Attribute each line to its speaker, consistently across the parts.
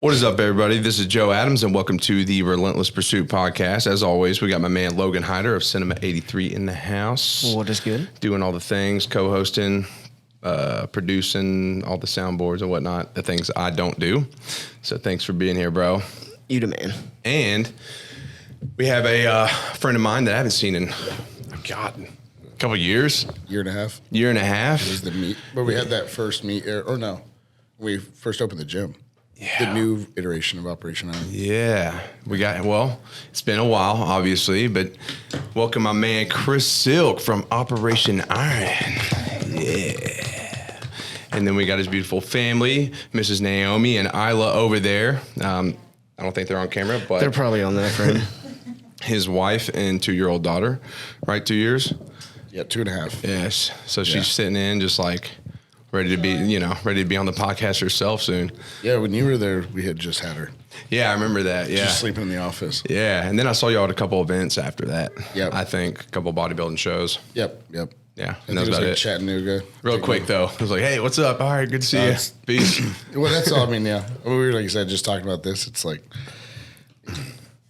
Speaker 1: What is up, everybody? This is Joe Adams, and welcome to the Relentless Pursuit podcast. As always, we got my man Logan Hyder of Cinema 83 in the house.
Speaker 2: What is good?
Speaker 1: Doing all the things, co-hosting, producing, all the soundboards and whatnot, the things I don't do. So thanks for being here, bro.
Speaker 2: You the man.
Speaker 1: And we have a friend of mine that I haven't seen in, a couple years.
Speaker 3: Year and a half.
Speaker 1: Year and a half.
Speaker 3: It was the meet. But we had that first meet, or no, we first opened the gym.
Speaker 1: Yeah.
Speaker 3: The new iteration of Operation Iron.
Speaker 1: Yeah. It's been a while, obviously, but welcome my man Chris Silk from Operation Iron. Yeah. And then we got his beautiful family, Mrs. Naomi and Isla over there. I don't think they're on camera, but
Speaker 2: They're probably on that frame.
Speaker 1: his wife and 2-year-old daughter, right? 2 years?
Speaker 3: Yeah, 2.5.
Speaker 1: Yes. So
Speaker 3: Yeah.
Speaker 1: she's sitting in just like ready to be on the podcast herself soon.
Speaker 3: Yeah, when you were there, we had just had her.
Speaker 1: Yeah, I remember that. Yeah.
Speaker 3: Just sleeping in the office.
Speaker 1: Yeah. And then I saw y'all at a couple events after that.
Speaker 3: Yep.
Speaker 1: I think a couple bodybuilding shows.
Speaker 3: Yep.
Speaker 1: Yeah.
Speaker 3: I
Speaker 1: And that was
Speaker 3: think it was
Speaker 1: about
Speaker 3: like
Speaker 1: it.
Speaker 3: Chattanooga.
Speaker 1: Real quick though. I was like, hey, what's up? All right, good to see you. Peace.
Speaker 3: Well, that's all. I mean, yeah. We were, like I said, just talking about this. It's like,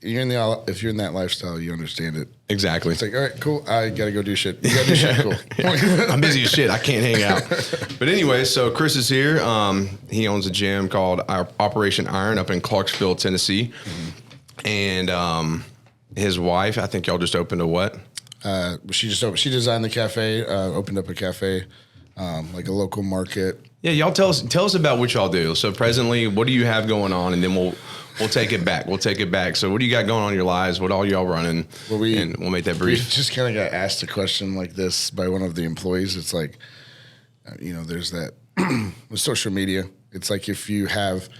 Speaker 3: if you're in that lifestyle, you understand it.
Speaker 1: Exactly.
Speaker 3: It's like, all right, cool. I got to go do shit. You got to do shit. Cool.
Speaker 1: I'm busy as shit. I can't hang out. But anyway, so Chris is here. He owns a gym called Operation Iron up in Clarksville, Tennessee. Mm-hmm. And his wife, I think y'all just opened a what?
Speaker 3: She designed the cafe, opened up a cafe, like a local market.
Speaker 1: Yeah, y'all tell us about what y'all do. So presently, what do you have going on? And then we'll take it back. So what do you got going on in your lives? What all y'all running? And we'll make that brief.
Speaker 3: We just kind of got asked a question like this by one of the employees. It's like, there's that with social media. It's like if you have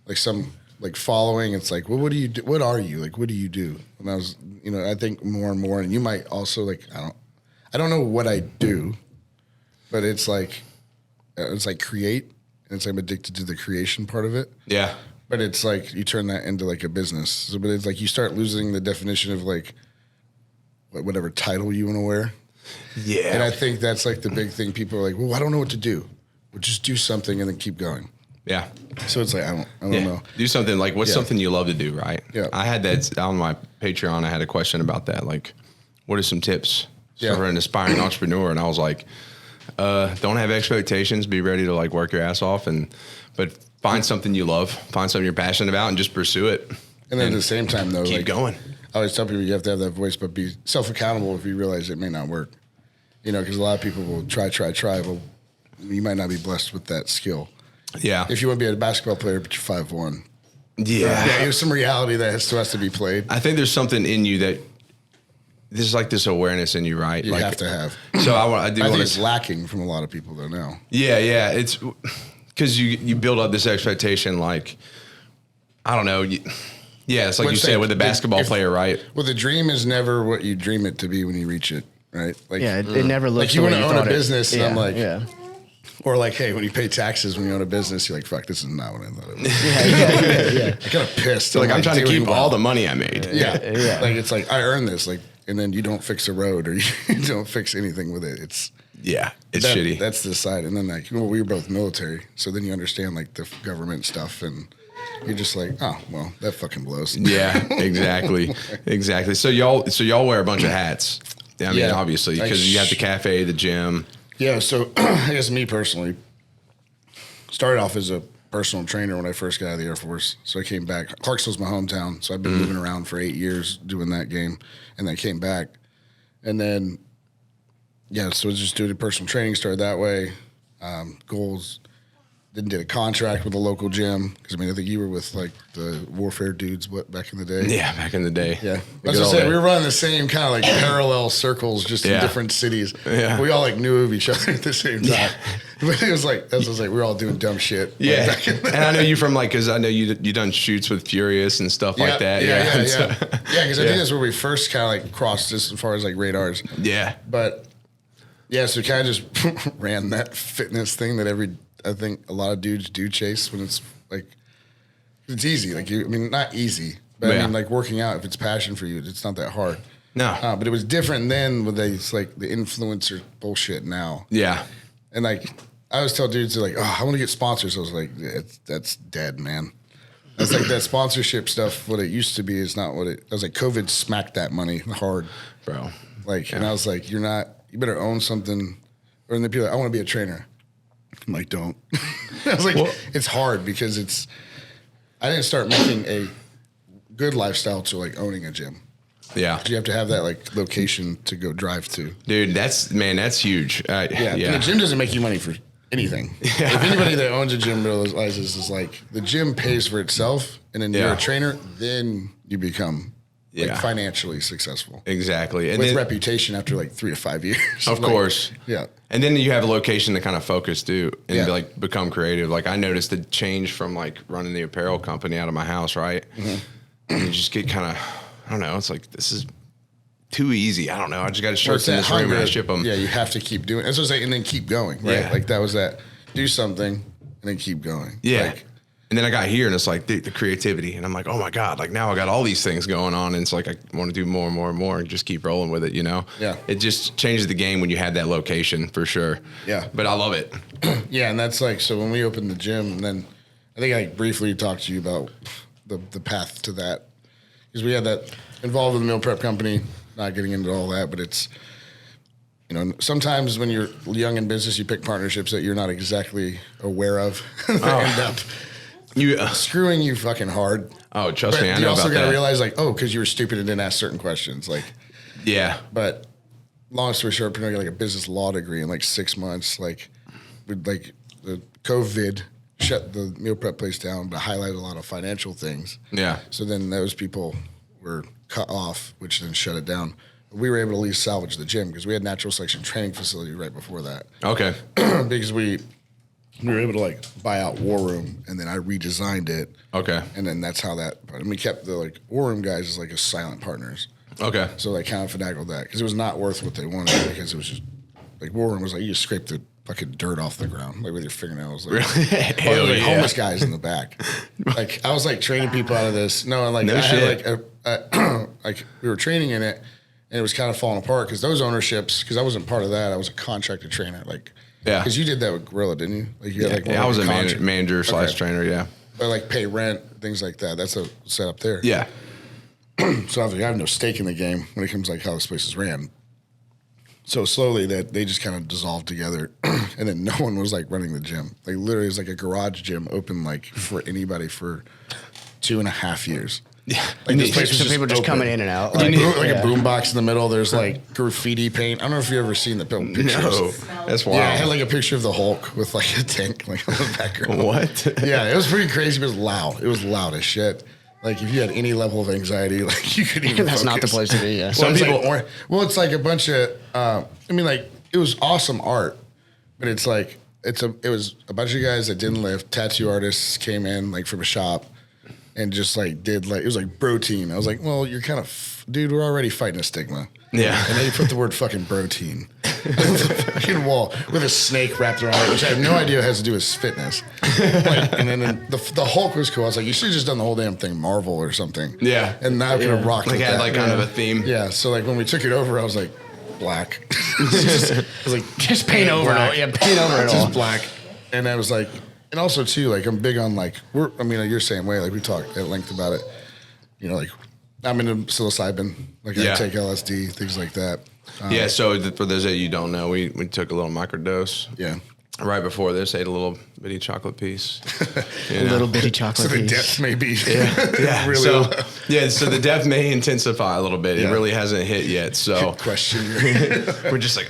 Speaker 3: like some like following, it's like, well, what do you do? What are you? Like, what do you do? And I was, I think more and more, and you might also like, I don't know what I do, but it's like create. And it's like I'm addicted to the creation part of it.
Speaker 1: Yeah.
Speaker 3: But it's like you turn that into like a business. So, but it's like you start losing the definition of like whatever title you want to wear.
Speaker 1: Yeah.
Speaker 3: And I think that's like the big thing. People are like, well, I don't know what to do. Well, just do something and then keep going.
Speaker 1: Yeah.
Speaker 3: So it's like, I don't know.
Speaker 1: Do something like what's something you love to do, right?
Speaker 3: Yeah.
Speaker 1: I had that on my Patreon. I had a question about that. Like, what are some tips for an aspiring entrepreneur? And I was like, don't have expectations. Be ready to like work your ass off but find something you love, find something you're passionate about, and just pursue it.
Speaker 3: And then at the same time, though,
Speaker 1: keep going.
Speaker 3: I always tell people you have to have that voice, but be self-accountable if you realize it may not work. Because a lot of people will try. Well, you might not be blessed with that skill.
Speaker 1: Yeah.
Speaker 3: If you want to be a basketball player, but you're 5'1".
Speaker 1: Yeah.
Speaker 3: There's some reality that still has to be played.
Speaker 1: I think there's something in you that there's like this awareness in you, right?
Speaker 3: You
Speaker 1: like,
Speaker 3: have to have.
Speaker 1: So I think
Speaker 3: it's lacking from a lot of people though now.
Speaker 1: Yeah. It's because you build up this expectation, like, I don't know. It's like you said with a basketball player, right?
Speaker 3: Well, the dream is never what you dream it to be when you reach it, right? Like,
Speaker 2: it never looks
Speaker 3: like you want to own a
Speaker 2: it.
Speaker 3: business, and I'm like,
Speaker 2: yeah.
Speaker 3: Or like, hey, when you pay taxes when you own a business, you're like, fuck, this is not what I thought it was.
Speaker 2: Yeah.
Speaker 3: I kind of pissed.
Speaker 1: So like I'm trying to keep all the money I made.
Speaker 3: Yeah. Like it's like I earned this, like, and then you don't fix a road or you don't fix anything with it. It's
Speaker 1: shitty.
Speaker 3: That's the side. And then like, we were both military, so then you understand like the government stuff, and you're just like, oh well, that fucking blows.
Speaker 1: Yeah, exactly. So y'all wear a bunch of hats. I mean, obviously, because you have the cafe, the gym.
Speaker 3: Yeah, so I guess me personally started off as a personal trainer when I first got out of the Air Force. So I came back. Clarksville's my hometown, so I've been moving around for 8 years doing that game, and then came back. And then, so I was just doing personal training, started that way. Goals. Then did a contract with a local gym because I think you were with like the warfare dudes back in the day.
Speaker 1: Yeah, back in the day.
Speaker 3: Yeah, I was gonna say we were running the same kind of like parallel circles, just in different cities.
Speaker 1: Yeah,
Speaker 3: we all like knew of each other at the same time. Yeah. But it was like we were all doing dumb shit.
Speaker 1: Yeah,
Speaker 3: like
Speaker 1: and I know you from like because I know you done shoots with Furious and stuff like that.
Speaker 3: Yeah, because I think that's where we first kind of like crossed as far as like radars.
Speaker 1: Yeah,
Speaker 3: but so we kind of just ran that fitness thing that I think a lot of dudes do chase when it's like, it's easy. Like not easy, but I mean like working out, if it's passion for you, it's not that hard.
Speaker 1: No.
Speaker 3: But it was different then with it's like the influencer bullshit now.
Speaker 1: Yeah.
Speaker 3: And like, I always tell dudes, they're like, oh, I want to get sponsors. I was like, that's dead, man. It's like that sponsorship stuff. What it used to be is not what it. I was like, COVID smacked that money hard,
Speaker 1: bro.
Speaker 3: Like, and I was like, you're not. You better own something. Or then people are like, I want to be a trainer. I'm like, don't. I was like, it's hard because it's. I didn't start making a good lifestyle to like owning a gym.
Speaker 1: Yeah,
Speaker 3: you have to have that like location to go drive to.
Speaker 1: Dude, that's huge.
Speaker 3: Yeah, and the gym doesn't make you money for anything. Yeah. If anybody that owns a gym realizes is like the gym pays for itself, and then you're a trainer, then you become like financially successful.
Speaker 1: Exactly, and
Speaker 3: with reputation after like 3 to 5 years.
Speaker 1: Of course,
Speaker 3: yeah.
Speaker 1: And then you have a location to kind of focus too, and like become creative. Like I noticed the change from like running the apparel company out of my house, right? Mm-hmm. And you just get kind of, I don't know. It's like this is too easy. I don't know. I just got to shirts in this room and I ship them.
Speaker 3: Yeah, you have to keep doing it. That's what I'm saying, and then keep going, right? Yeah. Like that was that. Do something and then keep going.
Speaker 1: Yeah.
Speaker 3: Like,
Speaker 1: and then I got here and it's like the creativity. And I'm like, oh my God, like now I got all these things going on. And it's like I want to do more and more and more and just keep rolling with it, you know?
Speaker 3: Yeah.
Speaker 1: It just changes the game when you had that location for sure.
Speaker 3: Yeah.
Speaker 1: But I love it.
Speaker 3: Yeah. And that's like, so when we opened the gym, and then I think I briefly talked to you about the path to that. Because we had that involved with the meal prep company, not getting into all that, but it's, you know, sometimes when you're young in business, you pick partnerships that you're not exactly aware of. End up screwing you fucking hard.
Speaker 1: Oh, trust me, I know about that.
Speaker 3: You also got to realize, like, because you were stupid and didn't ask certain questions. Like,
Speaker 1: yeah.
Speaker 3: But long story short, I got like a business law degree in like 6 months. Like, with like the COVID shut the meal prep place down, but highlighted a lot of financial things.
Speaker 1: Yeah.
Speaker 3: So then those people were cut off, which then shut it down. We were able to at least salvage the gym because we had natural selection training facility right before that.
Speaker 1: Okay.
Speaker 3: Because we were able to like buy out War Room, and then I redesigned it.
Speaker 1: Okay.
Speaker 3: And then that's how that. And we kept the like War Room guys as like as silent partners.
Speaker 1: Okay.
Speaker 3: So they kind of finagled that because it was not worth what they wanted, because it was just like War Room was like you just scrape the fucking dirt off the ground like with your fingernails. Like,
Speaker 1: really?
Speaker 3: Like homeless guys in the back. Like I was like training people out of this. No, like I
Speaker 1: shit.
Speaker 3: had like like we were training in it, and it was kind of falling apart because those ownerships. Because I wasn't part of that. I was a contracted trainer. Like because you did that with Gorilla, didn't you? Like you had like
Speaker 1: I was a manager / trainer. Yeah.
Speaker 3: But like pay rent, things like that. That's a setup there.
Speaker 1: Yeah.
Speaker 3: So obviously I have no stake in the game when it comes to like how this place is ran. So slowly that they just kind of dissolved together, and then no one was like running the gym. Like literally, it was like a garage gym open like for anybody for 2.5 years.
Speaker 2: Yeah,
Speaker 3: like this place was
Speaker 2: people just coming in and out.
Speaker 3: Like a boombox in the middle. There's like graffiti paint. I don't know if you've ever seen the pictures.
Speaker 1: No, that's wild.
Speaker 3: Yeah, I had like a picture of the Hulk with like a tank like on the background.
Speaker 1: What?
Speaker 3: Yeah, it was pretty crazy, but it was loud. It was loud as shit. Like if you had any level of anxiety, like you could even.
Speaker 2: That's not the place to be. Yeah.
Speaker 3: Some people. It's like a bunch of. I mean, like it was awesome art, but it's like it was a bunch of guys that didn't lift. Tattoo artists came in like from a shop, and just like did like it was like bro teen. I was like, well, you're kind of dude. We're already fighting a stigma.
Speaker 1: Yeah.
Speaker 3: And then you put the word fucking bro teen on the fucking wall with a snake wrapped around it, which I have no idea has to do with fitness. Like, and then the Hulk was cool. I was like, you should have just done the whole damn thing Marvel or something.
Speaker 1: Yeah.
Speaker 3: And now I could have rocked
Speaker 1: like
Speaker 3: with
Speaker 1: had
Speaker 3: that.
Speaker 1: like kind of a theme.
Speaker 3: Yeah. So like when we took it over, I was like, black. I was like,
Speaker 2: just paint over it all. Yeah, paint over it all.
Speaker 3: Just black. And I was like, and also too, like I'm big on like you're the same way. Like we talked at length about it. You know, like I'm into psilocybin. Like I take LSD, things like that.
Speaker 1: Yeah. So for those that you don't know, we took a little microdose.
Speaker 3: Yeah.
Speaker 1: Right before this, ate a little bitty chocolate piece.
Speaker 2: A little bitty chocolate
Speaker 3: so the
Speaker 2: piece.
Speaker 3: depth may be
Speaker 1: yeah.
Speaker 3: really
Speaker 1: so,
Speaker 3: low.
Speaker 1: Yeah, so the depth may intensify a little bit.
Speaker 3: Yeah.
Speaker 1: It really hasn't hit yet. So
Speaker 3: Good question.
Speaker 1: we're just like,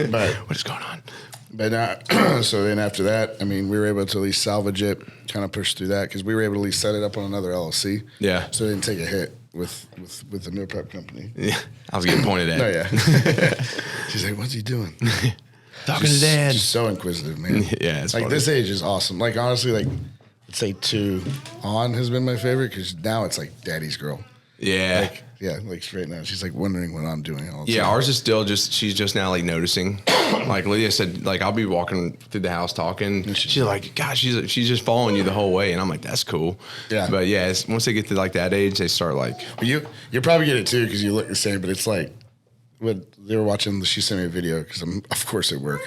Speaker 3: But
Speaker 1: what is going on?
Speaker 3: But so then after that, I mean, we were able to at least salvage it, kind of push through that because we were able to at least set it up on another LLC.
Speaker 1: Yeah.
Speaker 3: So they didn't take a hit with the meal prep company.
Speaker 1: Yeah, I was getting pointed at.
Speaker 3: No, yeah. She's like, "What's he doing?"
Speaker 1: Talking to Dad.
Speaker 3: She's so inquisitive, man.
Speaker 1: Yeah, it's
Speaker 3: like
Speaker 1: funny.
Speaker 3: this age is awesome. Like honestly, like let's say 2 on has been my favorite because now it's like Daddy's girl.
Speaker 1: Yeah.
Speaker 3: Like straight now, she's like wondering what I'm doing all the
Speaker 1: Yeah,
Speaker 3: time.
Speaker 1: ours is still she's just now like noticing. Like Lydia said, like I'll be walking through the house talking. She's like, gosh, she's just following you the whole way. And I'm like, that's cool.
Speaker 3: Yeah.
Speaker 1: But yeah, once they get to like that age, they start like.
Speaker 3: But you probably get it too because you look the same, but it's like when they were watching, she sent me a video because I'm of course at work.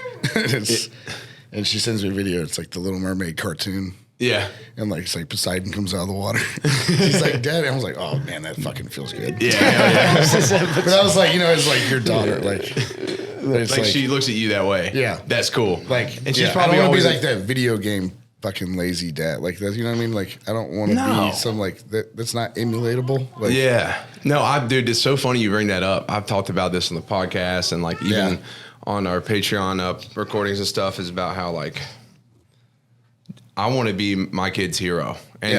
Speaker 3: And she sends me a video. It's like the Little Mermaid cartoon.
Speaker 1: Yeah.
Speaker 3: And like, it's like Poseidon comes out of the water. He's like, Dad. And I was like, oh man, that fucking feels good.
Speaker 1: Yeah.
Speaker 3: But I was like, it's like your daughter. Like, it's
Speaker 1: Like she looks at you that way.
Speaker 3: Yeah.
Speaker 1: That's cool.
Speaker 3: like,
Speaker 1: and she's
Speaker 3: I
Speaker 1: probably
Speaker 3: don't want to
Speaker 1: always
Speaker 3: be like that video game fucking lazy dad. Like that, you know what I mean? Like, I don't want to be some like that's not emulatable. Like,
Speaker 1: yeah. No, dude, it's so funny you bring that up. I've talked about this on the podcast and like even on our Patreon recordings and stuff is about how like I want to be my kid's hero. And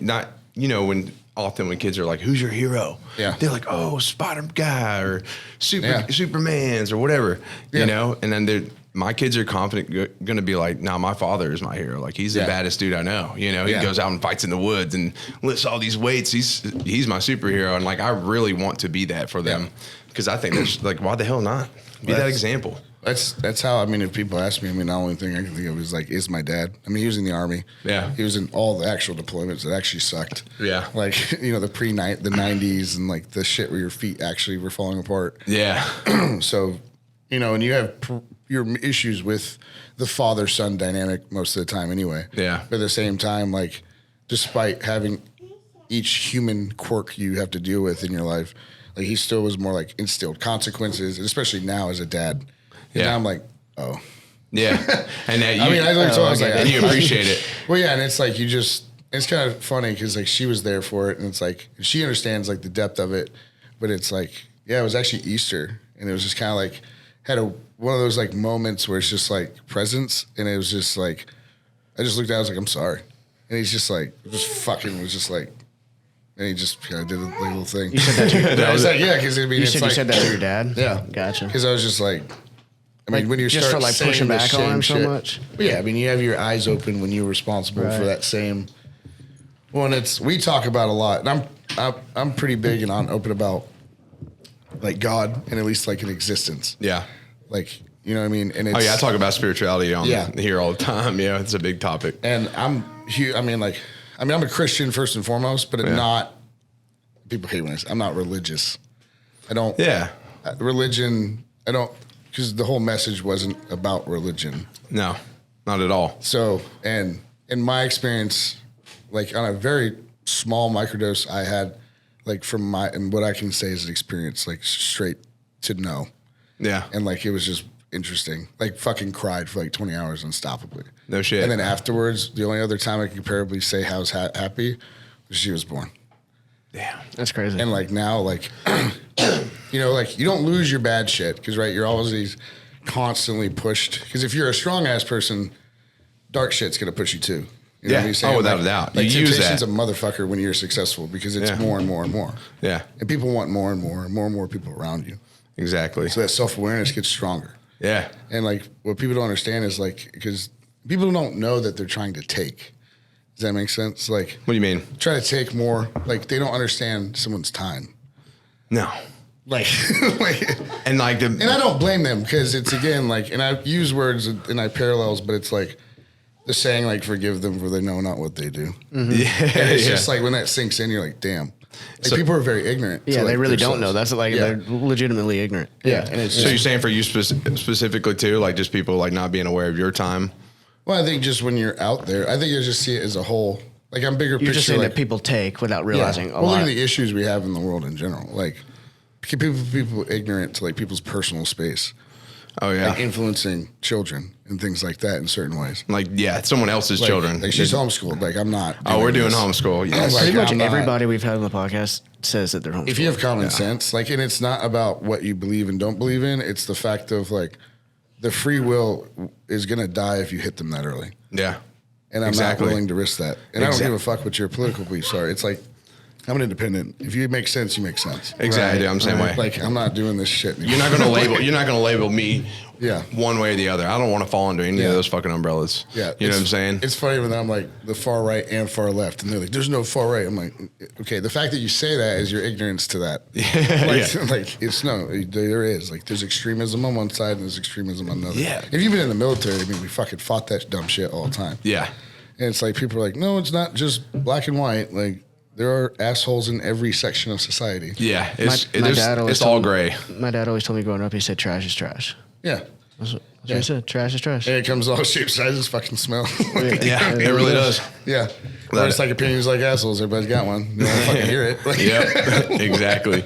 Speaker 1: not when often when kids are like, who's your hero?
Speaker 3: Yeah.
Speaker 1: They're like, oh, Spider guy or Superman's or whatever, you know? And then my kids are confident going to be like, nah, my father is my hero. Like he's the baddest dude I know. You know, he goes out and fights in the woods and lifts all these weights. He's my superhero. And like, I really want to be that for them because I think that's like, why the hell not? Be that example.
Speaker 3: That's how, I mean, if people ask me, I mean, the only thing I can think of is like, is my dad. I mean, he was in the Army. Yeah. He was in all the actual deployments that actually sucked. Yeah. Like, the the 90s and like the shit where your feet actually were falling apart. Yeah. So, and you have your issues with the father-son dynamic most of the time anyway. Yeah. But at the same time, like, despite having each human quirk you have to deal with in your life, like he still was more like instilled consequences, especially now as a dad. And now I'm like, oh. Yeah. And that
Speaker 1: and you appreciate it.
Speaker 3: Well, yeah, and it's like it's kind of funny because like she was there for it and it's like she understands like the depth of it, but it's like, it was actually Easter and it was just kind of like had one of those like moments where it's just like presence and it was just like I just looked at it, I was like, I'm sorry. And he's just like was just like and he just kind of did a little thing.
Speaker 2: You said that to your dad?
Speaker 3: I was like, yeah, because I mean,
Speaker 2: you said that to your dad?
Speaker 3: Yeah.
Speaker 2: Gotcha.
Speaker 3: Because I was just like, I mean, when you
Speaker 2: just
Speaker 3: start
Speaker 2: for like pushing back on him so much.
Speaker 3: But yeah, I mean, you have your eyes open when you're responsible for that same. Well, and we talk about a lot, and I'm pretty big and open about like God and at least like an existence. Yeah. Like, you know what I mean? And
Speaker 1: I talk about spirituality on here all the time. Yeah, it's a big topic.
Speaker 3: And I'm a Christian first and foremost, but not. People hate when I'm not religious. I don't. Yeah. Religion. I don't. Because the whole message wasn't about religion. No, not at all. So, and in my experience, like on a very small microdose, I had like and what I can say is an experience, like straight to no. Yeah. And like, it was just interesting. Like fucking cried for like 20 hours unstoppably. No shit. And then afterwards, the only other time I could comparably say I was happy was she was born.
Speaker 2: Damn. That's crazy.
Speaker 3: And like now, like, like you don't lose your bad shit because, right, you're always constantly pushed. Because if you're a strong ass person, dark shit's going to push you too. You know what I'm saying?
Speaker 1: Without a doubt.
Speaker 3: Like,
Speaker 1: you use
Speaker 3: temptation's
Speaker 1: that.
Speaker 3: a motherfucker when you're successful because it's more and more and more. Yeah. And people want more and more and more and more people around you. Exactly. So that self-awareness gets stronger. Yeah. And like what people don't understand is like, because people don't know that they're trying to take. Does that make sense? Like,
Speaker 1: what do you mean?
Speaker 3: Try to take more. Like, they don't understand someone's time. No. Like, and I don't blame them because it's again like, and I use words and I parallels, but it's like the saying like, "Forgive them for they know not what they do." Mm-hmm. Yeah, and it's just like when that sinks in, you're like, "Damn." Like people are very ignorant.
Speaker 2: Yeah,
Speaker 3: they
Speaker 2: really don't know. That's like they're legitimately ignorant.
Speaker 3: Yeah, and it's
Speaker 1: so you're saying for you specifically too, like just people like not being aware of your time.
Speaker 3: Well, I think just when you're out there, I think you just see it as a whole. Like I'm bigger picture.
Speaker 2: You're just saying
Speaker 3: like,
Speaker 2: that people take without realizing.
Speaker 3: Well, look at the issues we have in the world in general. Like people ignorant to like people's personal space. Oh yeah, like influencing children and things like that in certain ways.
Speaker 1: Like someone else's children.
Speaker 3: Like she's homeschooled. Like I'm not.
Speaker 1: We're doing homeschool. Yes.
Speaker 2: Pretty much everybody we've had on the podcast says that they're homeschooled.
Speaker 3: If you have common sense, like, and it's not about what you believe and don't believe in. It's the fact of like the free will is gonna die if you hit them that early. Yeah. And I'm not willing to risk that. And I don't give a fuck what your political beliefs are. It's like, I'm an independent. If you make sense, you make sense.
Speaker 1: Exactly. Right? I'm the same way.
Speaker 3: Like, I'm not doing this shit anymore.
Speaker 1: You're not gonna label me one way or the other. I don't want to fall under any of those fucking umbrellas. Yeah. You know what I'm saying?
Speaker 3: It's funny when I'm like the far right and far left. And they're like, there's no far right. I'm like, okay, the fact that you say that is your ignorance to that. Like it's there is. Like there's extremism on one side and there's extremism on another. Yeah. If you've been in the military, I mean, we fucking fought that dumb shit all the time. Yeah. And it's like, people are like, no, it's not just black and white. Like, there are assholes in every section of society.
Speaker 1: Yeah, it's all gray.
Speaker 2: My dad always told me growing up, he said trash is trash.
Speaker 3: Yeah.
Speaker 2: That's That's what I said. Trash is trash.
Speaker 3: And it comes all shapes, sizes, fucking smell.
Speaker 1: Yeah, it really does.
Speaker 3: Yeah. Or it's like opinions like assholes. Everybody's got one. You don't want to fucking hear it. Like,
Speaker 1: Yep, exactly.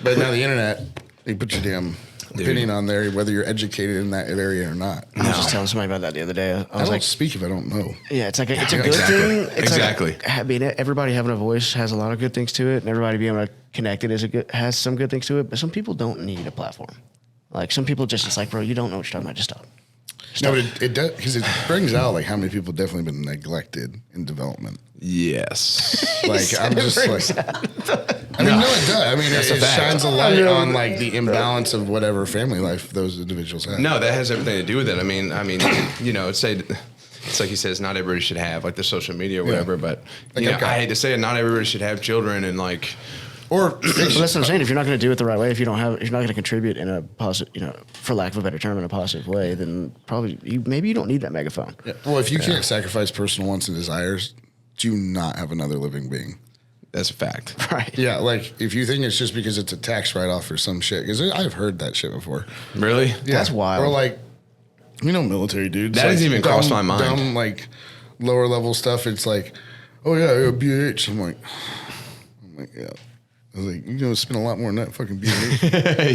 Speaker 3: But now the internet, you put your damn opinion on there, whether you're educated in that area or not.
Speaker 2: I was just telling somebody about that the other day.
Speaker 3: I was like, speak if I don't know.
Speaker 2: yeah, it's like it's a good
Speaker 1: Exactly.
Speaker 2: thing. It's
Speaker 1: Exactly.
Speaker 2: Like, I mean, everybody having a voice has a lot of good things to it, and everybody being able to connect it has some good things to it. But some people don't need a platform. Like some people just, it's like, bro, you don't know what you're talking about. Just stop.
Speaker 3: No, but it does, because it brings out like how many people definitely been neglected in development.
Speaker 1: Yes.
Speaker 3: Like I'm just like, I mean, no, it does. I mean, it shines a light on like the imbalance of whatever family life those individuals have.
Speaker 1: No, that has everything to do with it. I mean, you know, it's like he says, not everybody should have like the social media or whatever. But
Speaker 3: Like,
Speaker 1: you know,
Speaker 3: okay.
Speaker 1: I hate to say it, not everybody should have children and like.
Speaker 3: Or
Speaker 2: Well, that's what I'm saying. If you're not going to do it the right way, if you're not going to contribute in a positive, you know, for lack of a better term, in a positive way, then probably maybe you don't need that megaphone.
Speaker 3: yeah. Well, if you can't sacrifice personal wants and desires, do not have another living being.
Speaker 1: That's a fact.
Speaker 2: Right.
Speaker 3: Yeah, like if you think it's just because it's a tax write-off or some shit, because I've heard that shit before.
Speaker 1: Really?
Speaker 3: Yeah.
Speaker 2: That's wild.
Speaker 3: Or like, you know, military dudes.
Speaker 1: That
Speaker 3: like,
Speaker 1: doesn't even cross my mind.
Speaker 3: Dumb, like lower level stuff. It's like, oh yeah, BH. I'm like, yeah. I was like, you're gonna spend a lot more than that fucking BH.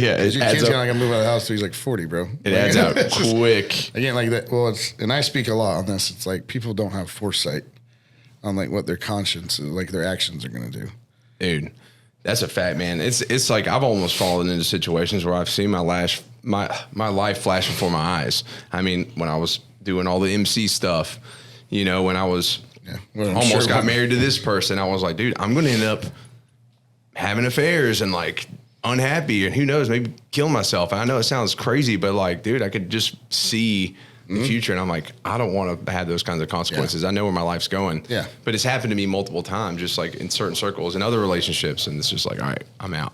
Speaker 1: Yeah, it
Speaker 3: Your
Speaker 1: adds
Speaker 3: kid's
Speaker 1: up.
Speaker 3: gonna like move out of the house till he's like 40, bro.
Speaker 1: It adds up
Speaker 3: it's just-
Speaker 1: quick.
Speaker 3: Again, like that. Well, and I speak a lot on this. It's like people don't have foresight on like what their conscience, like their actions are gonna do.
Speaker 1: Dude, that's a fact, man. It's like I've almost fallen into situations where I've seen my life flash before my eyes. I mean, when I was doing all the MC stuff, you know, when I was
Speaker 3: Well, I'm
Speaker 1: almost
Speaker 3: sure
Speaker 1: got
Speaker 3: when-
Speaker 1: married to this person, I was like, dude, I'm going to end up having affairs and like unhappy and who knows, maybe kill myself. I know it sounds crazy, but like, dude, I could just see the future and I'm like, I don't want to have those kinds of consequences. I know where my life's going.
Speaker 3: Yeah.
Speaker 1: But it's happened to me multiple times, just like in certain circles and other relationships. And it's just like, all right, I'm out.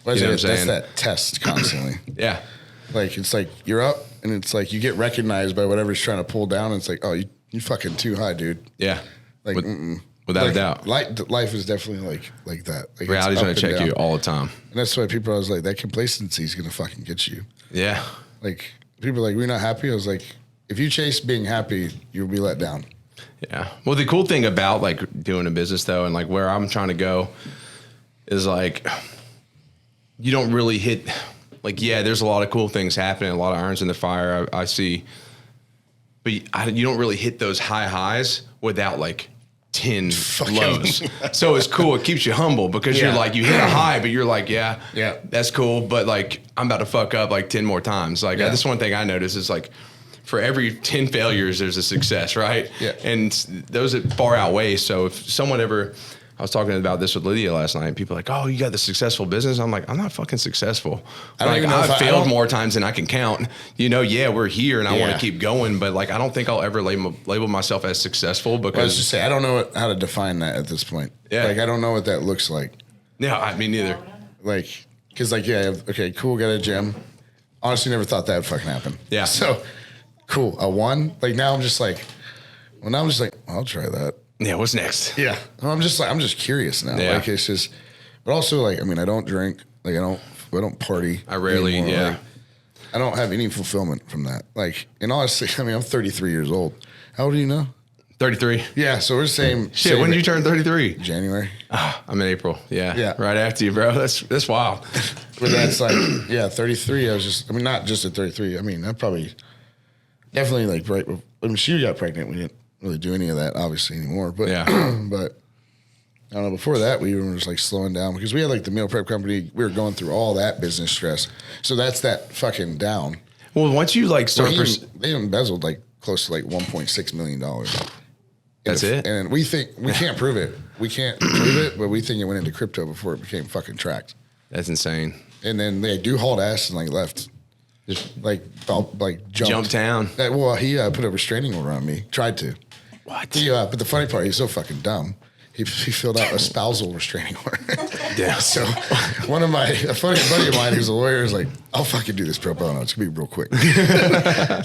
Speaker 3: Well,
Speaker 1: You know what I'm
Speaker 3: that's
Speaker 1: saying?
Speaker 3: that test constantly.
Speaker 1: Yeah.
Speaker 3: Like it's like you're up, and it's like you get recognized by whatever's trying to pull down. And it's like, oh, you fucking too high, dude.
Speaker 1: Yeah.
Speaker 3: Like
Speaker 1: Without
Speaker 3: like,
Speaker 1: a doubt.
Speaker 3: life is definitely like that. Like,
Speaker 1: Reality's
Speaker 3: it's
Speaker 1: going
Speaker 3: up
Speaker 1: to
Speaker 3: and
Speaker 1: check
Speaker 3: down.
Speaker 1: you all the time.
Speaker 3: And that's why people are always like, that complacency is going to fucking get you.
Speaker 1: Yeah.
Speaker 3: Like people are like, we're not happy. I was like, if you chase being happy, you'll be let down.
Speaker 1: Yeah. Well, the cool thing about like doing a business though, and like where I'm trying to go is like, you don't really hit like, yeah, there's a lot of cool things happening, a lot of irons in the fire I see, but you don't really hit those high highs without like 10 lows. So it's cool. It keeps you humble because you're like, you hit a high, but you're like, yeah, that's cool. But like, I'm about to fuck up like 10 more times. Like this one thing I noticed is like, for every 10 failures, there's a success, right?
Speaker 3: Yeah.
Speaker 1: And those that far outweigh. So if someone ever, I was talking about this with Lydia last night, and people are like, oh, you got the successful business. I'm like, I'm not fucking successful.
Speaker 3: I don't
Speaker 1: Like,
Speaker 3: even know if
Speaker 1: I've
Speaker 3: I
Speaker 1: failed
Speaker 3: don't-
Speaker 1: more times than I can count. You know, yeah, we're here and I want to keep going, but like, I don't think I'll ever label myself as successful because.
Speaker 3: I was just saying, I don't know how to define that at this point.
Speaker 1: Yeah.
Speaker 3: Like, I don't know what that looks like.
Speaker 1: No, I mean, neither.
Speaker 3: Like, because like, yeah, okay, cool, got a gym. Honestly, never thought that would fucking happen.
Speaker 1: Yeah.
Speaker 3: So, cool, a 1. Like now I'm just like, I'll try that.
Speaker 1: Yeah, what's next?
Speaker 3: Yeah. I'm just curious now.
Speaker 1: Yeah.
Speaker 3: Like it's just, but also like, I mean, I don't drink. Like I don't party.
Speaker 1: I rarely,
Speaker 3: anymore.
Speaker 1: yeah.
Speaker 3: Like, I don't have any fulfillment from that. Like, and honestly, I mean, I'm 33 years old. How old are you now?
Speaker 1: 33.
Speaker 3: Yeah. So we're the same.
Speaker 1: Shit, when did you turn 33?
Speaker 3: January.
Speaker 1: I'm in April. Yeah.
Speaker 3: Yeah.
Speaker 1: Right after you, bro. That's wild.
Speaker 3: But that's like, yeah, 33. I mean, not just at 33. I mean, I probably definitely like right. I mean, she got pregnant. We didn't really do any of that obviously anymore. But
Speaker 1: Yeah.
Speaker 3: but I don't know. Before that, we were just like slowing down because we had like the meal prep company. We were going through all that business stress. So that's that fucking down.
Speaker 1: Well, once you like start,
Speaker 3: They embezzled like close to like $1.6 million.
Speaker 1: That's it?
Speaker 3: And we think we can't prove it. We can't prove it, but we think it went into crypto before it became fucking tracked.
Speaker 1: that's insane.
Speaker 3: And then they do hauled ass and like left.
Speaker 1: Just
Speaker 3: Like jumped.
Speaker 1: jump town.
Speaker 3: Well, he put a restraining order on me. Tried to.
Speaker 1: What?
Speaker 3: But the funny part, he's so fucking dumb. He filled out a spousal restraining order.
Speaker 1: Yeah.
Speaker 3: So a funny buddy of mine who's a lawyer is like, I'll fucking do this pro bono. It's gonna be real quick.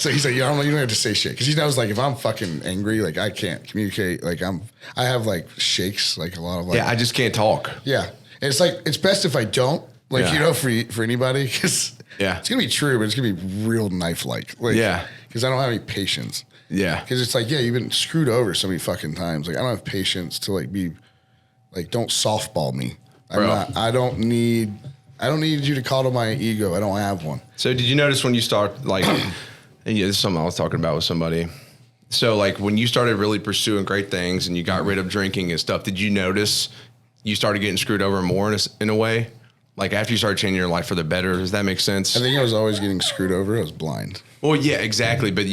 Speaker 3: So he's like, you don't have to say shit. Cause he knows like if I'm fucking angry, like I can't communicate. Like I have like shakes, like a lot of like,
Speaker 1: Yeah, I just can't talk.
Speaker 3: yeah. And it's like, it's best if I don't, Like,
Speaker 1: Yeah.
Speaker 3: you know, for anybody, because
Speaker 1: Yeah.
Speaker 3: it's going to be true, but it's going to be real knife-like. Like,
Speaker 1: Yeah.
Speaker 3: Because I don't have any patience.
Speaker 1: Yeah.
Speaker 3: Because it's like, yeah, you've been screwed over so many fucking times. Like, I don't have patience to like be, like, don't softball me.
Speaker 1: Bro.
Speaker 3: I don't need you to coddle my ego. I don't have one.
Speaker 1: So did you notice when you start like, and yeah, this is something I was talking about with somebody. So like when you started really pursuing great things and you got rid of drinking and stuff, did you notice you started getting screwed over more in a way? Like after you started changing your life for the better, does that make sense?
Speaker 3: I think I was always getting screwed over. I was blind.
Speaker 1: Well, yeah, exactly. But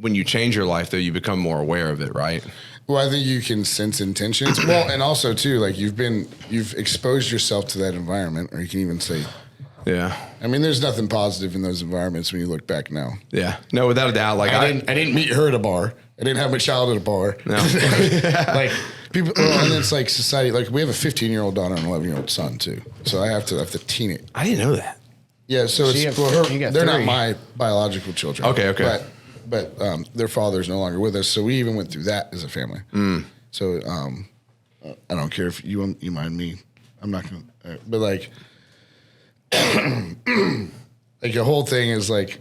Speaker 1: when you change your life though, you become more aware of it, right?
Speaker 3: Well, I think you can sense intentions. Well, and also too, like you've exposed yourself to that environment, or you can even say,
Speaker 1: Yeah.
Speaker 3: I mean, there's nothing positive in those environments when you look back now.
Speaker 1: Yeah. No, without a doubt. Like
Speaker 3: I didn't meet her at a bar. I didn't have my child at a bar.
Speaker 1: No.
Speaker 3: Like people, well, and it's like society. Like we have a 15-year-old daughter and an 11-year-ld son too. So I have to teen it.
Speaker 1: I didn't know that.
Speaker 3: Yeah. So
Speaker 2: you
Speaker 3: it's
Speaker 2: have- you got
Speaker 3: they're not
Speaker 2: three.
Speaker 3: my biological children.
Speaker 1: Okay.
Speaker 3: But their father's no longer with us, so we even went through that as a family. So I don't care if you mind me. I'm not gonna. But like, like the whole thing is like,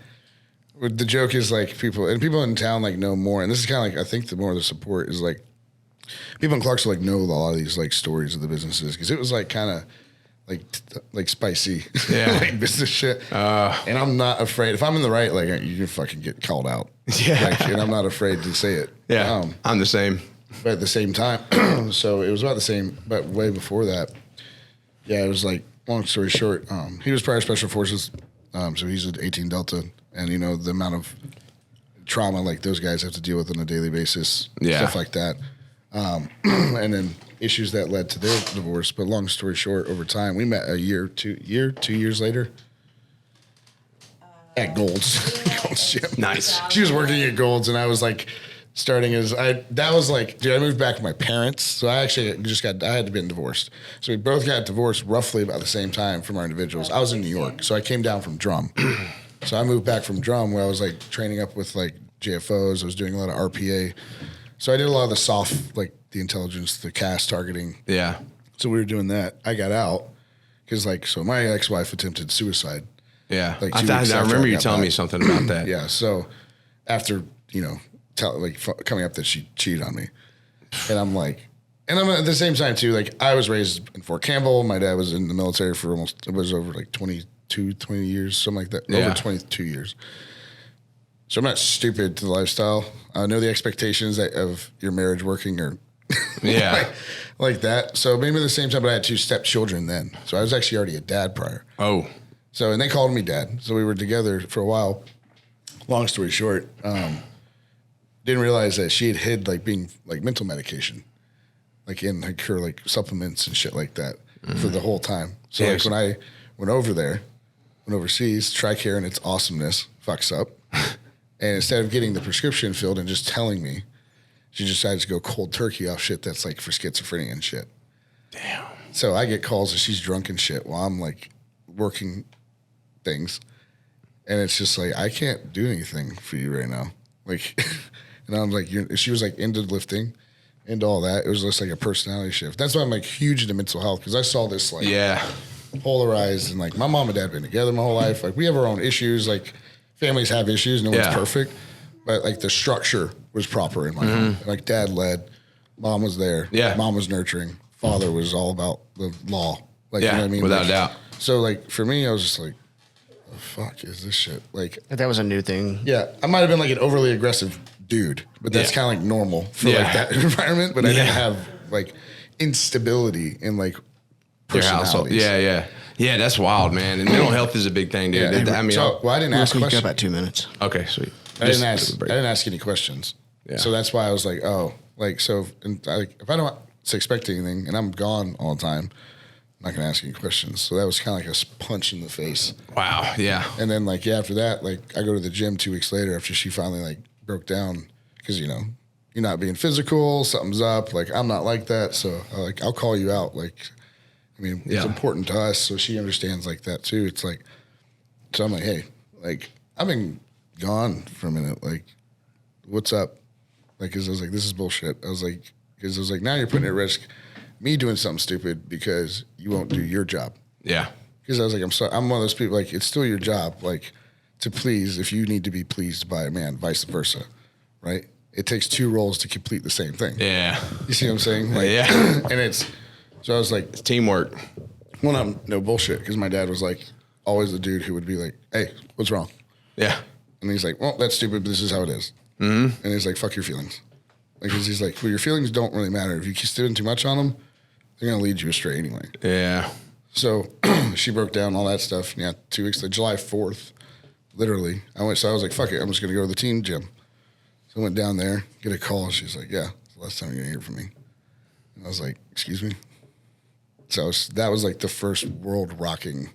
Speaker 3: the joke is like people in town like know more, and this is kind of like I think the more the support is like people in Clarksville like know a lot of these like stories of the businesses because it was like kind of like spicy,
Speaker 1: Yeah.
Speaker 3: like business shit. And I'm not afraid if I'm in the right, like you can fucking get called out.
Speaker 1: Yeah.
Speaker 3: Like, and I'm not afraid to say it.
Speaker 1: Yeah. I'm the same.
Speaker 3: But at the same time, so it was about the same, but way before that, yeah, it was like, long story short, he was prior special forces, so he's an 18 Delta, and you know, the amount of trauma like those guys have to deal with on a daily basis,
Speaker 1: Yeah.
Speaker 3: stuff like that. And then issues that led to their divorce. But long story short, over time, we met 2 years later at Gold's. Gold's Gym.
Speaker 1: Nice.
Speaker 3: She was working at Gold's, and I was like, that was like, dude, I moved back with my parents. So I actually I had been divorced. So we both got divorced roughly about the same time from our individuals. I was in New York, so I came down from drum. So I moved back from drum where I was like training up with like JFOs. I was doing a lot of RPA. So I did a lot of the soft, like the intelligence, the cast targeting.
Speaker 1: Yeah.
Speaker 3: So we were doing that. I got out because so my ex-wife attempted suicide.
Speaker 1: Yeah.
Speaker 3: Like
Speaker 1: I
Speaker 3: 2 weeks after
Speaker 1: remember
Speaker 3: I
Speaker 1: you
Speaker 3: got
Speaker 1: telling me
Speaker 3: back.
Speaker 1: something about that.
Speaker 3: Yeah. So after, coming up that she cheated on me. And I'm like, and I'm at the same time too, like I was raised in Fort Campbell. My dad was in the military for it was over like 20 years, something like that.
Speaker 1: Yeah.
Speaker 3: Over 22 years. So I'm not stupid to the lifestyle. I know the expectations of your marriage working or
Speaker 1: Yeah.
Speaker 3: like that. So maybe at the same time, but I had 2 stepchildren then. So I was actually already a dad prior.
Speaker 1: Oh.
Speaker 3: So, and they called me dad. So we were together for a while. Long story short, didn't realize that she had hid like being like mental medication, like in like her like supplements and shit like that for the whole time. So
Speaker 1: Yeah,
Speaker 3: like when I went overseas, TRICARE and its awesomeness fucks up. And instead of getting the prescription filled and just telling me, she decided to go cold turkey off shit that's like for schizophrenia and shit.
Speaker 1: Damn.
Speaker 3: So I get calls and she's drunk and shit while I'm like working things. And it's just like, I can't do anything for you right now. Like, and I'm like, she was like into lifting, into all that. It was just like a personality shift. That's why I'm like huge into mental health because I saw this like
Speaker 1: Yeah.
Speaker 3: polarized and like my mom and dad been together my whole life. Like we have our own issues. Like families have issues. No one's
Speaker 1: Yeah.
Speaker 3: perfect. But like the structure was proper in my home. Like dad led, mom was there.
Speaker 1: Yeah.
Speaker 3: Mom was nurturing. Father was all about the law. Like,
Speaker 1: Yeah,
Speaker 3: you know what I mean?
Speaker 1: without
Speaker 3: Like,
Speaker 1: a doubt.
Speaker 3: So like for me, I was just like, the fuck is this shit? Like,
Speaker 2: That was a new thing.
Speaker 3: yeah, I might have been like an overly aggressive dude, but that's
Speaker 1: Yeah.
Speaker 3: kind of like normal for
Speaker 1: Yeah.
Speaker 3: like that environment. But I
Speaker 1: Yeah.
Speaker 3: didn't have like instability in like
Speaker 1: Your household.
Speaker 3: personalities.
Speaker 1: Yeah. Yeah. That's wild, man. And mental health is a big thing, dude.
Speaker 3: Yeah.
Speaker 1: I mean,
Speaker 3: I didn't ask
Speaker 2: We've got
Speaker 3: questions.
Speaker 2: about 2 minutes.
Speaker 1: okay, sweet.
Speaker 3: I
Speaker 1: Just
Speaker 3: didn't
Speaker 1: break.
Speaker 3: ask any questions.
Speaker 1: Yeah.
Speaker 3: So that's why I was like, oh, like so. And if I don't expect anything, and I'm gone all the time, I'm not gonna ask any questions. So that was kind of like a punch in the face.
Speaker 1: Wow. Yeah.
Speaker 3: And then like after that, like I go to the gym 2 weeks later after she finally like broke down because you're not being physical, something's up. Like I'm not like that, so I'll call you out. Like, I mean, it's
Speaker 1: Yeah.
Speaker 3: important to us, so she understands like that too. It's like, so I'm like, hey, like I've been gone for a minute. Like, what's up? Like, cause I was like, this is bullshit. I was like, now you're putting at risk me doing something stupid because you won't do your job.
Speaker 1: Yeah.
Speaker 3: Because I was like, I'm one of those people, like, it's still your job, like, to please if you need to be pleased by a man, vice versa, right? It takes two roles to complete the same thing.
Speaker 1: Yeah.
Speaker 3: You see what I'm saying? Like,
Speaker 1: Yeah.
Speaker 3: And so I was like,
Speaker 1: It's teamwork.
Speaker 3: well, no bullshit, because my dad was like, always the dude who would be like, hey, what's wrong?
Speaker 1: Yeah.
Speaker 3: And he's like, well, that's stupid, but this is how it is. Mm-hmm. And he's like, fuck your feelings. Like, 'cause he's like, well, your feelings don't really matter. If you keep doing too much on them, they're going to lead you astray anyway.
Speaker 1: Yeah.
Speaker 3: So she broke down all that stuff. Yeah, 2 weeks, like July 4th, literally. I was like, fuck it, I'm just going to go to the team gym. So I went down there, get a call. She's like, yeah, it's the last time you're going to hear from me. And I was like, excuse me? So that was like the first world rocking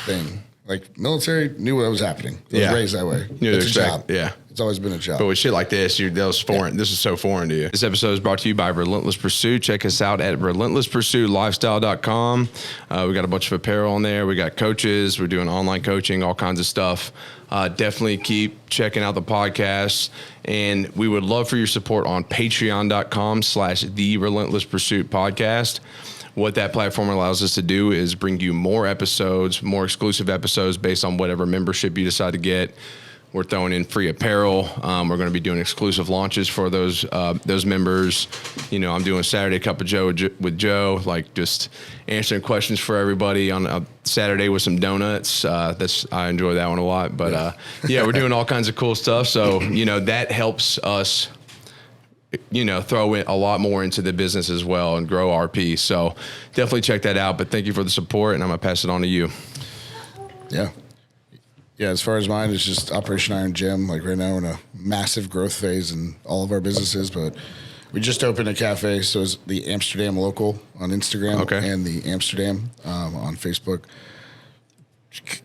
Speaker 3: thing. Like, military knew what was happening. I was raised that way. It's a job.
Speaker 1: Yeah.
Speaker 3: It's always been a job.
Speaker 1: But with shit like this, that was foreign. Yeah. This is so foreign to you. This episode is brought to you by Relentless Pursuit. Check us out at relentlesspursuitlifestyle.com. We got a bunch of apparel on there. We got coaches. We're doing online coaching, all kinds of stuff. Definitely keep checking out the podcast. And we would love for your support on patreon.com/The Relentless Pursuit Podcast. What that platform allows us to do is bring you more episodes, more exclusive episodes based on whatever membership you decide to get. We're throwing in free apparel. We're going to be doing exclusive launches for those members. You know, I'm doing Saturday Cup of Joe with Joe, like just answering questions for everybody on a Saturday with some donuts. I enjoy that one a lot. But yeah, we're doing all kinds of cool stuff. So, you know, that helps us, you know, throw in a lot more into the business as well and grow RP. So definitely check that out. But thank you for the support, and I'm going to pass it on to you.
Speaker 3: Yeah. Yeah, as far as mine, it's just Operation Iron Gym. Like right now, we're in a massive growth phase in all of our businesses, but we just opened a cafe. So it's the Amsterdam Local on Instagram and the Amsterdam on Facebook.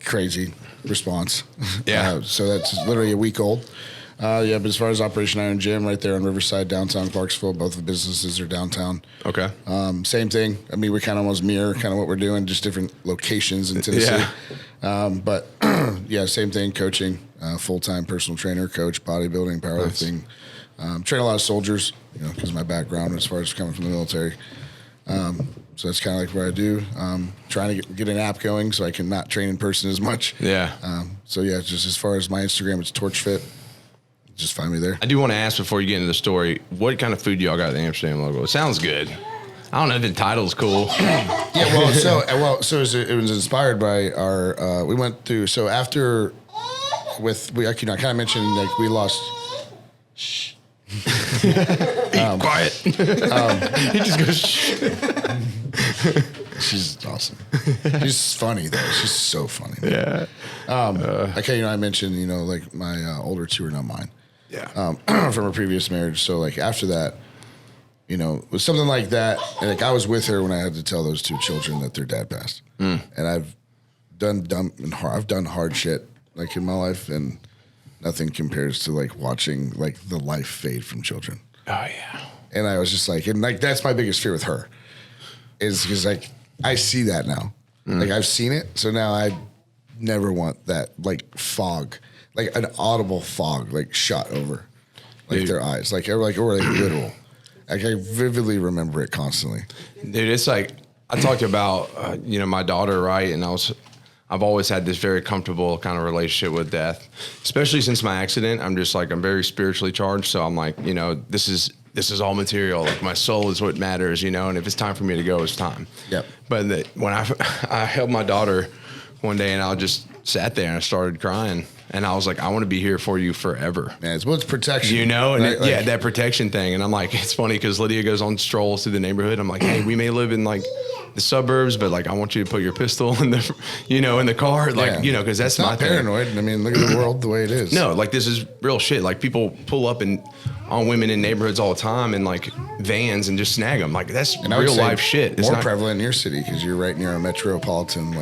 Speaker 3: Crazy response.
Speaker 1: Yeah.
Speaker 3: So that's literally a week old. Yeah, but as far as Operation Iron Gym, right there on Riverside, downtown Clarksville, both the businesses are downtown.
Speaker 1: Okay.
Speaker 3: Same thing. I mean, we kind of almost mirror kind of what we're doing, just different locations in Tennessee. Yeah. But yeah, same thing. Coaching, full-time personal trainer, coach, bodybuilding, powerlifting. Train a lot of soldiers, you know, because of my background as far as coming from the military. So that's kind of like what I do. Trying to get an app going so I can not train in person as much.
Speaker 1: Yeah.
Speaker 3: So yeah, just as far as my Instagram, it's TorchFit. Just find me there.
Speaker 1: I do want to ask before you get into the story, what kind of food y'all got at the Amsterdam Logo? It sounds good. I don't know if the title's cool.
Speaker 3: Yeah, so it was inspired by our. We went through. So after, I kind of mentioned like we lost. Shh.
Speaker 1: Quiet. He just goes. Shh.
Speaker 3: She's awesome. She's funny though. She's so funny.
Speaker 1: Yeah.
Speaker 3: Okay, I mentioned like my older two are not mine.
Speaker 1: Yeah.
Speaker 3: From a previous marriage. So like after that, it was something like that. And like I was with her when I had to tell those two children that their dad passed. And I've done hard shit like in my life, and nothing compares to like watching like the life fade from children.
Speaker 1: Oh yeah.
Speaker 3: And I was just like, and like that's my biggest fear with her, is because like I see that now. Like I've seen it, so now I never want that like fog, like an audible fog, like shot over like their eyes, like literal. Like I vividly remember it constantly.
Speaker 1: Dude, it's like I talked about my daughter, right? And I've always had this very comfortable kind of relationship with death, especially since my accident. I'm very spiritually charged, so I'm like, this is all material. Like my soul is what matters, and if it's time for me to go, it's time.
Speaker 3: Yep.
Speaker 1: When I held my daughter one day and I just sat there and I started crying, and I was like, I want to be here for you forever.
Speaker 3: Yeah, it's protection.
Speaker 1: And
Speaker 3: right?
Speaker 1: That protection thing. And I'm like, it's funny because Lydia goes on strolls through the neighborhood. I'm like, hey, we may live in like the suburbs, but like I want you to put your pistol in the in the car, like because that's
Speaker 3: it's not
Speaker 1: my
Speaker 3: paranoid.
Speaker 1: thing.
Speaker 3: I mean, look at the world the way it is.
Speaker 1: No, like this is real shit. Like people pull up on women in neighborhoods all the time in like vans and just snag them. Like that's real life shit. It's
Speaker 3: more prevalent in your city because you're right near a metropolitan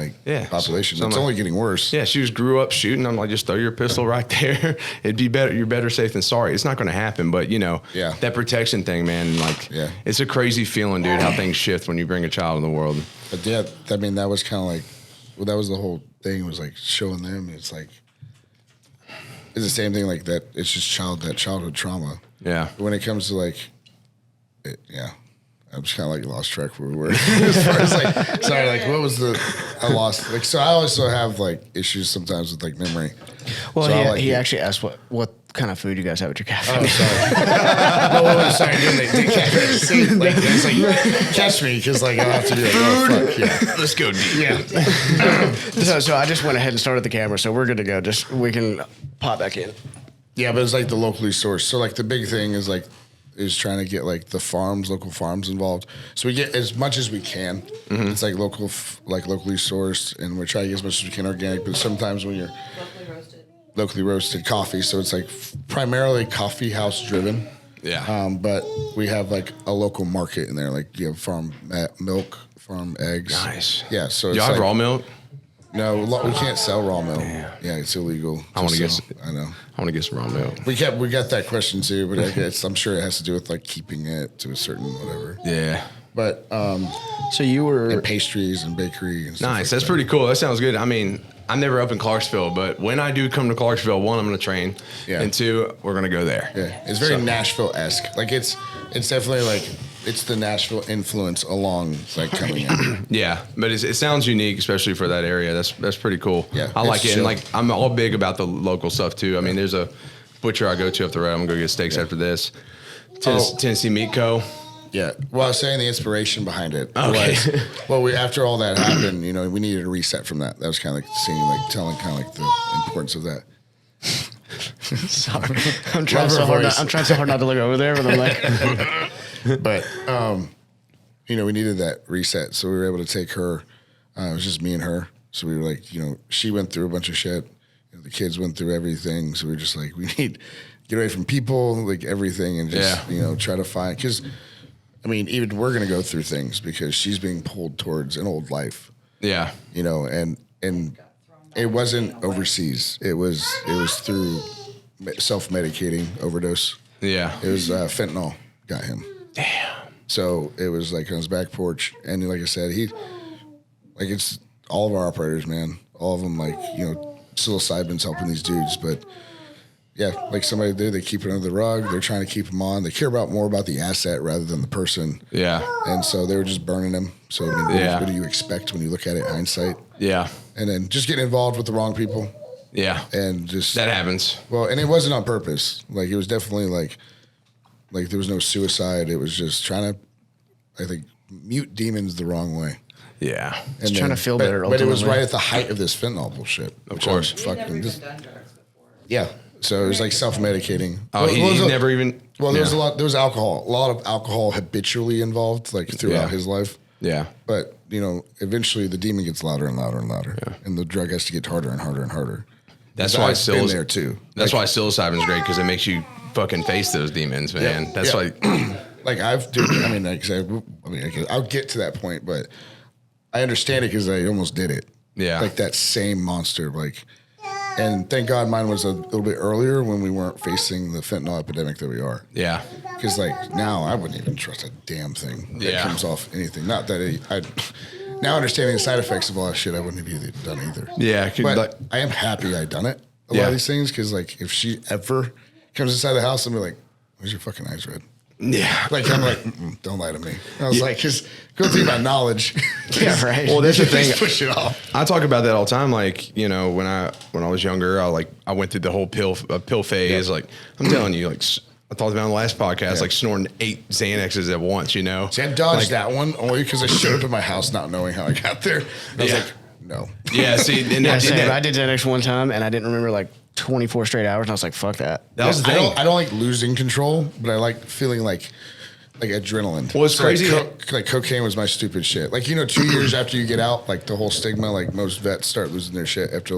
Speaker 3: population.
Speaker 1: So
Speaker 3: it's only getting worse.
Speaker 1: Yeah, she just grew up shooting. I'm like, just throw your pistol right there. It'd be better. You're better safe than sorry. It's not going to happen, but that protection thing, man. Like, it's a crazy feeling, dude. How things shift when you bring a child in the world.
Speaker 3: But yeah, I mean, that was kind of like, that was the whole thing. Was like showing them. It's like, it's the same thing like that. It's just childhood trauma.
Speaker 1: Yeah.
Speaker 3: But when it comes to like, I'm just kind of like lost track where we were. As far as like, sorry, like what was I lost. Like, so I also have like issues sometimes with like memory.
Speaker 2: Well,
Speaker 3: So
Speaker 2: he actually asked what kind of food you guys have at your cafe.
Speaker 3: Oh, sorry. No, sorry. They can't like, it's like catch me because like I'll have to be like, oh, fuck, yeah.
Speaker 1: Let's go deep.
Speaker 3: Yeah.
Speaker 2: So I just went ahead and started the camera, so we're good to go. Just we can pop back in.
Speaker 3: Yeah, but it's like the locally sourced. So like the big thing is trying to get like the local farms involved. So we get as much as we can. Mm-hmm. It's like locally sourced, and we're trying to get as much as we can organic. But sometimes when you're locally roasted coffee, so it's like primarily coffee house driven.
Speaker 1: Yeah.
Speaker 3: But we have like a local market in there. Like you have farm milk, farm eggs.
Speaker 1: Nice.
Speaker 3: Yeah. So
Speaker 1: Do y'all have raw milk?
Speaker 3: No, we can't sell raw milk. Damn. Yeah, it's illegal.
Speaker 1: I want to get.
Speaker 3: I know.
Speaker 1: I want to get some raw milk.
Speaker 3: We got that question too, but I guess I'm sure it has to do with like keeping it to a certain whatever.
Speaker 1: Yeah.
Speaker 3: But
Speaker 2: so you were
Speaker 3: and pastries and bakery and stuff.
Speaker 1: Nice.
Speaker 3: Like
Speaker 1: That's pretty cool. That sounds good. I mean, I'm never up in Clarksville, but when I do come to Clarksville, one, I'm going to train, and two, we're going to go there.
Speaker 3: Yeah, it's very Nashville-esque. Like it's definitely like it's the Nashville influence along like coming in.
Speaker 1: Yeah, but it sounds unique, especially for that area. That's pretty cool.
Speaker 3: Yeah,
Speaker 1: I like it,
Speaker 3: chill.
Speaker 1: and like I'm all big about the local stuff too. I mean, there's a butcher I go to up the road. I'm gonna go get steaks after this. Tennessee Meat Co.
Speaker 3: Yeah. Well, I was saying the inspiration behind it.
Speaker 1: Okay.
Speaker 3: Was, after all that happened, we needed a reset from that. That was kind of like seeing, like telling kind of like the importance of that.
Speaker 2: Sorry, I'm trying so hard not to look over there, but I'm like,
Speaker 3: but we needed that reset, so we were able to take her. It was just me and her, so we were like, she went through a bunch of shit. The kids went through everything, so we were just like, we need to get away from people, like everything, and just try to find because. I mean, even we're going to go through things because she's being pulled towards an old life.
Speaker 1: Yeah.
Speaker 3: And it wasn't overseas. It was through self-medicating overdose.
Speaker 1: Yeah.
Speaker 3: It was fentanyl got him.
Speaker 1: Damn.
Speaker 3: So it was like on his back porch. And like I said, it's all of our operators, man. All of them, psilocybin's helping these dudes. But yeah, like somebody did, they keep it under the rug. They're trying to keep them on. They care more about the asset rather than the person.
Speaker 1: Yeah.
Speaker 3: And so they were just burning them. So I mean, what do you expect when you look at it in hindsight?
Speaker 1: Yeah.
Speaker 3: And then just getting involved with the wrong people.
Speaker 1: Yeah.
Speaker 3: And just
Speaker 1: that happens.
Speaker 3: Well, and it wasn't on purpose. Like it was definitely like there was no suicide. It was just trying to, I think, mute demons the wrong way.
Speaker 1: Yeah.
Speaker 2: Just trying to feel better.
Speaker 3: But it was right at the height of this fentanyl bullshit.
Speaker 1: Of course.
Speaker 3: Fucking just, done drugs before. Yeah. So it was like self-medicating.
Speaker 1: Oh, he's never even.
Speaker 3: Well, there was there was alcohol, a lot of alcohol habitually involved, like throughout his life.
Speaker 1: Yeah.
Speaker 3: But eventually the demon gets louder and louder and louder, and the drug has to get harder and harder and harder.
Speaker 1: That's why
Speaker 3: been there too.
Speaker 1: That's why psilocybin's great because it makes you fucking face those demons, man.
Speaker 3: Yeah,
Speaker 1: that's why.
Speaker 3: Like I'll get to that point, but I understand it because I almost did it.
Speaker 1: Yeah.
Speaker 3: Like that same monster, and thank God mine was a little bit earlier when we weren't facing the fentanyl epidemic that we are.
Speaker 1: Yeah.
Speaker 3: Because now I wouldn't even trust a damn thing that comes off anything. Not that I now understanding the side effects of all that shit, I wouldn't have done either.
Speaker 1: Yeah.
Speaker 3: But I am happy I done it. A lot of these things, because if she ever comes inside the house, I'm be like, "Where's your fucking eyes red?"
Speaker 1: Yeah.
Speaker 3: I'm like, don't lie to me. I was like, because go through my knowledge.
Speaker 2: Yeah, right.
Speaker 1: Well, that's the thing.
Speaker 3: Push it off.
Speaker 1: I talk about that all the time. Like, when I was younger, I went through the whole pill phase.
Speaker 3: Yeah.
Speaker 1: Like, I'm telling you, like, I talked about in the last podcast, like snorting 8 Xanaxes at once,
Speaker 3: See, I dodged that one only because I showed up at my house not knowing how I got there. And I was like, no.
Speaker 1: Yeah, see, and
Speaker 2: I did Xanax one time and I didn't remember like 24 straight hours, and I was like, "Fuck that."
Speaker 1: That was the thing.
Speaker 3: I don't like losing control, but I like feeling like adrenaline.
Speaker 1: Well, it's crazy.
Speaker 3: Like cocaine was my stupid shit. 2 years after you get out, like the whole stigma, like most vets start losing their shit after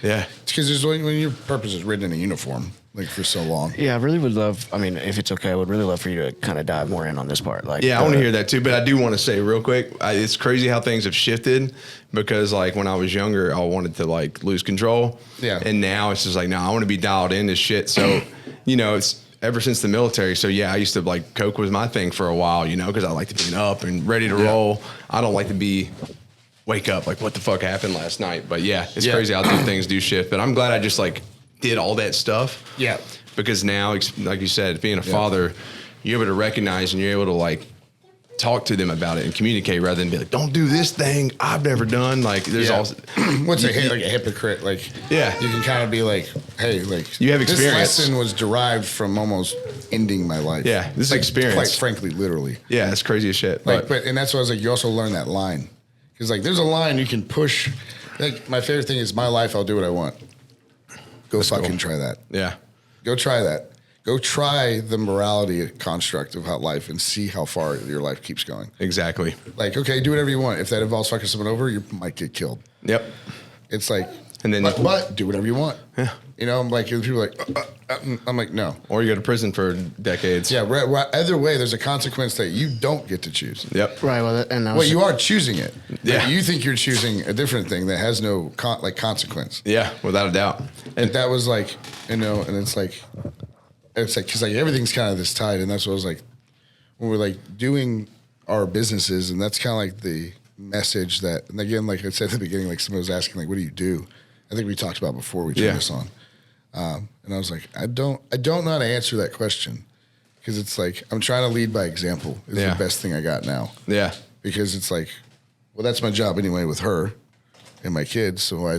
Speaker 1: yeah.
Speaker 3: It's because when your purpose is written in a uniform for so long.
Speaker 2: Yeah, I really would love. I mean, if it's okay, I would really love for you to kind of dive more in on this part.
Speaker 1: I want to hear that too, but I do want to say real quick, it's crazy how things have shifted because when I was younger, I wanted to lose control.
Speaker 3: Yeah.
Speaker 1: And now it's just no, I want to be dialed in this shit. So, it's ever since the military. So yeah, I used to coke was my thing for a while, because I like to be up and ready to roll. I don't like to wake up what the fuck happened last night. But yeah, it's crazy how things do shift. But I'm glad I just did all that stuff.
Speaker 3: Yeah.
Speaker 1: Because now, like you said, being a father, you're able to recognize and you're able to talk to them about it and communicate rather than be like, don't do this thing I've never done. Like there's also
Speaker 3: what's like a hypocrite. Like you can kind of be like, hey, like
Speaker 1: you have experience.
Speaker 3: This lesson was derived from almost ending my life.
Speaker 1: Yeah, this is
Speaker 3: like,
Speaker 1: experience.
Speaker 3: Quite frankly, literally.
Speaker 1: Yeah, it's crazy as shit.
Speaker 3: Like, and that's why I was like, you also learn that line because like there's a line you can push. Like my favorite thing is my life. I'll do what I want. Go fucking try that.
Speaker 1: Yeah,
Speaker 3: go try that. Go try the morality construct of how life and see how far your life keeps going.
Speaker 1: Exactly.
Speaker 3: Like, okay, do whatever you want. If that involves fucking someone over, you might get killed.
Speaker 1: Yep.
Speaker 3: It's like,
Speaker 1: and then
Speaker 3: but do whatever you want.
Speaker 1: Yeah.
Speaker 3: You know, I'm like, people are like, I'm like, no.
Speaker 1: Or you go to prison for decades.
Speaker 3: Yeah. Either way, there's a consequence that you don't get to choose.
Speaker 1: Yep.
Speaker 2: Right. Well,
Speaker 3: you are choosing it.
Speaker 1: Yeah.
Speaker 3: Like, you think you're choosing a different thing that has no consequence.
Speaker 1: Yeah, without a doubt.
Speaker 3: And that was like, and it's like, because like everything's kind of this tied, and that's what I was like, when we're like doing our businesses, and that's kind of like the message that, and again, like I said at the beginning, like somebody was asking, like, what do you do? I think we talked about before we turned this on, and I was like, I don't know how to answer that question, because it's like I'm trying to lead by example is the best thing I got now.
Speaker 1: Yeah,
Speaker 3: because it's like, well, that's my job anyway with her and my kids. So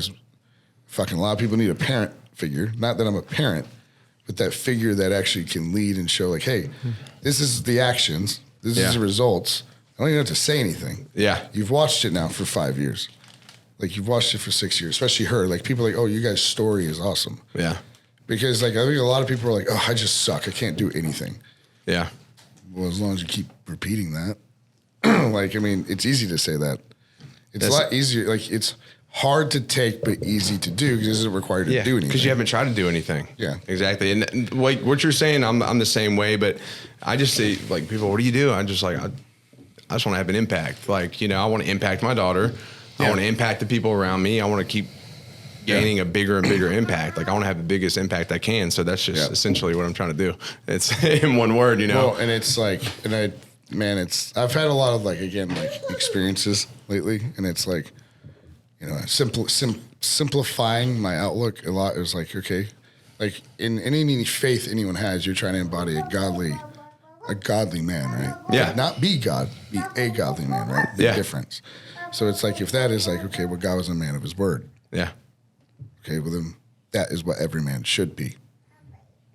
Speaker 3: fucking a lot of people need a parent figure. Not that I'm a parent. But that figure that actually can lead and show like, hey, this is the actions. This is the results. I don't even have to say anything.
Speaker 1: Yeah.
Speaker 3: You've watched it now for 5 years. Like you've watched it for 6 years, especially her. Like people are like, oh, you guys' story is awesome.
Speaker 1: Yeah.
Speaker 3: Because like I think a lot of people are like, oh, I just suck. I can't do anything.
Speaker 1: Yeah.
Speaker 3: Well, as long as you keep repeating that. Like, I mean, it's easy to say that. It's a lot easier. Like it's hard to take, but easy to do because it doesn't require you to do anything.
Speaker 1: Because you haven't tried to do anything.
Speaker 3: Yeah,
Speaker 1: exactly. And like what you're saying, I'm the same way. But I just say like people, what do you do? I'm just like I just want to have an impact. Like I want to impact my daughter. I want to impact the people around me. I want to keep gaining a bigger and bigger impact. Like I want to have the biggest impact I can. So that's just essentially what I'm trying to do. It's in one word, Well,
Speaker 3: and it's like, I've had a lot of like experiences lately, and it's like. Simplifying my outlook a lot is like, okay, like in any faith anyone has, you're trying to embody a godly man, right?
Speaker 1: Yeah.
Speaker 3: Like not be God, be a godly man, right? The difference. So it's like, if that is like, okay, well, God was a man of his word.
Speaker 1: Yeah.
Speaker 3: Okay, well then that is what every man should be.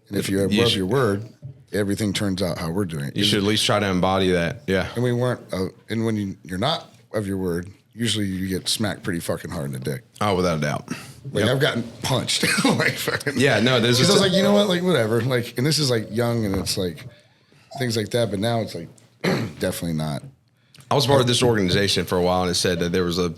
Speaker 3: And if you're above your word, everything turns out how we're doing it.
Speaker 1: You should at least try to embody that. Yeah.
Speaker 3: And we weren't, and when you're not of your word, usually you get smacked pretty fucking hard in the dick.
Speaker 1: Oh, without a doubt.
Speaker 3: Like I've gotten punched. Like fucking.
Speaker 1: Yeah, no, there's.
Speaker 3: Because I was like, you know what, like whatever. Like, and this is like young, and it's like things like that. But now it's like definitely not.
Speaker 1: I was part of this organization for a while, and it said that there was a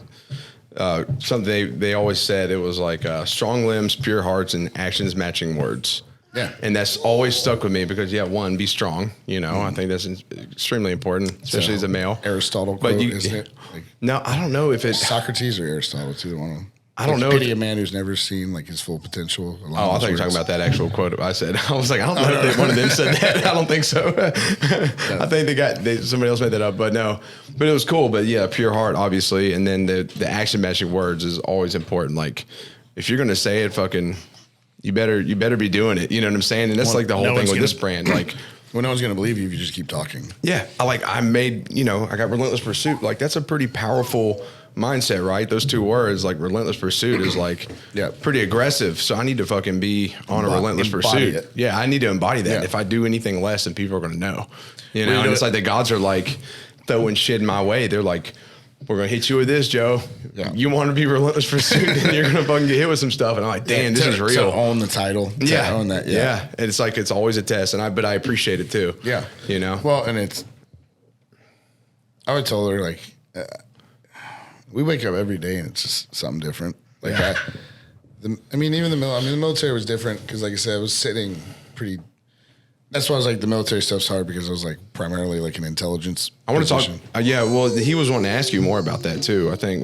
Speaker 1: something they always said. It was like strong limbs, pure hearts, and actions matching words.
Speaker 3: Yeah.
Speaker 1: And that's always stuck with me because one, be strong. I think that's extremely important, especially as a male.
Speaker 3: Aristotle quote, isn't it? Like,
Speaker 1: no, I don't know if it's
Speaker 3: Socrates or Aristotle. It's either one of them.
Speaker 1: I don't know.
Speaker 3: Pity a man who's never seen like his full potential.
Speaker 1: Oh, I thought you were talking about that actual quote I said. I was like, I don't know if one of them said that. I don't think so. I think somebody else made that up, but no. But it was cool. But yeah, pure heart, obviously, and then the action matching words is always important. Like if you're gonna say it, fucking. You better be doing it. You know what I'm saying? And that's like the whole thing with this brand. Like,
Speaker 3: well, no one's gonna believe you if you just keep talking.
Speaker 1: Yeah, I made. I got Relentless Pursuit. Like that's a pretty powerful mindset, right? Those two words, like Relentless Pursuit, is like pretty aggressive. So I need to fucking be on a relentless pursuit.
Speaker 3: It.
Speaker 1: Yeah, I need to embody that. Yeah. If I do anything less, then people are gonna know. And it's like the gods are like throwing shit in my way. They're like, we're going to hit you with this, Joe. Yeah. You want to be Relentless Pursuit, and you're going to fucking get hit with some stuff. And I'm like, damn, this is real.
Speaker 3: To own the title. To own that.
Speaker 1: Yeah. And it's like, it's always a test. But I appreciate it too.
Speaker 3: Yeah. Well, and I would tell her, like, we wake up every day and it's just something different. Like, even the military was different because, like I said, I was sitting pretty. That's why I was like, the military stuff's hard because I was like primarily like an intelligence.
Speaker 1: I want to talk. Well, he was wanting to ask you more about that too. I think.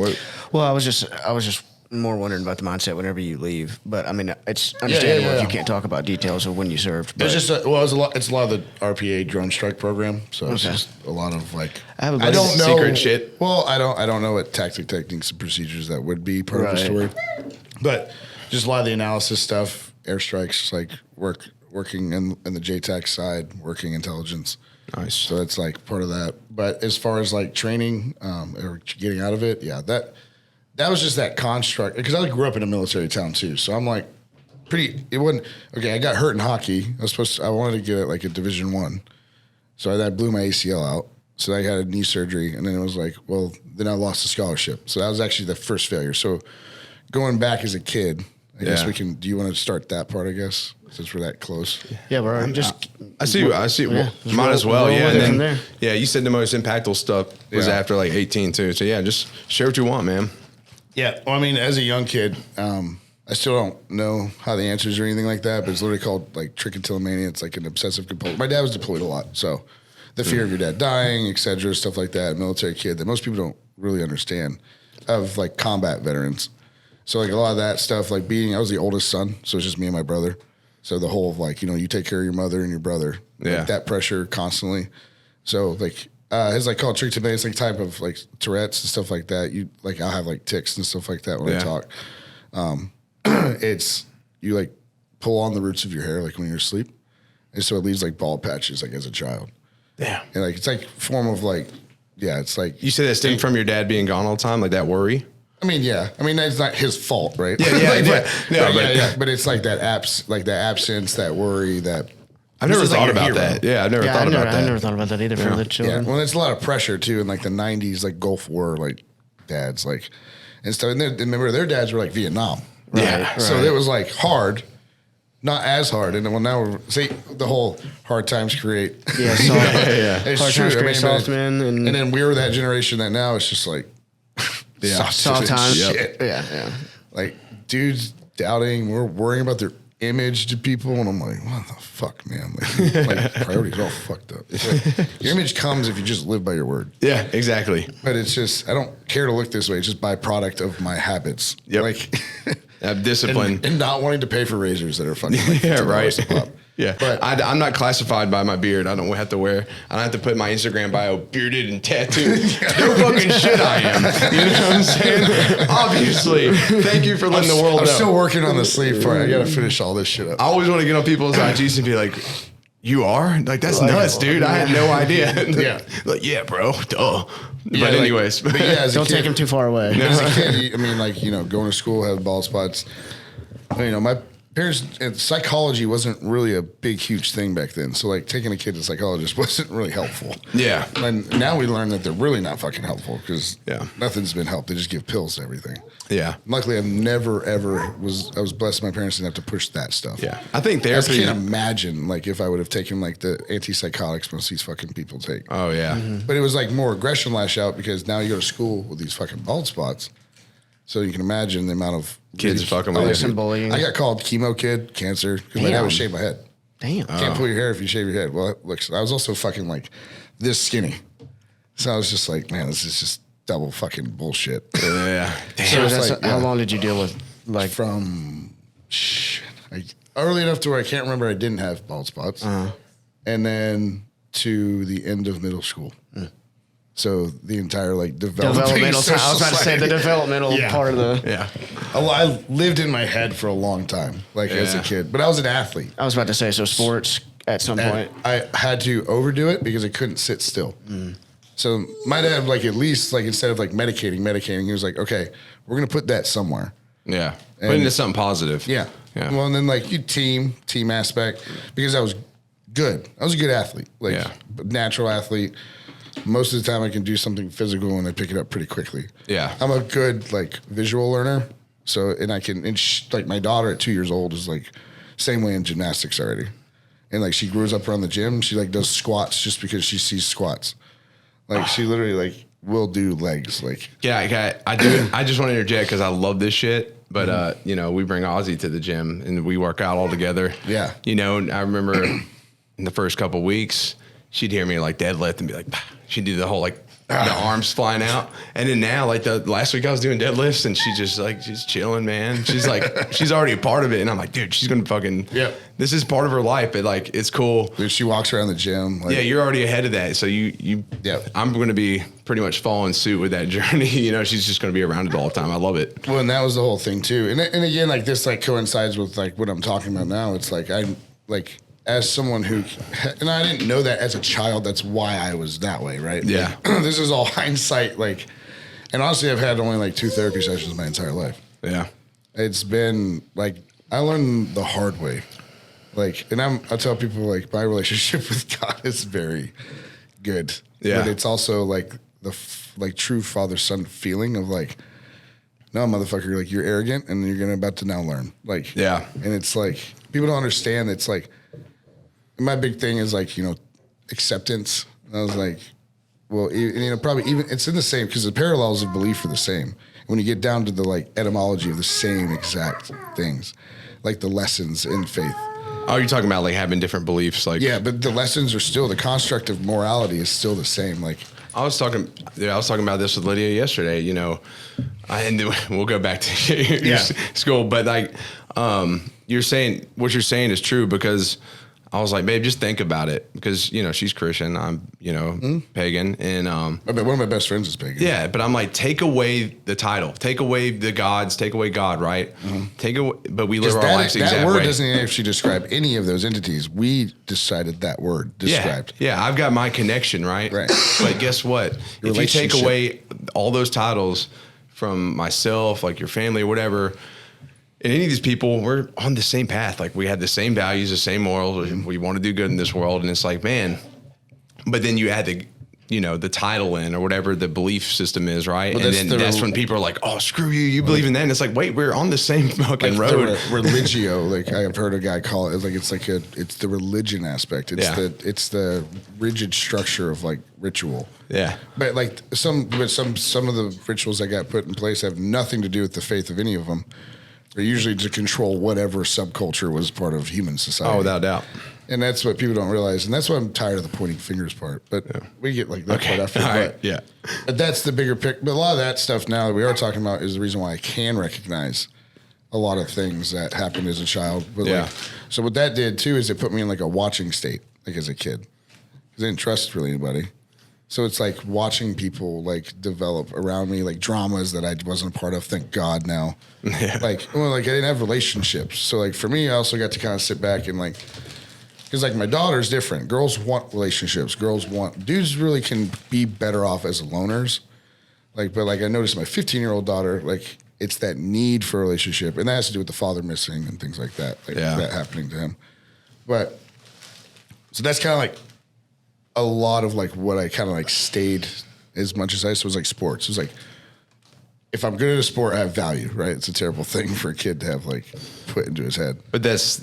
Speaker 2: Well, I was just more wondering about the mindset whenever you leave. But I mean, it's understandable if you can't talk about details of when you served. But.
Speaker 3: It's just it's a lot of the RPA drone strike program. So it's just a lot of like
Speaker 2: I
Speaker 3: don't know
Speaker 1: secret shit.
Speaker 3: Well, I don't know what tactic, techniques, and procedures that would be part of the story. But just a lot of the analysis stuff, airstrikes, like working in the JTAC side, working intelligence.
Speaker 1: Nice.
Speaker 3: So it's like part of that. But as far as like training or getting out of it, yeah, that was just that construct. Because I grew up in a military town too, so I'm like it wasn't okay. I got hurt in hockey. I wanted to get it like a Division I, so I blew my ACL out. So I had a knee surgery, and then it was like, well, then I lost the scholarship. So that was actually the first failure. So going back as a kid, I guess we can. Do you want to start that part? I guess since we're that close.
Speaker 2: Yeah, we're just.
Speaker 1: I see.
Speaker 2: Yeah,
Speaker 1: Might as well. Yeah,
Speaker 2: and
Speaker 1: and
Speaker 2: then,
Speaker 1: then, yeah. You said the most impactful stuff was after like 18 too. So yeah, just share what you want, man.
Speaker 3: Yeah. Well, I mean, as a young kid, I still don't know how the answers or anything like that, but it's literally called like trichotillomania. It's like an obsessive compulsive. My dad was deployed a lot, so the fear of your dad dying, et cetera, stuff like that. Military kid that most people don't really understand of like combat veterans. So like a lot of that stuff, like I was the oldest son, so it's just me and my brother. So the whole of like, you take care of your mother and your brother, like that pressure constantly. So like, it's like called trichotillomania. It's like type of like Tourette's and stuff like that. I'll have like tics and stuff like that when I talk. It's you like pull on the roots of your hair like when you're asleep, and so it leaves like bald patches like as a child.
Speaker 1: Yeah,
Speaker 3: and like it's like form of like it's like
Speaker 1: you said that stemmed from your dad being gone all the time, like that worry.
Speaker 3: I mean, that's not his fault, right?
Speaker 1: Yeah,
Speaker 3: but it's like that absence, that worry, that.
Speaker 1: I've never thought about that. Yeah, I've never thought about that.
Speaker 2: I never thought about that either for the children.
Speaker 3: Yeah, well, there's a lot of pressure too in like the '90s, like Gulf War, like dads, like and stuff. And remember, their dads were like Vietnam.
Speaker 1: Right, yeah,
Speaker 3: so it was like hard, not as hard. And well, now the whole hard times create.
Speaker 2: Yeah,
Speaker 3: it's
Speaker 2: hard
Speaker 3: true.
Speaker 2: times create soft men,
Speaker 3: and then we were that generation that now it's just like
Speaker 2: soft times.
Speaker 3: Shit.
Speaker 2: Yeah.
Speaker 3: Like dudes doubting, we're worrying about their image to people, and I'm like, what the fuck, man? Like priorities are all fucked up. Like, your image comes if you just live by your word.
Speaker 1: Yeah, exactly.
Speaker 3: But it's just I don't care to look this way. It's just byproduct of my habits.
Speaker 1: Yep.
Speaker 3: Like
Speaker 1: discipline
Speaker 3: and not wanting to pay for razors that are fucking like
Speaker 1: right. Yeah,
Speaker 3: but
Speaker 1: I'm not classified by my beard. I don't have to put my Instagram bio bearded and tattooed. No fucking shit I am. You know what I'm saying? Obviously. Thank you for letting the world know.
Speaker 3: I'm still working on the sleeve part. I got to finish all this shit up.
Speaker 1: I always want to get on people's IGs and be like, you are? Like, that's nuts, dude. I had no idea.
Speaker 3: Yeah.
Speaker 1: Like, yeah, bro. Duh.
Speaker 3: Yeah,
Speaker 1: but anyways.
Speaker 2: Don't take him too far away.
Speaker 3: As a kid, I mean, like, going to school, have bald spots. My parents, psychology wasn't really a big, huge thing back then. So, like, taking a kid to a psychologist wasn't really helpful.
Speaker 1: Yeah.
Speaker 3: And now we learn that they're really not fucking helpful because nothing's been helped. They just give pills to everything.
Speaker 1: Yeah.
Speaker 3: Luckily, I've never, ever I was blessed my parents didn't have to push that stuff.
Speaker 1: Yeah. I think therapy.
Speaker 3: I can't imagine, like, if I would have taken, like, the antipsychotics most of these fucking people take.
Speaker 1: Oh, yeah.
Speaker 2: Mm-hmm.
Speaker 3: But it was, like, more aggression lash out because now you go to school with these fucking bald spots. So you can imagine the amount of
Speaker 1: kids fucking with
Speaker 2: some bullying.
Speaker 3: I got called chemo kid, cancer, because my dad would shave my head.
Speaker 2: Damn.
Speaker 3: Can't pull your hair if you shave your head. Well, look, I was also fucking like this skinny. So I was just like, man, this is just double fucking bullshit.
Speaker 1: Yeah.
Speaker 2: Damn. So how long did you deal with like
Speaker 3: from early enough to where I can't remember I didn't have bald spots. And then to the end of middle school. So the entire like developmental.
Speaker 2: I was about to say the developmental part of the.
Speaker 3: I lived in my head for a long time, like as a kid. But I was an athlete.
Speaker 2: I was about to say sports at some point.
Speaker 3: I had to overdo it because I couldn't sit still. So my dad, like at least like instead of like medicating, he was like, okay, we're gonna put that somewhere.
Speaker 1: Yeah, put into something positive.
Speaker 3: Yeah. Well, and then like you team aspect because I was good. I was a good athlete, like natural athlete. Most of the time I can do something physical and I pick it up pretty quickly. Yeah. I'm a good like visual learner. So, and I can, like my daughter at 2 years old is like same way in gymnastics already. And like she grows up around the gym. She like does squats just because she sees squats. Like she literally like will do legs. Like,
Speaker 1: I do. I just want to interject because I love this shit. But, we bring Ozzy to the gym and we work out all together. Yeah. And I remember in the first couple of weeks, she'd hear me like deadlift and be like, bah. She'd do the whole like the arms flying out. And then now, like the last week I was doing deadlifts and she's chilling, man. She's like, she's already a part of it. And I'm like, dude, she's going to fucking, this is part of her life. But like, it's cool.
Speaker 3: Dude, she walks around the gym. Like,
Speaker 1: you're already ahead of that. So I'm going to be pretty much following suit with that journey. She's just going to be around it all the time. I love it.
Speaker 3: Well, and that was the whole thing too. And again, like this like coincides with like what I'm talking about now. It's like, as someone who, and I didn't know that as a child, that's why I was that way, right?
Speaker 1: Yeah.
Speaker 3: Like, this is all hindsight. Like, and honestly, I've had only like 2 therapy sessions my entire life.
Speaker 1: Yeah.
Speaker 3: It's been like, I learned the hard way. Like, and I tell people like my relationship with God is very good.
Speaker 1: Yeah.
Speaker 3: But it's also like like true father-son feeling of like, no, motherfucker, like you're arrogant and you're about to now learn. Like,
Speaker 1: Yeah.
Speaker 3: And it's like, people don't understand. It's like, my big thing is like, acceptance. And I was like, well, probably even it's in the same, because the parallels of belief are the same. When you get down to the like etymology of the same exact things, like the lessons in faith.
Speaker 1: Oh, you're talking about like having different beliefs, like
Speaker 3: Yeah, but the lessons are still, the construct of morality is still the same. Like,
Speaker 1: I was talking about this with Lydia yesterday. And then we'll go back to your school, but like, you're saying what you're saying is true, because I was like, babe, just think about it, because she's Christian, I'm pagan, and
Speaker 3: I mean, one of my best friends is pagan.
Speaker 1: yeah, but I'm like, take away the title, take away the gods, take away God, right? Take away, but we live our lives the exact
Speaker 3: that word
Speaker 1: way.
Speaker 3: doesn't actually describe any of those entities. We decided that word described.
Speaker 1: Yeah, I've got my connection, right?
Speaker 3: Right.
Speaker 1: But guess what? If you take away all those titles from myself, like your family or whatever, and any of these people, we're on the same path. Like, we have the same values, the same morals. We want to do good in this world. And it's like, man, but then you add the title in, or whatever the belief system is, right?
Speaker 3: Well,
Speaker 1: and then that's when people are like, oh, screw you. You believe in that. And it's like, wait, we're on the same fucking road.
Speaker 3: Religio, like I've heard a guy call it, like it's the religion aspect. It's the rigid structure of like ritual.
Speaker 1: Yeah.
Speaker 3: But like some of the rituals that got put in place have nothing to do with the faith of any of them. They're usually to control whatever subculture was part of human society.
Speaker 1: Oh, without doubt.
Speaker 3: And that's what people don't realize. And that's why I'm tired of the pointing fingers part. But we get like that part after.
Speaker 1: All right. Yeah.
Speaker 3: But that's the bigger pic. But a lot of that stuff now that we are talking about is the reason why I can recognize a lot of things that happened as a child. But so what that did too is it put me in like a watching state, like as a kid. Because I didn't trust really anybody. So it's like watching people like develop around me, like dramas that I wasn't a part of. Thank God now.
Speaker 1: Yeah.
Speaker 3: Like I didn't have relationships. So like for me, I also got to kind of sit back and like, because like my daughter's different. Girls want relationships. Dudes really can be better off as loners. Like, but like I noticed my 15-year-old daughter, like it's that need for a relationship. And that has to do with the father missing and things like that. Like that happening to him. But so that's kind of like a lot of like what I kind of like stayed as much as I was like sports. It was like, if I'm good at a sport, I have value, right? It's a terrible thing for a kid to have like put into his head.
Speaker 1: But that's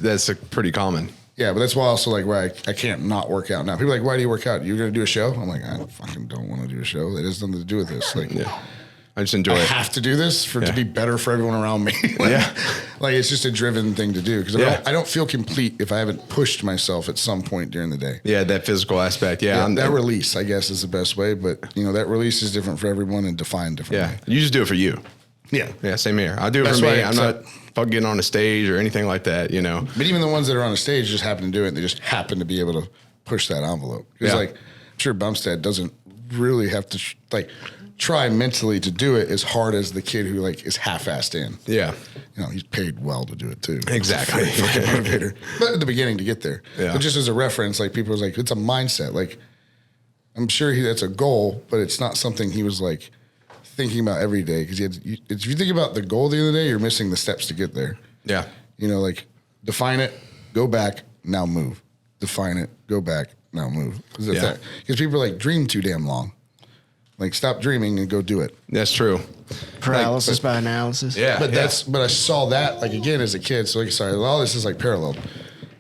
Speaker 1: pretty common.
Speaker 3: Yeah, but that's why also like why I can't not work out now. People are like, why do you work out? You're gonna do a show? I'm like, I fucking don't want to do a show. That has nothing to do with this. Like,
Speaker 1: I just enjoy
Speaker 3: I
Speaker 1: it.
Speaker 3: have to do this to be better for everyone around me. Like it's just a driven thing to do, because I don't feel complete if I haven't pushed myself at some point during the day.
Speaker 1: Yeah, that physical aspect. Yeah,
Speaker 3: that release, I guess, is the best way. But that release is different for everyone and defined differently.
Speaker 1: Yeah, you just do it for you. Yeah, same here. I do it for me. I'm not fucking getting on a stage or anything like that. But
Speaker 3: even the ones that are on a stage just happen to do it. And they just happen to be able to push that envelope. Because like, I'm sure Bumstead doesn't really have to try mentally to do it as hard as the kid who like is half-assed in.
Speaker 1: Yeah.
Speaker 3: He's paid well to do it too.
Speaker 1: Exactly.
Speaker 3: Fucking motivator. But at the beginning to get there.
Speaker 1: Yeah.
Speaker 3: But just as a reference, like people was like, it's a mindset. Like, I'm sure that's a goal, but it's not something he was like thinking about every day. Because if you think about the goal the other day, you're missing the steps to get there.
Speaker 1: Yeah.
Speaker 3: Like define it, go back, now move. Define it, go back, now move. Because people like dream too damn long. Like stop dreaming and go do it.
Speaker 1: That's true.
Speaker 2: Paralysis by analysis.
Speaker 1: Yeah.
Speaker 3: But I saw that like again as a kid. So all this is like parallel.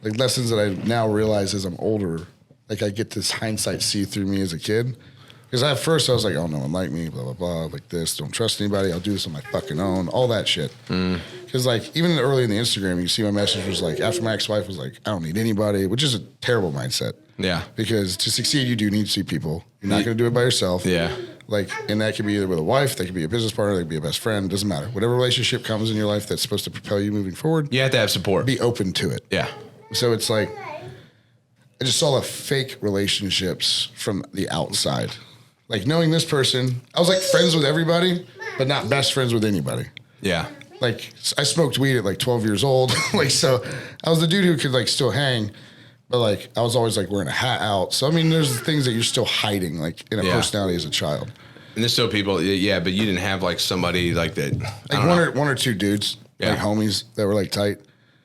Speaker 3: Like lessons that I now realize as I'm older, like I get this hindsight see through me as a kid. Because at first I was like, oh, no one like me, blah, blah, blah, like this. Don't trust anybody. I'll do this on my fucking own. All that shit. Because like even early in the Instagram, you see my message was like, after my ex-wife was like, I don't need anybody, which is a terrible mindset.
Speaker 1: Yeah.
Speaker 3: Because to succeed, you do need to see people. You're not going to do it by yourself.
Speaker 1: Yeah.
Speaker 3: Like, and that could be either with a wife, that could be a business partner, that could be a best friend. Doesn't matter. Whatever relationship comes in your life that's supposed to propel you moving forward.
Speaker 1: You have to have support.
Speaker 3: Be open to it.
Speaker 1: Yeah.
Speaker 3: So it's like, I just saw the fake relationships from the outside. Like knowing this person, I was like friends with everybody, but not best friends with anybody.
Speaker 1: Yeah.
Speaker 3: Like I smoked weed at like 12 years old. Like, so I was the dude who could like still hang, But like I was always like wearing a hat out. So I mean, there's things that you're still hiding, like in a personality as a child.
Speaker 1: And there's still people, yeah, but you didn't have like somebody like that.
Speaker 3: Like one or two dudes, like homies that were like tight.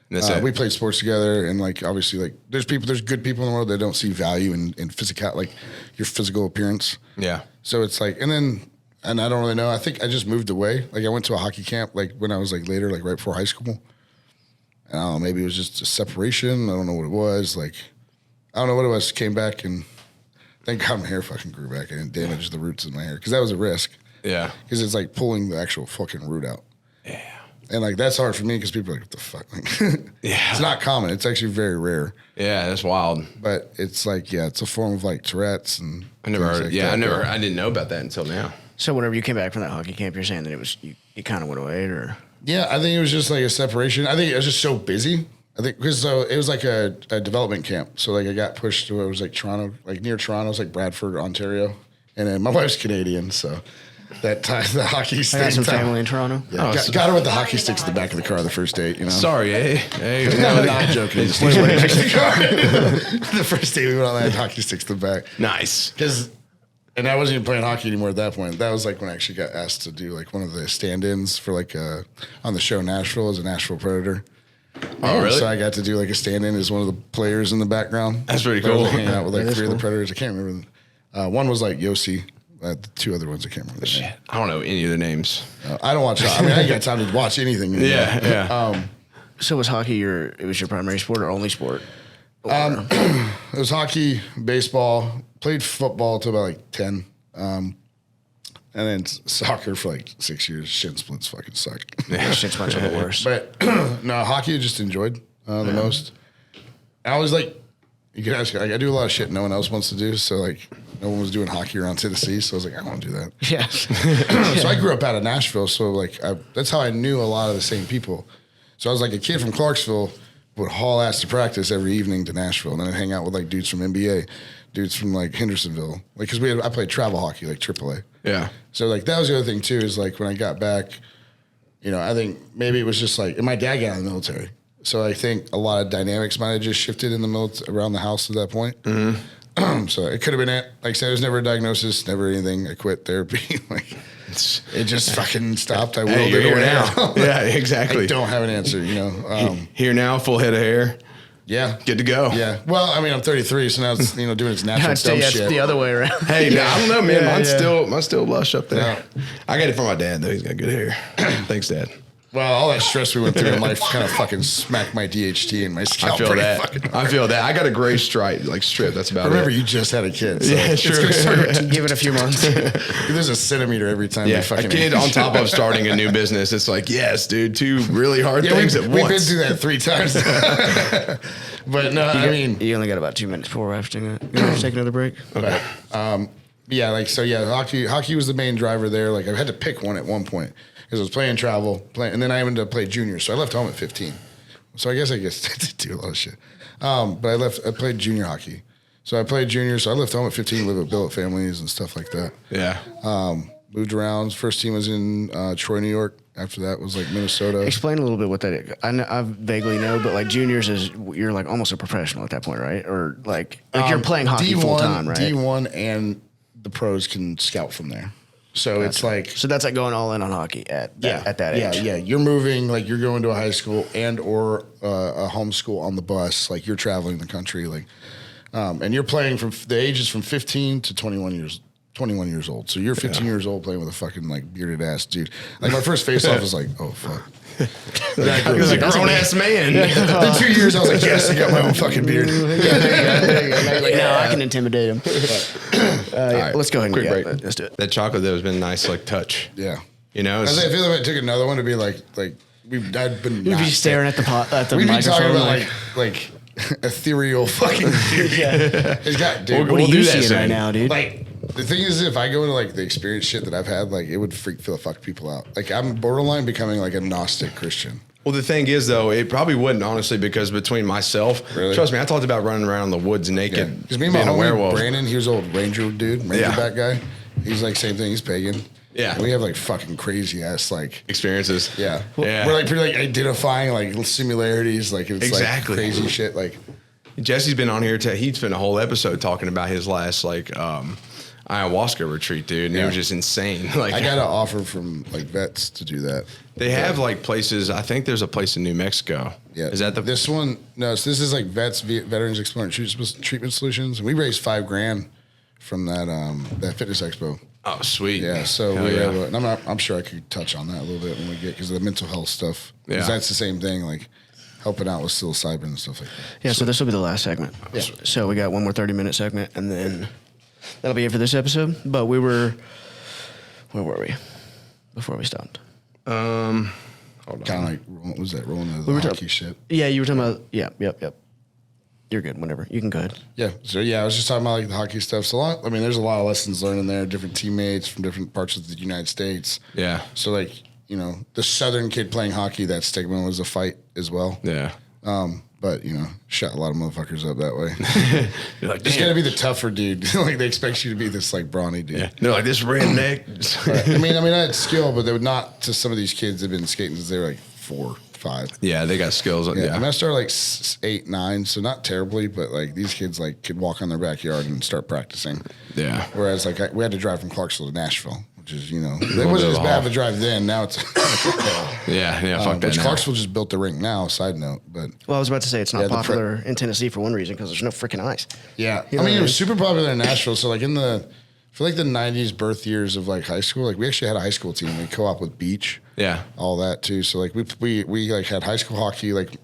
Speaker 1: And that's it.
Speaker 3: We played sports together, and like obviously, like there's good people in the world that don't see value in physical, like your physical appearance.
Speaker 1: Yeah.
Speaker 3: So it's like, and I don't really know. I think I just moved away. Like I went to a hockey camp, like when I was like later, like right before high school. And I don't know, maybe it was just a separation. I don't know what it was. Like I don't know what it was. Came back and. Thank God my hair fucking grew back and it damaged the roots in my hair because that was a risk.
Speaker 1: Yeah.
Speaker 3: Because it's like pulling the actual fucking root out.
Speaker 1: Yeah.
Speaker 3: And like that's hard for me because people are like, what the fuck? Like,
Speaker 1: yeah.
Speaker 3: It's not common. It's actually very rare.
Speaker 1: Yeah, that's wild.
Speaker 3: But it's like, it's a form of like Tourette's and
Speaker 1: I never heard it. Yeah, I didn't know about that until now.
Speaker 2: So whenever you came back from that hockey camp, you're saying that it was you kind of went away, or?
Speaker 3: Yeah, I think it was just like a separation. I think I was just so busy. I think because it was like a development camp. So like I got pushed to it was like Toronto, like near Toronto, it's like Bradford, Ontario. And then my wife's Canadian, so that time the hockey stick.
Speaker 2: I got some family in Toronto.
Speaker 3: Yeah, got her with the hockey sticks at the back of the car the first date, you know.
Speaker 1: Sorry, hey.
Speaker 3: No, not joking. The sticks right next to the car. The first day we went on that hockey sticks to the back.
Speaker 1: Nice.
Speaker 3: And I wasn't even playing hockey anymore at that point. That was like when I actually got asked to do like one of the stand-ins for like on the show Nashville as a Nashville Predator.
Speaker 1: Oh, really?
Speaker 3: So I got to do like a stand-in as one of the players in the background.
Speaker 1: That's pretty cool.
Speaker 3: Hanging out with like three of the Predators. I can't remember. One was like Yossi. The two other ones I can't remember.
Speaker 1: Shit, I don't know any of the names.
Speaker 3: I don't watch. I mean, I ain't got time to watch anything.
Speaker 1: Yeah.
Speaker 2: So was hockey it was your primary sport or only sport?
Speaker 3: It was hockey, baseball. Played football till about like 10. And then soccer for like 6 years. Shin splints fucking suck.
Speaker 2: Yeah, shit's much of the worst.
Speaker 3: But no, hockey I just enjoyed the most. I was like, you could ask, like, I do a lot of shit no one else wants to do. So like, no one was doing hockey around Tennessee. So I was like, I want to do that.
Speaker 2: Yeah.
Speaker 3: So I grew up out of Nashville. So like, that's how I knew a lot of the same people. So I was like a kid from Clarksville would haul ass to practice every evening to Nashville. And then I'd hang out with like dudes from NBA, dudes from like Hendersonville. Like, cause I played travel hockey, like AAA.
Speaker 1: Yeah.
Speaker 3: So like that was the other thing too, is like when I got back, you know, I think maybe it was just like, and my dad got out of the military. So I think a lot of dynamics might have just shifted in the around the house at that point. Mm-hmm. So it could have been it. Like I said, there was never a diagnosis, never anything. I quit therapy. Like it just fucking stopped. I willed
Speaker 1: you're
Speaker 3: it
Speaker 1: here
Speaker 3: away.
Speaker 1: now. Yeah, exactly.
Speaker 3: I don't have an answer, you know.
Speaker 1: Here now, full head of hair.
Speaker 3: Yeah.
Speaker 1: Good to go.
Speaker 3: Yeah. Well, I mean, I'm 33, so now it's, you know, doing its natural dumb shit.
Speaker 2: The other way around.
Speaker 1: Hey, I don't know, man. Mine's still lush up there.
Speaker 3: Yeah.
Speaker 1: I got it from my dad, though. He's got good hair. Thanks, Dad.
Speaker 3: Well, all that stress we went through in life kind of fucking smacked my DHT and my scalp.
Speaker 1: I feel
Speaker 3: pretty
Speaker 1: that.
Speaker 3: fucking
Speaker 1: I feel that. I got a gray stripe, like strip. That's about
Speaker 3: Remember,
Speaker 1: it.
Speaker 3: you just had a kid. So
Speaker 1: Yeah, sure.
Speaker 2: Give it a few months.
Speaker 3: There's a centimeter every time
Speaker 1: Yeah,
Speaker 3: you fucking
Speaker 1: a kid on top of starting a new business. It's like, yes, dude, two really hard things at once.
Speaker 3: We've been through that 3 times. But no, I mean,
Speaker 2: You only got about 2 minutes before we're having to take another break.
Speaker 1: Okay.
Speaker 3: yeah, like so. Yeah, hockey was the main driver there. Like I had to pick one at one point because I was playing travel, and then I ended up playing junior. So I left home at 15. So I guess I did do a lot of shit. But I played junior hockey. So I played junior. So I left home at 15, lived with billet families and stuff like that.
Speaker 1: Yeah.
Speaker 3: Moved around. First team was in Troy, New York. After that was like Minnesota.
Speaker 2: Explain a little bit what that is. I vaguely know, but like juniors is you're like almost a professional at that point, right? Or like you're playing hockey full time, right?
Speaker 3: D1 and the pros can scout from there. So it's like
Speaker 2: so that's like going all in on hockey at that age.
Speaker 3: Yeah. You're moving, like you're going to a high school and or a home school on the bus. Like you're traveling the country, like, and you're playing from the ages from 15 to 21 years old. So you're 15 years old playing with a fucking like bearded ass dude. Like my first face off was like, oh fuck.
Speaker 1: He was a grown ass man.
Speaker 3: The 2 years I was like, yes, I got my own fucking beard.
Speaker 2: Like, no, I can intimidate him.
Speaker 1: right,
Speaker 2: let's go ahead and
Speaker 1: quick break.
Speaker 2: Let's do it.
Speaker 1: That chocolate though has been a nice like touch.
Speaker 3: Yeah.
Speaker 1: You know,
Speaker 3: I feel like if I took another one to be like I'd been
Speaker 2: You'd be staring at the
Speaker 3: we'd be
Speaker 2: microphone.
Speaker 3: talking about like ethereal fucking dude. It's got dude.
Speaker 2: What are you
Speaker 1: do that
Speaker 2: seeing
Speaker 1: soon.
Speaker 2: right now, dude?
Speaker 3: Like the thing is, if I go into like the experience shit that I've had, like it would fuck people out. Like I'm borderline becoming like a Gnostic Christian.
Speaker 1: Well, the thing is, though, it probably wouldn't, honestly, because between myself, trust me, I talked about running around in the woods naked,
Speaker 3: Because me and my
Speaker 1: being a
Speaker 3: homie
Speaker 1: werewolf.
Speaker 3: Brandon, he was an old ranger dude, back guy. He's like same thing. He's pagan.
Speaker 1: Yeah.
Speaker 3: And we have like fucking crazy ass like
Speaker 1: Experiences.
Speaker 3: yeah.
Speaker 1: Yeah.
Speaker 3: We're like pretty like identifying like similarities. Like it's
Speaker 1: Exactly.
Speaker 3: like crazy shit. Like
Speaker 1: Jesse's been on here. He'd spent a whole episode talking about his last ayahuasca retreat, dude. And it was just insane. Like,
Speaker 3: I got an offer from like vets to do that.
Speaker 1: They have like places. I think there's a place in New Mexico.
Speaker 3: Yeah.
Speaker 1: Is that
Speaker 3: this one? No. So this is like Veterans Exploring Treatment Solutions. We raised $5,000 from that fitness expo.
Speaker 1: Oh, sweet.
Speaker 3: Yeah. So
Speaker 1: Hell
Speaker 3: we
Speaker 1: yeah.
Speaker 3: were, and I'm sure I could touch on that a little bit when we get, because of the mental health stuff.
Speaker 1: Yeah.
Speaker 3: Because that's the same thing. Like helping out with psilocybin and stuff like that.
Speaker 2: Yeah, so this will be the last segment.
Speaker 3: Yeah.
Speaker 2: So we got one more 30-minute segment, and then that'll be it for this episode. But where were we before we stopped?
Speaker 1: Hold on.
Speaker 3: Kind of like, what was that, rolling into the
Speaker 2: were
Speaker 3: hockey shit?
Speaker 2: Yeah, you were talking about, yep. You're good, whenever. You can go ahead.
Speaker 3: Yeah. So yeah, I was just talking about like the hockey stuff. So there's a lot of lessons learned in there, different teammates from different parts of the United States.
Speaker 1: Yeah.
Speaker 3: So like, the Southern kid playing hockey, that stigma was a fight as well.
Speaker 1: Yeah.
Speaker 3: But shot a lot of motherfuckers up that way.
Speaker 1: You're like,
Speaker 3: Just
Speaker 1: damn.
Speaker 3: gotta be the tougher dude. Like they expect you to be this like brawny dude.
Speaker 1: Yeah. They're like, this redneck.
Speaker 3: Right. I had skill, but they would not to some of these kids that have been skating since they were like 4, 5.
Speaker 1: Yeah, they got skills. Yeah.
Speaker 3: I started like 8, 9, so not terribly, but like these kids like could walk on their backyard and start practicing.
Speaker 1: Yeah.
Speaker 3: Whereas like we had to drive from Clarksville to Nashville, which is it wasn't as bad of a drive then. Now it's
Speaker 1: Yeah. Fuck that.
Speaker 3: which
Speaker 1: now.
Speaker 3: Clarksville just built the rink now. Side note, but
Speaker 2: Well, I was about to say it's not
Speaker 3: Yeah, the
Speaker 2: popular in Tennessee for one reason, because there's no freaking ice.
Speaker 3: yeah,
Speaker 2: You know what I
Speaker 3: it
Speaker 2: mean?
Speaker 3: was super popular in Nashville. So like for like the '90s birth years of like high school, like we actually had a high school team. We co-op with Beach.
Speaker 1: Yeah.
Speaker 3: All that too. So like we like had high school hockey. Like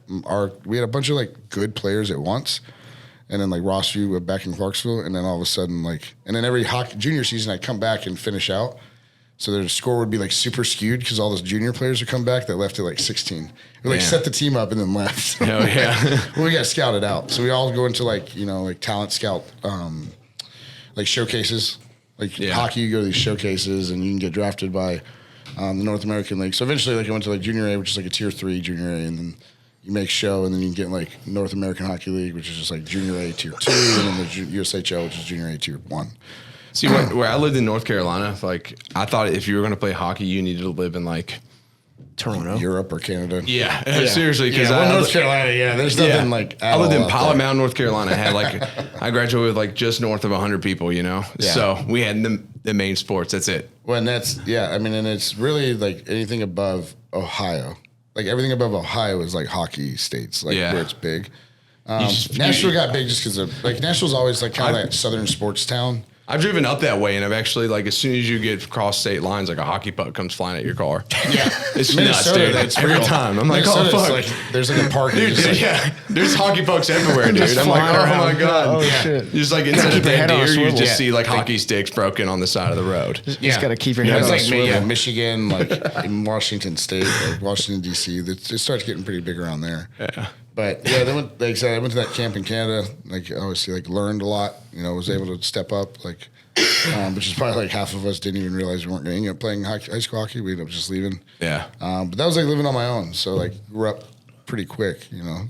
Speaker 3: we had a bunch of like good players at once, and then like Rossview back in Clarksville, and then all of a sudden and then every junior season I'd come back and finish out. So their score would be like super skewed because all those junior players would come back that left at like 16. We like
Speaker 1: Yeah.
Speaker 3: set the team up and then left.
Speaker 1: Hell yeah.
Speaker 3: We got scouted out. So we all go into like talent scout like showcases. Like
Speaker 1: Yeah.
Speaker 3: hockey, you go to these showcases and you can get drafted by the North American League. So eventually, like I went to like Junior A, which is like a Tier 3 Junior A, and then you make show, and then you can get like North American Hockey League, which is just like Junior A Tier 2, and then the USHL, which is Junior A Tier 1.
Speaker 1: See, where I lived in North Carolina, like I thought if you were going to play hockey, you needed to live in like
Speaker 2: Toronto.
Speaker 3: Europe or Canada.
Speaker 1: Yeah, seriously. Because
Speaker 3: North Carolina, there's nothing like.
Speaker 1: I lived in
Speaker 3: all out
Speaker 1: Pilot
Speaker 3: there.
Speaker 1: Mountain, North Carolina. I had I graduated with like just north of 100 people.
Speaker 3: Yeah.
Speaker 1: So we had the main sports. That's it.
Speaker 3: Well, and that's and it's really like anything above Ohio. Like everything above Ohio is like hockey states, like
Speaker 1: Yeah.
Speaker 3: where it's big.
Speaker 1: just-
Speaker 3: Nashville got big just because like Nashville's always like kind of that southern sports town.
Speaker 1: I've driven up that way, and I've actually as soon as you get across state lines, like a hockey puck comes flying at your car.
Speaker 3: Yeah,
Speaker 1: It's nuts, dude.
Speaker 3: That's
Speaker 1: Every
Speaker 3: real.
Speaker 1: time. I'm like,
Speaker 3: Minnesota's
Speaker 1: oh fuck.
Speaker 3: like, there's like a park. and
Speaker 1: Dude,
Speaker 3: just, like,
Speaker 1: yeah, there's hockey pucks everywhere, dude. I'm like,
Speaker 2: flying
Speaker 1: oh
Speaker 2: around.
Speaker 1: my god,
Speaker 2: Oh, shit.
Speaker 1: You just like instead
Speaker 2: keep
Speaker 1: of
Speaker 2: your
Speaker 1: dead
Speaker 2: head on a
Speaker 1: deer, you
Speaker 2: swivel.
Speaker 1: just
Speaker 3: Yeah.
Speaker 1: see like hockey sticks broken on the side of the road.
Speaker 2: You just got to keep your head
Speaker 3: it's
Speaker 2: on a
Speaker 3: like
Speaker 2: swivel.
Speaker 3: Michigan, like in Washington State, like Washington D.C. It starts getting pretty big around there.
Speaker 1: Yeah.
Speaker 3: But yeah, then like I said, I went to that camp in Canada. Like obviously, like learned a lot. Was able to step up. Like, which is probably like half of us didn't even realize we weren't going to end up playing high school hockey. We ended up just leaving.
Speaker 1: Yeah.
Speaker 3: But that was like living on my own. So like grew up pretty quick.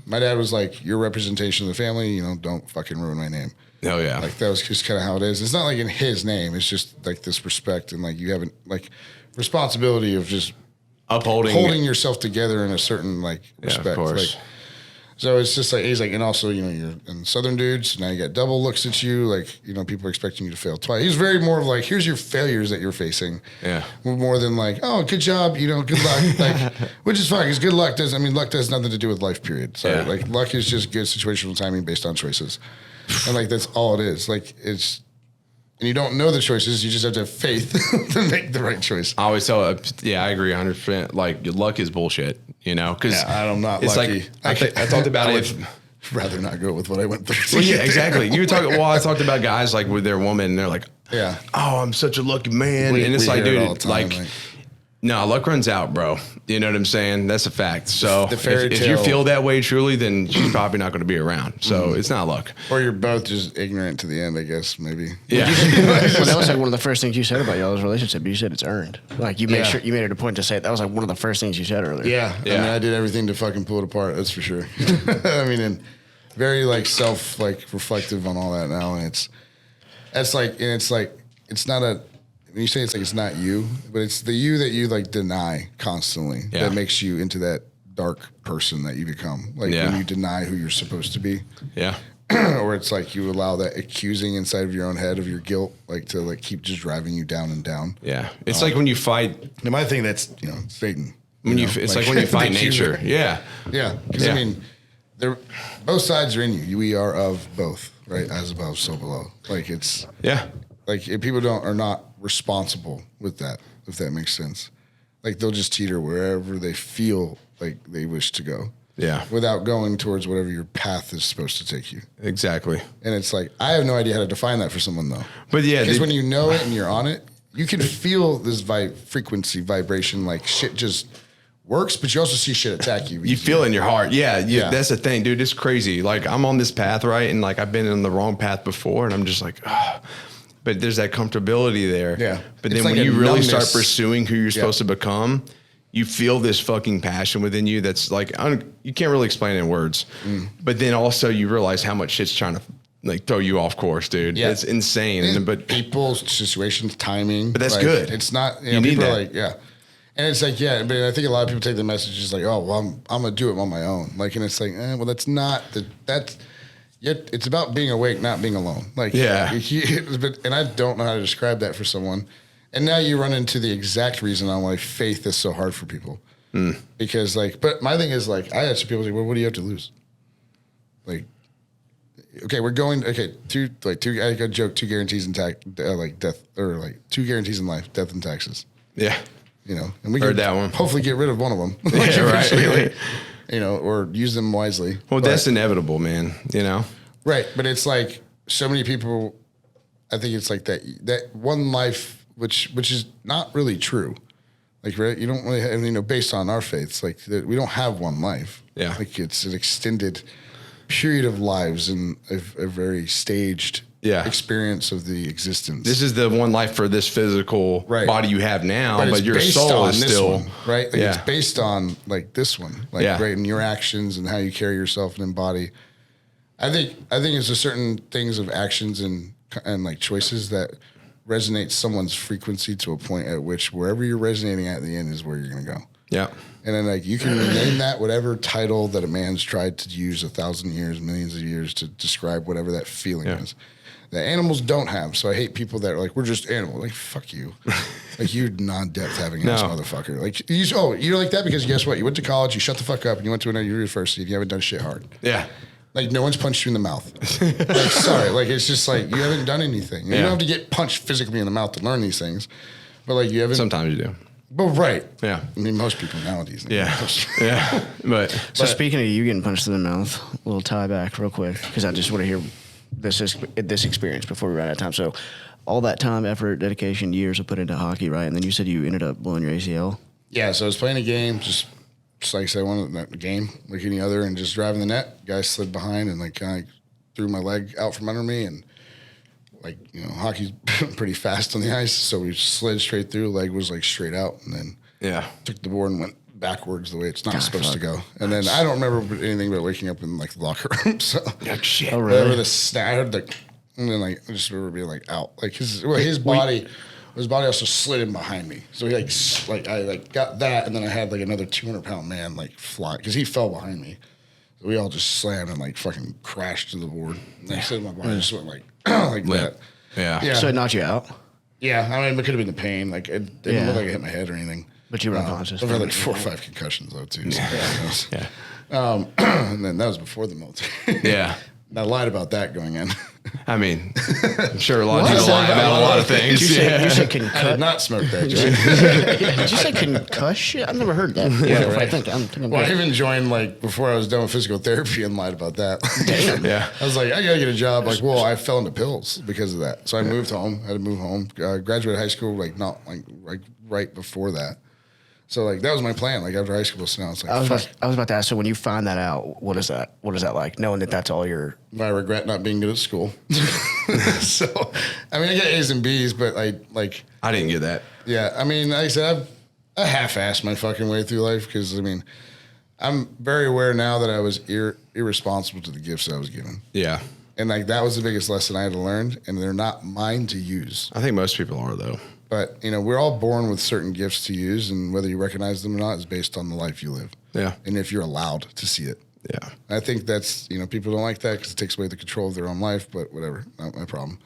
Speaker 3: My dad was like, "Your representation of the family. Don't fucking ruin my name."
Speaker 1: Oh yeah.
Speaker 3: Like that was just kind of how it is. It's not like in his name. It's just like this respect and like you haven't like responsibility of just holding yourself together in a certain like respect.
Speaker 1: of course.
Speaker 3: Like, so it's just like he's like, and also you're in Southern dudes. Now you got double looks at you. Like people are expecting you to fail twice. He's very more of like, here's your failures that you're facing.
Speaker 1: Yeah.
Speaker 3: More than like, oh, good job. Good luck. Like, which is fine because good luck luck has nothing to do with life. Period. So
Speaker 1: Yeah.
Speaker 3: like luck is just good situational timing based on choices, and like that's all it is. Like it's. And you don't know the choices. You just have to have faith to make the right choice.
Speaker 1: I always tell, I agree 100%. Like, luck is bullshit, because
Speaker 3: I'm not
Speaker 1: it's
Speaker 3: lucky.
Speaker 1: like I talked about
Speaker 3: I
Speaker 1: it.
Speaker 3: would rather not go with what I went through.
Speaker 1: Well, yeah, exactly. You were talking. Well, I talked about guys like with their woman, and they're like,
Speaker 3: Yeah.
Speaker 1: oh, I'm such a lucky man,
Speaker 3: We-
Speaker 1: and it's
Speaker 3: we
Speaker 1: like,
Speaker 3: hear it
Speaker 1: dude,
Speaker 3: all the time,
Speaker 1: like, no, luck runs out, bro. You know what I'm saying? That's a fact. So
Speaker 3: The fairy
Speaker 1: if you
Speaker 3: tale-
Speaker 1: feel that way truly, then she's probably not going to be around. So it's not luck.
Speaker 3: Or you're both just ignorant to the end, I guess, maybe.
Speaker 1: Yeah.
Speaker 2: Well, that was like one of the first things you said about y'all's relationship. You said it's earned. Like you made
Speaker 3: Yeah.
Speaker 2: sure you made it a point to say it. That was like one of the first things you said earlier.
Speaker 3: Yeah. I
Speaker 1: Yeah.
Speaker 3: mean, I did everything to fucking pull it apart, that's for sure. I mean, and very like self like reflective on all that now. And it's not a, when you say it's like it's not you, but it's the you that you like deny constantly
Speaker 1: Yeah.
Speaker 3: that makes you into that dark person that you become. Like
Speaker 1: Yeah.
Speaker 3: when you deny who you're supposed to be.
Speaker 1: Yeah.
Speaker 3: or it's like you allow that accusing inside of your own head of your guilt, like to like keep just driving you down and down.
Speaker 1: Yeah. It's like when you fight.
Speaker 3: And my thing, that's Satan.
Speaker 1: It's like when you fight nature. Yeah.
Speaker 3: Yeah, because I mean, both sides are in you. We are of both, right? As above, so below. Like it's like if people are not responsible with that, if that makes sense. Like they'll just teeter wherever they feel like they wish to go.
Speaker 1: Yeah.
Speaker 3: Without going towards whatever your path is supposed to take you.
Speaker 1: Exactly.
Speaker 3: And it's like, I have no idea how to define that for someone though.
Speaker 1: But yeah.
Speaker 3: Because when you know it and you're on it, you can feel this frequency, vibration, like shit just works, but you also see shit attack you.
Speaker 1: You feel it in your heart. Yeah. That's the thing, dude. It's crazy. Like I'm on this path, right? And like I've been in the wrong path before and I'm just like, but there's that comfortability there.
Speaker 3: Yeah.
Speaker 1: But
Speaker 3: It's
Speaker 1: then
Speaker 3: like
Speaker 1: when
Speaker 3: a
Speaker 1: you really
Speaker 3: numbness.
Speaker 1: start pursuing who you're supposed to become, you feel this fucking passion within you that's like, you can't really explain it in words. But then also you realize how much shit's trying to like throw you off course, dude. Yeah. It's insane. And but
Speaker 3: people, situations, timing.
Speaker 1: But that's
Speaker 3: like,
Speaker 1: good.
Speaker 3: It's not,
Speaker 1: You need
Speaker 3: people
Speaker 1: that.
Speaker 3: are like, And it's like, but I think a lot of people take the message as like, oh, well, I'm going to do it on my own. Like, and it's like, well, that's not, yet it's about being awake, not being alone. Like, and I don't know how to describe that for someone. And now you run into the exact reason on why faith is so hard for people. Because like, but my thing is like, I ask people, like, well, what do you have to lose? Like, okay, I got a joke, 2 guarantees in death, or like 2 guarantees in life, death and taxes.
Speaker 1: yeah.
Speaker 3: And we
Speaker 1: Heard
Speaker 3: can
Speaker 1: that one.
Speaker 3: hopefully get rid of one of them.
Speaker 1: Right.
Speaker 3: Or use them wisely.
Speaker 1: Well, that's inevitable, man.
Speaker 3: Right. But it's like so many people, I think it's like that one life, which is not really true. Like, right? You don't really have, based on our faiths, like we don't have one life.
Speaker 1: Yeah.
Speaker 3: Like it's an extended period of lives and a very staged experience of the existence.
Speaker 1: This is the one life for this physical body you have now, but your soul is still
Speaker 3: one, right. Like it's based on like this one, like right, and your actions and how you carry yourself and embody. I think it's a certain things of actions and like choices that resonate someone's frequency to a point at which wherever you're resonating at the end is where you're going to go. Yeah. And then like you can name that whatever title that a man's tried to use 1,000 years, millions of years to describe whatever that feeling is. That animals don't have. So I hate people that are like, we're just animals. Like, fuck you. Like, you're non-depth having ass motherfucker. Like, you're like that because guess what? You went to college, you shut the fuck up, and you went to another university, and you haven't done shit hard. Yeah. Like, no one's punched you in the mouth. Like, sorry. Like, it's just like, you haven't done anything. You don't have to get punched physically in the mouth to learn these things. But, like, you haven't.
Speaker 1: Sometimes you do.
Speaker 3: Well, right. Yeah. I mean, most people nowadays.
Speaker 1: Yeah. But
Speaker 2: speaking of you getting punched in the mouth, a little tie back real quick, because I just want to hear this experience before we run out of time. So all that time, effort, dedication, years of put into hockey, right? And then you said you ended up blowing your ACL.
Speaker 3: Yeah, so I was playing a game, just like I said, a game like any other, and just driving the net. Guy slid behind and like kind of threw my leg out from under me, and like hockey's pretty fast on the ice, so we slid straight through. Leg was like straight out, and then took the board and went backwards the way it's not supposed to go. And then I don't remember anything but waking up in like the locker room. So
Speaker 2: shit.
Speaker 3: Oh, really? The snap, and then like I just remember being like out. Like his body also slid in behind me. So he I got that, and then I had like another 200-pound man like fly because he fell behind me. So we all just slammed and like fucking crashed to the board. And I said my body just went like like that. Yeah.
Speaker 2: So it knocked you out?
Speaker 3: Yeah. I mean, it could have been the pain. Like it didn't look like I hit my head or anything.
Speaker 2: But you were unconscious.
Speaker 3: I've had like 4 or 5 concussions though too. So and then that was before the military.
Speaker 1: Yeah.
Speaker 3: I lied about that going in.
Speaker 1: I mean, I'm sure a lot of people lie about a lot of things.
Speaker 2: You said concuss.
Speaker 3: I did not smoke that.
Speaker 2: Did you say concuss? I've never heard that.
Speaker 3: I even joined like before I was done with physical therapy and lied about that.
Speaker 2: Damn.
Speaker 1: Yeah.
Speaker 3: I was like, I gotta get a job. Like, well, I fell into pills because of that. So I moved home. I had to move home. Graduated high school not right before that. So like that was my plan. Like after high school, so now it's like
Speaker 2: I was about to ask. So when you find that out, what is that? What is that like? Knowing that that's all your.
Speaker 3: I regret not being good at school. So I mean, I get A's and B's, but I
Speaker 1: didn't get that.
Speaker 3: Yeah, I mean, like I said, I half-assed my fucking way through life because I mean, I'm very aware now that I was irresponsible to the gifts I was given. Yeah. And like that was the biggest lesson I had to learn, and they're not mine to use.
Speaker 1: I think most people are though.
Speaker 3: But, we're all born with certain gifts to use, and whether you recognize them or not is based on the life you live. Yeah. And if you're allowed to see it.
Speaker 1: Yeah.
Speaker 3: I think that's, people don't like that because it takes away the control of their own life, but whatever, not my problem.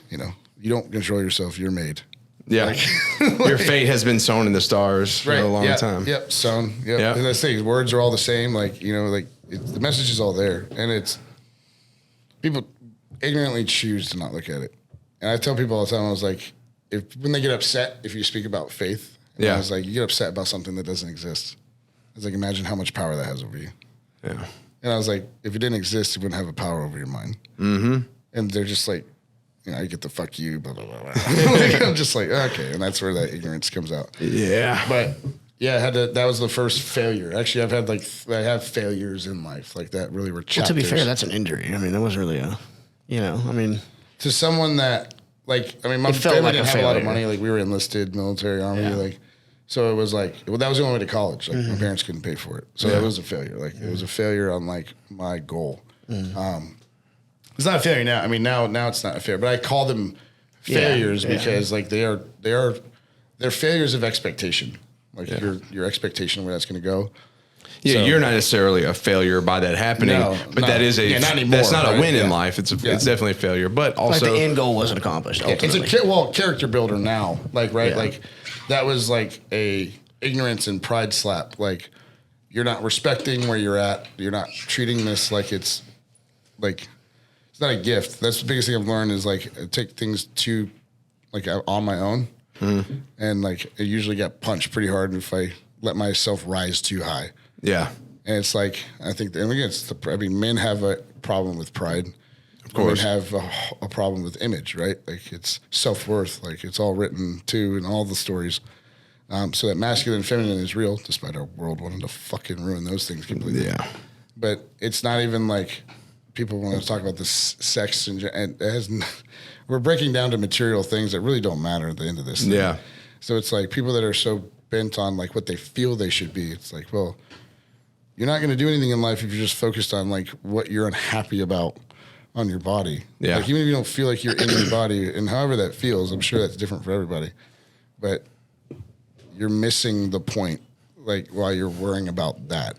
Speaker 3: You don't control yourself, you're made.
Speaker 1: Yeah. Your fate has been sown in the stars for a long time.
Speaker 3: Yep, sown. Yep. And that's the thing, words are all the same. The message is all there. And it's, people ignorantly choose to not look at it. And I tell people all the time, I was like, when they get upset, if you speak about faith, I was like, you get upset about something that doesn't exist. I was like, imagine how much power that has over you.
Speaker 1: Yeah.
Speaker 3: And I was like, if it didn't exist, it wouldn't have a power over your mind.
Speaker 1: Mm-hmm.
Speaker 3: And they're just like, I get the fuck you, blah, blah, blah, blah. I'm just like, okay. And that's where that ignorance comes out.
Speaker 1: Yeah.
Speaker 3: But yeah, that was the first failure. Actually, I have failures in life like that really were chapters.
Speaker 2: Well, to be fair, that's an injury. I mean, that wasn't really
Speaker 3: to someone that, my family didn't have a lot of money. Like, we were enlisted, military, army, so it was that was the only way to college. Like, my parents couldn't pay for it. So that was a failure. It was a failure on, my goal. It's not a failure now. I mean, now it's not a failure, but I call them failures because they're failures of expectation. Your expectation of where that's going to go.
Speaker 1: Yeah,
Speaker 3: So,
Speaker 1: you're not necessarily a failure by that happening, but that is
Speaker 3: not anymore,
Speaker 1: that's not a win in
Speaker 3: Yeah.
Speaker 1: life. It's definitely a failure, but also
Speaker 2: the end goal wasn't accomplished.
Speaker 3: it's
Speaker 2: Ultimately.
Speaker 3: a character builder now. That was a ignorance and pride slap. You're not respecting where you're at. You're not treating this like it's it's not a gift. That's the biggest thing I've learned is I take things too on my own, and I usually get punched pretty hard if I let myself rise too high.
Speaker 1: yeah.
Speaker 3: And it's I think, and again, men have a problem with pride.
Speaker 1: Of course.
Speaker 3: Women have a problem with image, right? It's self-worth. It's all written too in all the stories. So that masculine and feminine is real, despite our world wanting to fucking ruin those things completely.
Speaker 1: Yeah.
Speaker 3: But it's not even people want to talk about this sex and we're breaking down to material things that really don't matter at the end of this thing.
Speaker 1: Yeah.
Speaker 3: So it's people that are so bent on what they feel they should be. It's well, you're not going to do anything in life if you're just focused on what you're unhappy about on your body.
Speaker 1: Yeah.
Speaker 3: Even if you don't feel like you're in your body, and however that feels, I'm sure that's different for everybody. But you're missing the point, while you're worrying about that.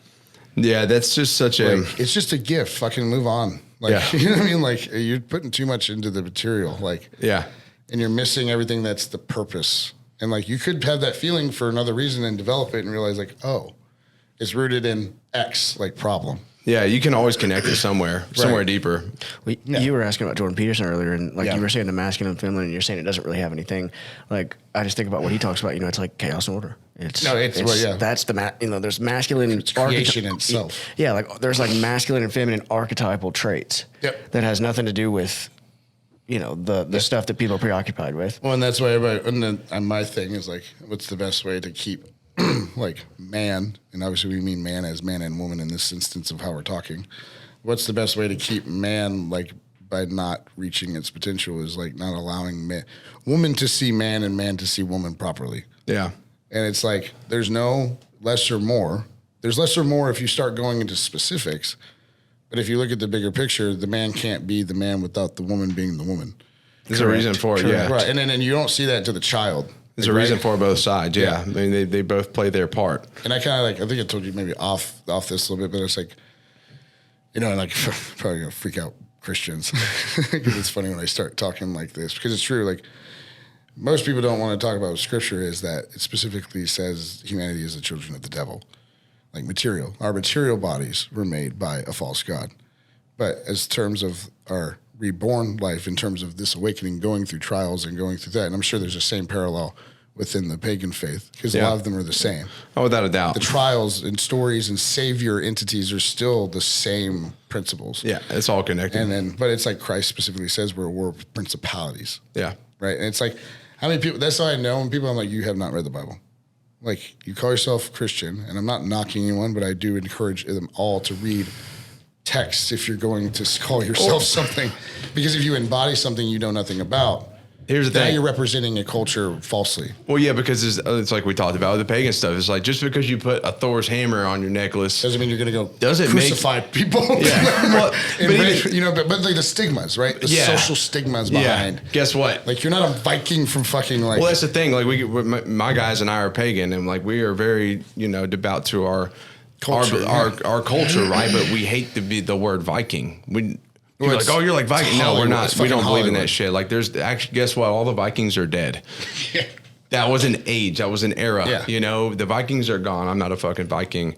Speaker 1: Yeah, that's just such a.
Speaker 3: It's just a gift. Fucking move on.
Speaker 1: Yeah.
Speaker 3: You know what I mean? You're putting too much into the material.
Speaker 1: Yeah.
Speaker 3: And you're missing everything that's the purpose. And you could have that feeling for another reason and develop it and realize oh, it's rooted in X problem.
Speaker 1: Yeah, you can always connect it somewhere deeper.
Speaker 2: You were asking about Jordan Peterson earlier, and
Speaker 3: Yeah.
Speaker 2: you were saying the masculine and feminine, and you're saying it doesn't really have anything. I just think about what he talks about. It's like chaos and order. That's the there's masculine
Speaker 3: Creation itself.
Speaker 2: Yeah, there's masculine and feminine archetypal traits.
Speaker 3: Yep.
Speaker 2: That has nothing to do with the stuff that people are preoccupied with.
Speaker 3: Well, and that's why and my thing is what's the best way to keep man, and obviously we mean man as man and woman in this instance of how we're talking. What's the best way to keep man by not reaching its potential is not allowing woman to see man and man to see woman properly.
Speaker 1: Yeah.
Speaker 3: And it's there's no less or more. There's less or more if you start going into specifics. But if you look at the bigger picture, the man can't be the man without the woman being the woman.
Speaker 1: There's a reason for it, yeah.
Speaker 3: Right. And then you don't see that to the child.
Speaker 1: There's a reason for both sides, yeah. I mean, they both play their part.
Speaker 3: And I kind of I think I told you maybe off this a little bit, but it's probably going to freak out Christians because it's funny when I start talking like this because it's true. Most people don't want to talk about what scripture is that it specifically says humanity is the children of the devil. Material. Our material bodies were made by a false god. But as terms of our reborn life, in terms of this awakening, going through trials and going through that, and I'm sure there's the same parallel within the pagan faith because a lot of them are the same.
Speaker 1: Oh, without a doubt.
Speaker 3: The trials and stories and savior entities are still the same principles.
Speaker 1: Yeah, it's all connected.
Speaker 3: But it's Christ specifically says we're principalities.
Speaker 1: Yeah.
Speaker 3: Right. And it's how many people, that's how I know when people, I'm you have not read the Bible. You call yourself Christian, and I'm not knocking anyone, but I do encourage them all to read texts if you're going to call yourself something. Because if you embody something you know nothing about,
Speaker 1: here's the thing.
Speaker 3: You're representing a culture falsely.
Speaker 1: Well, yeah, because it's like we talked about with the pagan stuff. It's just because you put a Thor's hammer on your necklace
Speaker 3: doesn't mean you're going to go
Speaker 1: crucify
Speaker 3: people.
Speaker 1: Yeah. Well,
Speaker 3: but the stigmas, right? The social stigmas behind.
Speaker 1: Yeah. Guess what?
Speaker 3: You're not a Viking from fucking
Speaker 1: Well, that's the thing. My guys and I are pagan, and we are very devout to our
Speaker 3: Culture,
Speaker 1: our culture, right? But we hate the word Viking. You're
Speaker 3: Well,
Speaker 1: like, oh, you're like Viking. No, we're
Speaker 3: Hollywood.
Speaker 1: not.
Speaker 3: It's
Speaker 1: We don't
Speaker 3: fucking
Speaker 1: believe in that
Speaker 3: Hollywood.
Speaker 1: shit. Like, there's actually, guess what? All the Vikings are dead. That was an age. That was an era.
Speaker 3: Yeah.
Speaker 1: You know, the Vikings are gone. I'm not a fucking Viking.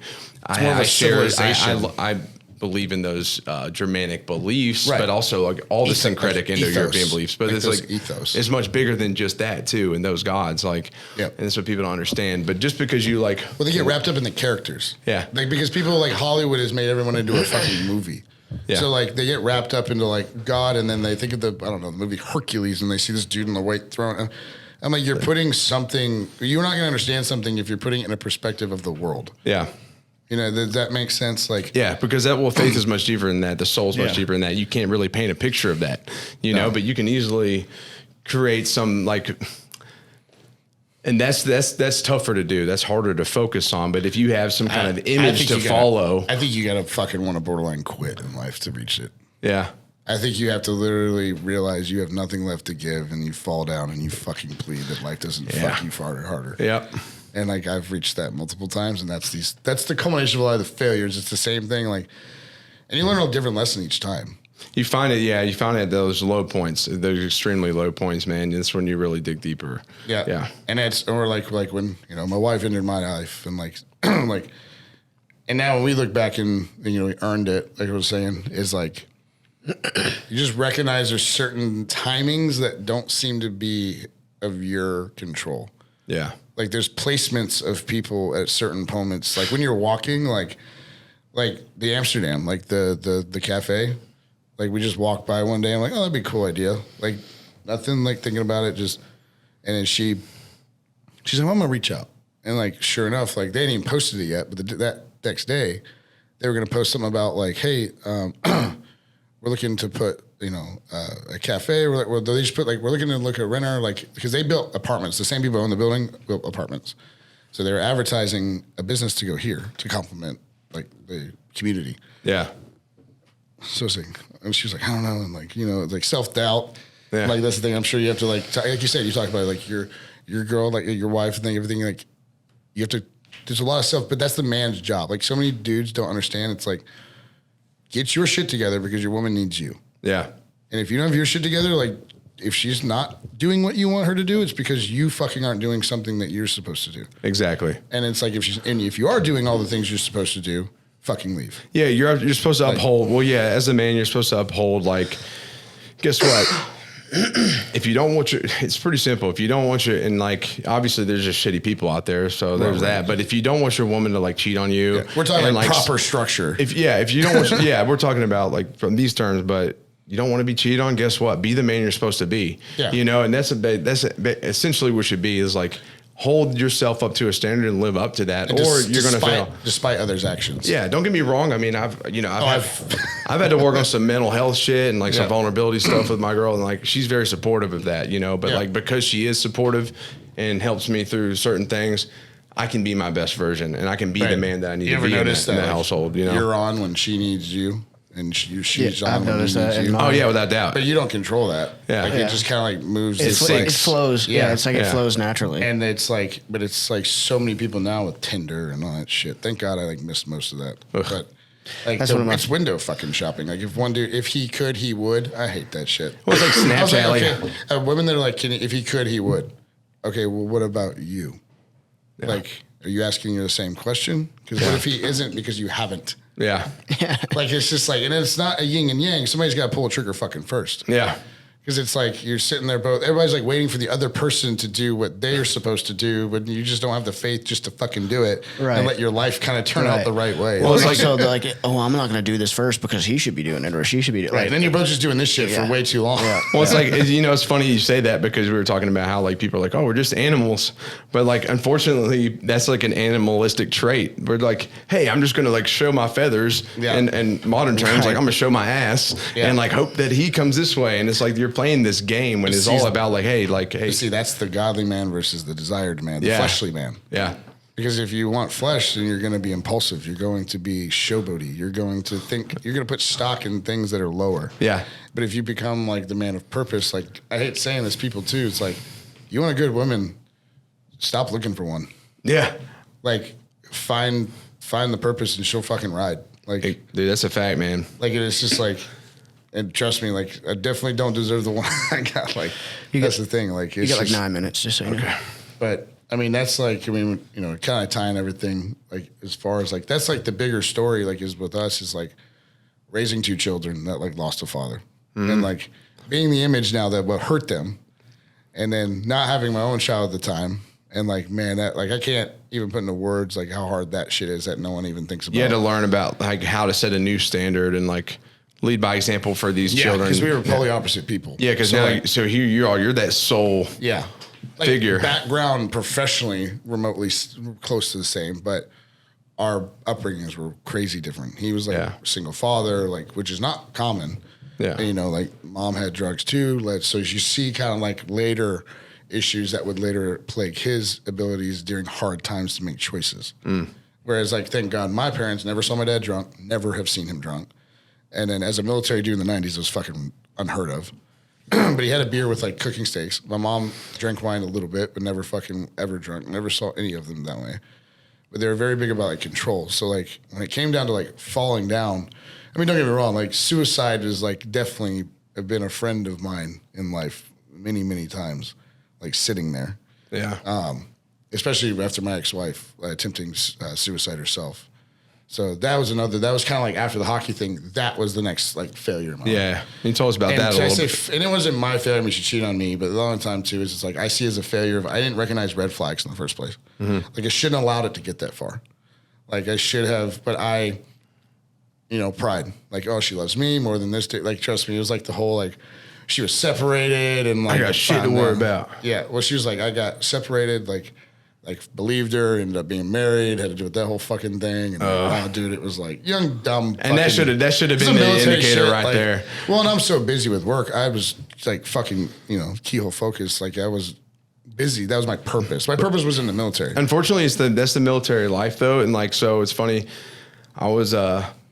Speaker 3: more of a civilization.
Speaker 1: I believe in those Germanic beliefs,
Speaker 3: Right.
Speaker 1: but also like all the syncretic
Speaker 3: like
Speaker 1: Indo-European
Speaker 3: ethos.
Speaker 1: beliefs. But
Speaker 3: Like
Speaker 1: it's
Speaker 3: those
Speaker 1: like
Speaker 3: ethos.
Speaker 1: it's much bigger than just that too. And those gods, like,
Speaker 3: Yep.
Speaker 1: and that's what people don't understand. But just because you like,
Speaker 3: Well, they get wrapped up in the characters.
Speaker 1: Yeah.
Speaker 3: Like, because people like Hollywood has made everyone into a fucking movie.
Speaker 1: Yeah.
Speaker 3: So like they get wrapped up into like God, and then they think of the movie Hercules, and they see this dude in the white throne. I'm like, you're putting something. You're not going to understand something if you're putting it in a perspective of the world.
Speaker 1: yeah.
Speaker 3: You know, does that make sense? Like,
Speaker 1: Yeah, because faith is much deeper than that. The soul's much
Speaker 2: Yeah.
Speaker 1: deeper than that. You can't really paint a picture of that, you know, but you can easily create some like, and that's tougher to do. That's harder to focus on. But if you have some kind of image to follow,
Speaker 3: I think you got to fucking want to borderline quit in life to reach it.
Speaker 1: yeah,
Speaker 3: I think you have to literally realize you have nothing left to give, and you fall down and you fucking plead that life doesn't fuck you harder.
Speaker 1: yep,
Speaker 3: And like I've reached that multiple times, and that's the culmination of a lot of the failures. It's the same thing, like, and you learn a different lesson each time.
Speaker 1: you find it. Yeah, you find it at those low points, those extremely low points, man. That's when you really dig deeper. Yeah.
Speaker 3: And it's or like when my wife entered my life, and like like, and now when we look back and we earned it, like I was saying, is like you just recognize there's certain timings that don't seem to be of your control.
Speaker 1: Yeah.
Speaker 3: Like there's placements of people at certain moments. Like when you're walking, like the Amsterdam, like the cafe, like we just walked by one day. I'm like, oh, that'd be a cool idea. Like nothing, like thinking about it. Just and then she's like, well, I'm gonna reach out. And like sure enough, like they hadn't even posted it yet, but that next day they were gonna post something about like, hey, we're looking to put a cafe. They just put like we're looking to look at renter, like because they built apartments. The same people who own the building built apartments, so they were advertising a business to go here to complement like the community.
Speaker 1: Yeah.
Speaker 3: So I was like, and she was like, I don't know, and like it's like self doubt.
Speaker 1: Yeah.
Speaker 3: Like that's the thing. I'm sure you have to like you said, you talked about like your girl, like your wife, and everything. Like you have to. There's a lot of stuff, but that's the man's job. Like so many dudes don't understand. It's like get your shit together because your woman needs you.
Speaker 1: Yeah.
Speaker 3: And if you don't have your shit together, like if she's not doing what you want her to do, it's because you fucking aren't doing something that you're supposed to do.
Speaker 1: Exactly.
Speaker 3: And it's like if you are doing all the things you're supposed to do, fucking leave.
Speaker 1: Yeah, you're supposed to uphold. Well, yeah, as a man, you're supposed to uphold. Like, guess what? If you don't want your, it's pretty simple. If you don't want your, and like, obviously, there's just shitty people out there, so there's that. But if you don't want your woman to like cheat on you,
Speaker 3: We're talking
Speaker 1: and,
Speaker 3: like proper structure.
Speaker 1: If you don't want, we're talking about like from these terms, but. You don't want to be cheated on. Guess what? Be the man you're supposed to be.
Speaker 3: Yeah.
Speaker 1: And that's essentially what should be is like hold yourself up to a standard and live up to that, or you're going to fail
Speaker 3: despite others' actions.
Speaker 1: Yeah, don't get me wrong. I mean, I've had to work on some mental health shit and like some vulnerability stuff with my girl, and like she's very supportive of that, But like because she is supportive and helps me through certain things, I can be my best version, and I can be the man that I need to be in that household.
Speaker 3: You're on when she needs you. And she's on.
Speaker 2: I've noticed that.
Speaker 1: Oh yeah, without doubt.
Speaker 3: But you don't control that.
Speaker 1: Yeah,
Speaker 3: like it just kind of like moves.
Speaker 2: It flows. Yeah, it's like it flows naturally.
Speaker 3: And it's like so many people now with Tinder and all that shit. Thank God I like missed most of that. Ugh. But like it's window fucking shopping. Like if he could, he would. I hate that shit.
Speaker 1: Well, it's like Snapchat.
Speaker 3: Women that are like, if he could, he would. Okay, well, what about you? Yeah. Like, are you asking you the same question? Because what if he isn't because you haven't?
Speaker 1: Yeah.
Speaker 3: Like, it's just like, and it's not a yin and yang. Somebody's got to pull a trigger fucking first.
Speaker 1: Yeah.
Speaker 3: Because it's like you're sitting there both. Everybody's like waiting for the other person to do what they're supposed to do, but you just don't have the faith just to fucking do it and let your life kind of turn out the right way.
Speaker 2: Well, it's like so they're like, oh, I'm not going to do this first because he should be doing it or she should be doing it.
Speaker 3: Right. And then you're both just doing this shit for way too long.
Speaker 1: Yeah. Well, it's like it's funny you say that because we were talking about how like people are like, oh, we're just animals, but like unfortunately that's like an animalistic trait. We're like, hey, I'm just going to like show my feathers and modern terms like I'm going to show my ass and like hope that he comes this way, and it's like you're playing this game when it's all about hey.
Speaker 3: See, that's the godly man versus the desired man, the fleshly man.
Speaker 1: Yeah.
Speaker 3: Because if you want flesh, then you're going to be impulsive. You're going to be showboaty. You're going to you're going to put stock in things that are lower.
Speaker 1: Yeah.
Speaker 3: But if you become like the man of purpose, like I hate saying this, people too, it's like, you want a good woman, stop looking for one.
Speaker 1: Yeah.
Speaker 3: Like find find the purpose and she'll fucking ride. Like,
Speaker 1: Dude, that's a fact, man.
Speaker 3: like it's just like, and trust me, like I definitely don't deserve the one I got. Like that's the thing. Like
Speaker 2: You
Speaker 3: it's
Speaker 2: got like
Speaker 3: just,
Speaker 2: 9 minutes, just so you know.
Speaker 3: but I mean, that's like, I mean, you know, kind of tying everything, like, as far as like, that's like the bigger story, like, is with us, is like raising 2 children that like lost a father. And like being the image now that what hurt them, and then not having my own child at the time. And like, man, that like, I can't even put into words like how hard that shit is that no one even thinks about.
Speaker 1: You had to learn about like how to set a new standard and like lead by example for these children.
Speaker 3: because we were polar opposite people.
Speaker 1: Yeah, because
Speaker 3: so
Speaker 1: now,
Speaker 3: like,
Speaker 1: so here you are, you're that soul.
Speaker 3: yeah. Like
Speaker 1: Figure.
Speaker 3: background professionally, remotely close to the same, but our upbringings were crazy different. He was like
Speaker 1: Yeah.
Speaker 3: a single father, like, which is not common.
Speaker 1: Yeah.
Speaker 3: And, you know, like mom had drugs too. So you see kind of like later issues that would later plague his abilities during hard times to make choices. Whereas like, thank God my parents never saw my dad drunk, never have seen him drunk. And then as a military dude in the 90s, it was fucking unheard of. But he had a beer with like cooking steaks. My mom drank wine a little bit, but never fucking ever drunk. Never saw any of them that way. But they were very big about like control. So like when it came down to like falling down, I mean, don't get me wrong, like suicide is like definitely been a friend of mine in life many, many times, like sitting there.
Speaker 1: Yeah.
Speaker 3: Especially after my ex-wife attempting suicide herself. So that was kind of like after the hockey thing, that was the next like failure of mine.
Speaker 1: Yeah. You told us about
Speaker 3: And
Speaker 1: that a little bit.
Speaker 3: and it wasn't my failure. I mean, she cheated on me, but the long time too is it's like I see it as a failure of I didn't recognize red flags in the first place. Like I shouldn't have allowed it to get that far. Like I should have, but I, you know, pride. Like, oh, she loves me more than this. Like, trust me, it was like the whole like she was separated and like
Speaker 1: I got shit to worry about.
Speaker 3: Yeah, well, she was like I got separated, like believed her, ended up being married, had to do with that whole fucking thing. And oh, dude, it was like young, dumb.
Speaker 1: And that should have been
Speaker 3: some
Speaker 1: the
Speaker 3: military
Speaker 1: indicator
Speaker 3: shit,
Speaker 1: right
Speaker 3: like,
Speaker 1: there.
Speaker 3: Well, and I'm so busy with work. I was like fucking, you know, keyhole focused. Like I was busy. That was my purpose. My purpose was in the military.
Speaker 1: Unfortunately, that's the military life though. And like, so it's funny. I was,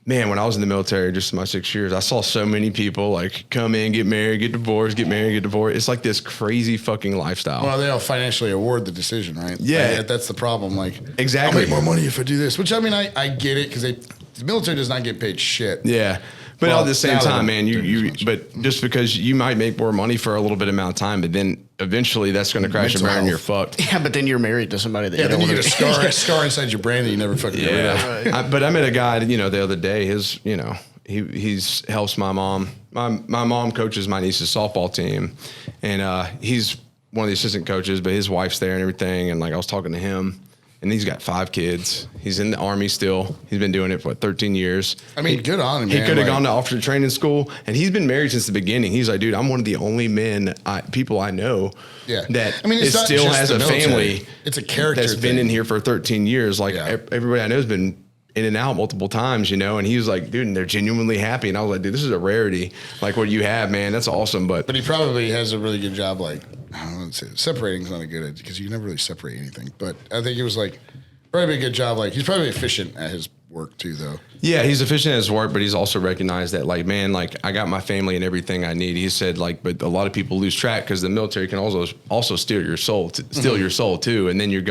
Speaker 1: man, when I was in the military, just in my 6 years, I saw so many people like come in, get married, get divorced, get married, get divorced. It's like this crazy fucking lifestyle.
Speaker 3: Well, they all financially award the decision, right?
Speaker 1: Yeah.
Speaker 3: Like, that's the problem. Like,
Speaker 1: Exactly.
Speaker 3: I'll make more money if I do this. Which I mean, I get it because the military does not get paid shit.
Speaker 1: Yeah. But
Speaker 3: Well,
Speaker 1: at the same
Speaker 3: now they
Speaker 1: time,
Speaker 3: don't
Speaker 1: man,
Speaker 3: do as
Speaker 1: you
Speaker 3: much.
Speaker 1: but just because you might make more money for a little bit amount of time, but then eventually that's going to crash and
Speaker 3: Mental
Speaker 1: burn and you're
Speaker 3: health.
Speaker 1: fucked.
Speaker 2: Yeah, but then you're married to somebody that
Speaker 3: Yeah,
Speaker 2: you
Speaker 3: then
Speaker 2: don't
Speaker 3: you
Speaker 2: want
Speaker 3: get
Speaker 2: to
Speaker 3: a scar inside your brain that you never fucking get rid of.
Speaker 1: Yeah. But I met a guy, you know, the other day, he's helps my mom. My mom coaches my niece's softball team, and he's one of the assistant coaches, but his wife's there and everything. And like I was talking to him, and he's got 5 kids. He's in the Army still. He's been doing it for 13 years.
Speaker 3: I mean, good on him,
Speaker 1: He
Speaker 3: man.
Speaker 1: could have
Speaker 3: Like-
Speaker 1: gone to officer training school, and he's been married since the beginning. He's like, dude, I'm one of the only people I know
Speaker 3: Yeah.
Speaker 1: that
Speaker 3: I mean, it's not
Speaker 1: still
Speaker 3: just
Speaker 1: has
Speaker 3: the
Speaker 1: a
Speaker 3: military.
Speaker 1: family.
Speaker 3: It's a character
Speaker 1: that's been
Speaker 3: thing.
Speaker 1: in here for 13 years. Like
Speaker 3: Yeah.
Speaker 1: everybody I know has been in and out multiple times, you know. And he was like, dude, and they're genuinely happy. And I was like, dude, this is a rarity. Like what you have, man, that's awesome. But
Speaker 3: he probably has a really good job, like, I don't want to say separating is not a good because you never really separate anything. But I think it was like probably a good job. Like he's probably efficient at his work too, though.
Speaker 1: yeah, he's efficient at his work, but he's also recognized that, like, man, like I got my family and everything I need. He said, like, but a lot of people lose track because the military can also steal your soul, your soul too, and then you're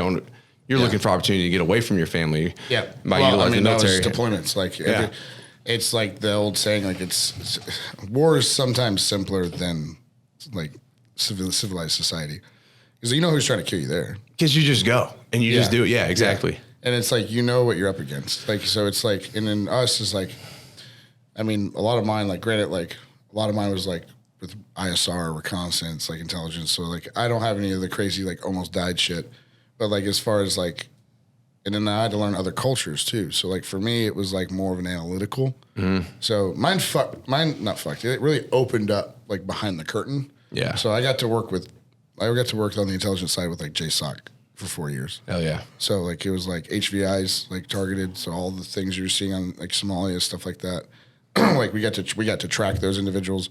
Speaker 1: looking for opportunity to get away from your family.
Speaker 3: Yeah,
Speaker 1: by
Speaker 3: well,
Speaker 1: utilizing the military.
Speaker 3: That was deployments. Like,
Speaker 1: Yeah.
Speaker 3: it's like the old saying, like it's war is sometimes simpler than like civilized society because you know who's trying to kill you there.
Speaker 1: Because you just go and you just do it. Yeah, exactly.
Speaker 3: Yeah. And it's like, you know what you're up against. Like, so it's like, and then us is like, I mean, a lot of mine, like, granted, like, a lot of mine was like with ISR, reconnaissance, like intelligence. So, like, I don't have any of the crazy, like, almost died shit. But, like, as far as, like, and then I had to learn other cultures, too. So, like, for me, it was, like, more of an analytical. So, mine not fucked. It really opened up, like, behind the curtain.
Speaker 1: Yeah.
Speaker 3: So, I got to work on the intelligence side with, like, JSOC for 4 years.
Speaker 1: Hell yeah.
Speaker 3: So like it was like HVIs like targeted. So all the things you're seeing on like Somalia, stuff like that. Like we got to track those individuals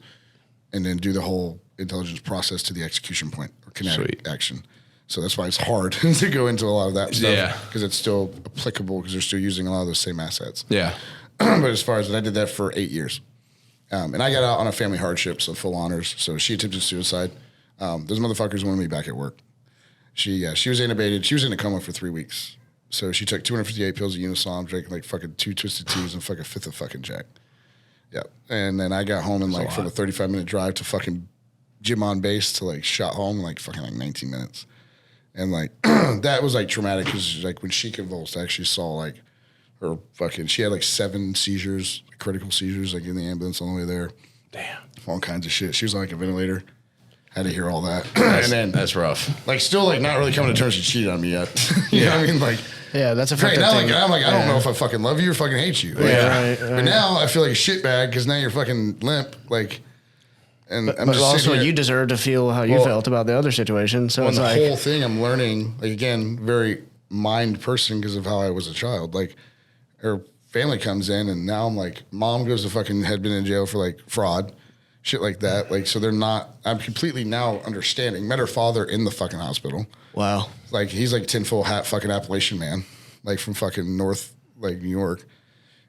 Speaker 3: and then do the whole intelligence process to the execution point or kinetic action. So that's why it's hard to go into a lot of that stuff.
Speaker 1: Yeah.
Speaker 3: Because it's still applicable because they're still using a lot of those same assets.
Speaker 1: Yeah.
Speaker 3: But as far as I did that for 8 years. And I got out on a family hardship, so full honors. So she attempted suicide. Those motherfuckers wanted me back at work. She was intubated. She was in a coma for 3 weeks. So she took 258 pills of Unisom, drank like fucking 2 Twisted Teas and fucking 5th of fucking Jack. Yeah. And then I got home and like from a 35-minute drive to fucking gym on base to like shot home in like fucking like 19 minutes. And like that was like traumatic because like when she convulsed, I actually saw like her fucking, she had like 7 seizures, critical seizures, like in the ambulance on the way there.
Speaker 1: Damn.
Speaker 3: All kinds of shit. She was on like a ventilator. Had to hear all that. And then
Speaker 1: That's rough.
Speaker 3: like still like not really coming to terms she cheated on me yet. You know what I mean? Like,
Speaker 2: Yeah, that's a
Speaker 3: right
Speaker 2: fucked
Speaker 3: now,
Speaker 2: up
Speaker 3: like,
Speaker 2: thing.
Speaker 3: I'm like, I don't know if I fucking love you or fucking hate you. Like,
Speaker 2: Right.
Speaker 3: But now I feel like a shitbag because now you're fucking limp. Like, and I'm
Speaker 2: But
Speaker 3: just
Speaker 2: also,
Speaker 3: sitting here.
Speaker 2: you deserve to feel how you
Speaker 3: Well,
Speaker 2: felt about the other situation. So
Speaker 3: On
Speaker 2: it's
Speaker 3: the
Speaker 2: like,
Speaker 3: whole thing, I'm learning, like, again, very mind person because of how I was a child. Like, her family comes in, and now I'm like, mom goes to fucking, had been in jail for like fraud, shit like that. Like, so they're not, I'm completely now understanding. Met her father in the fucking hospital.
Speaker 2: wow.
Speaker 3: Like, he's like tinfoil hat fucking Appalachian man, like from fucking North, like New York.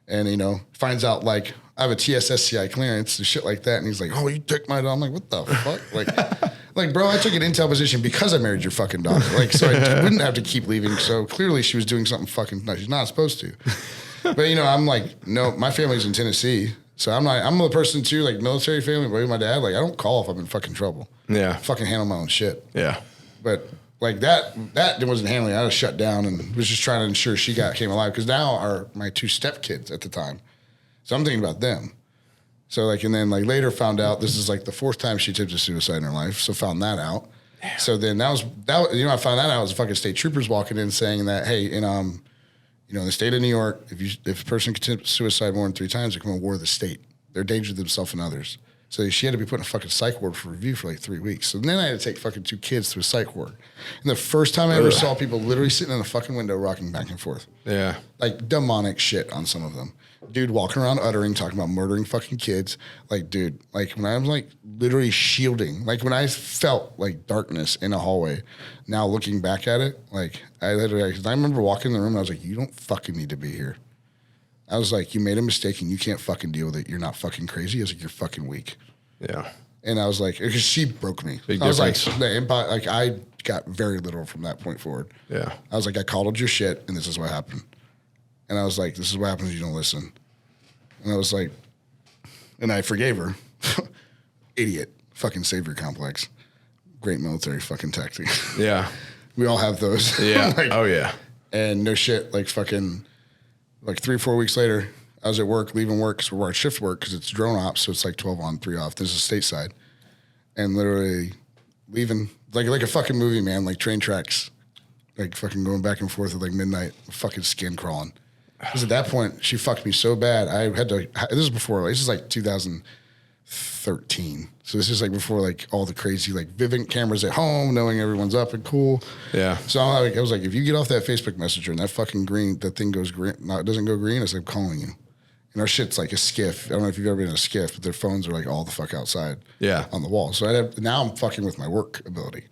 Speaker 3: And, you know, finds out like I have a TSSCI clearance and shit like that. And he's like, oh, you took my daughter. I'm like, what the fuck? Like, bro, I took an intel position because I married your fucking daughter. Like, so I wouldn't have to keep leaving. So clearly she was doing something fucking, no, she's not supposed to. But, you know, I'm like, no, my family's in Tennessee. So I'm the person too, like military family, but with my dad, like I don't call if I'm in fucking trouble.
Speaker 1: Yeah.
Speaker 3: Fucking handle my own shit.
Speaker 1: Yeah.
Speaker 3: But like that wasn't handling. I was shut down and was just trying to ensure she came alive because now are my 2 stepkids at the time. So I'm thinking about them. So like, and then like later found out this is like the 4th time she attempted suicide in her life. So found that out. Damn. So then that was, I found that out was fucking state troopers walking in saying that, hey, in in the state of New York, if a person attempts suicide more than 3 times, they come on war of the state. They're a danger to themselves and others. So she had to be put in a fucking psych ward for review for like 3 weeks. So then I had to take fucking 2 kids to a psych ward. And the first time I ever saw people literally sitting in a fucking window rocking back and forth.
Speaker 1: Yeah.
Speaker 3: Like demonic shit on some of them. Dude walking around uttering, talking about murdering fucking kids. Like, dude, like when I was like literally shielding, like when I felt like darkness in a hallway, now looking back at it, like I remember walking in the room and I was like, you don't fucking need to be here. I was like, you made a mistake and you can't fucking deal with it. You're not fucking crazy. I was like, you're fucking weak.
Speaker 1: Yeah.
Speaker 3: And I was like, because she broke me.
Speaker 1: Big
Speaker 3: I was
Speaker 1: difference.
Speaker 3: like, I got very little from that point forward.
Speaker 1: Yeah.
Speaker 3: I was like, I coddled your shit and this is what happened. And I was like, this is what happens if you don't listen. And I was like, and I forgave her. Idiot. Fucking savior complex. Great military fucking tactic.
Speaker 1: Yeah.
Speaker 3: We all have those.
Speaker 1: Yeah.
Speaker 3: Like,
Speaker 1: oh yeah.
Speaker 3: and no shit, like fucking, like 3 or 4 weeks later, I was at work, leaving work because we're on shift work because it's drone ops, so it's like 12 on, 3 off. This is stateside. And literally leaving, like a fucking movie, man, like train tracks, like fucking going back and forth at like midnight, fucking skin crawling. Because at that point, she fucked me so bad, I had to, this is before, this is like 2013. So this is like before like all the crazy like Vivint cameras at home, knowing everyone's up and cool.
Speaker 1: Yeah.
Speaker 3: So I was like, if you get off that Facebook Messenger and that fucking green, that thing goes green, no, it doesn't go green, it's like I'm calling you. And our shit's like a skiff. I don't know if you've ever been in a skiff, but their phones are like all the fuck outside.
Speaker 1: Yeah.
Speaker 3: On the wall. So now I'm fucking with my work ability.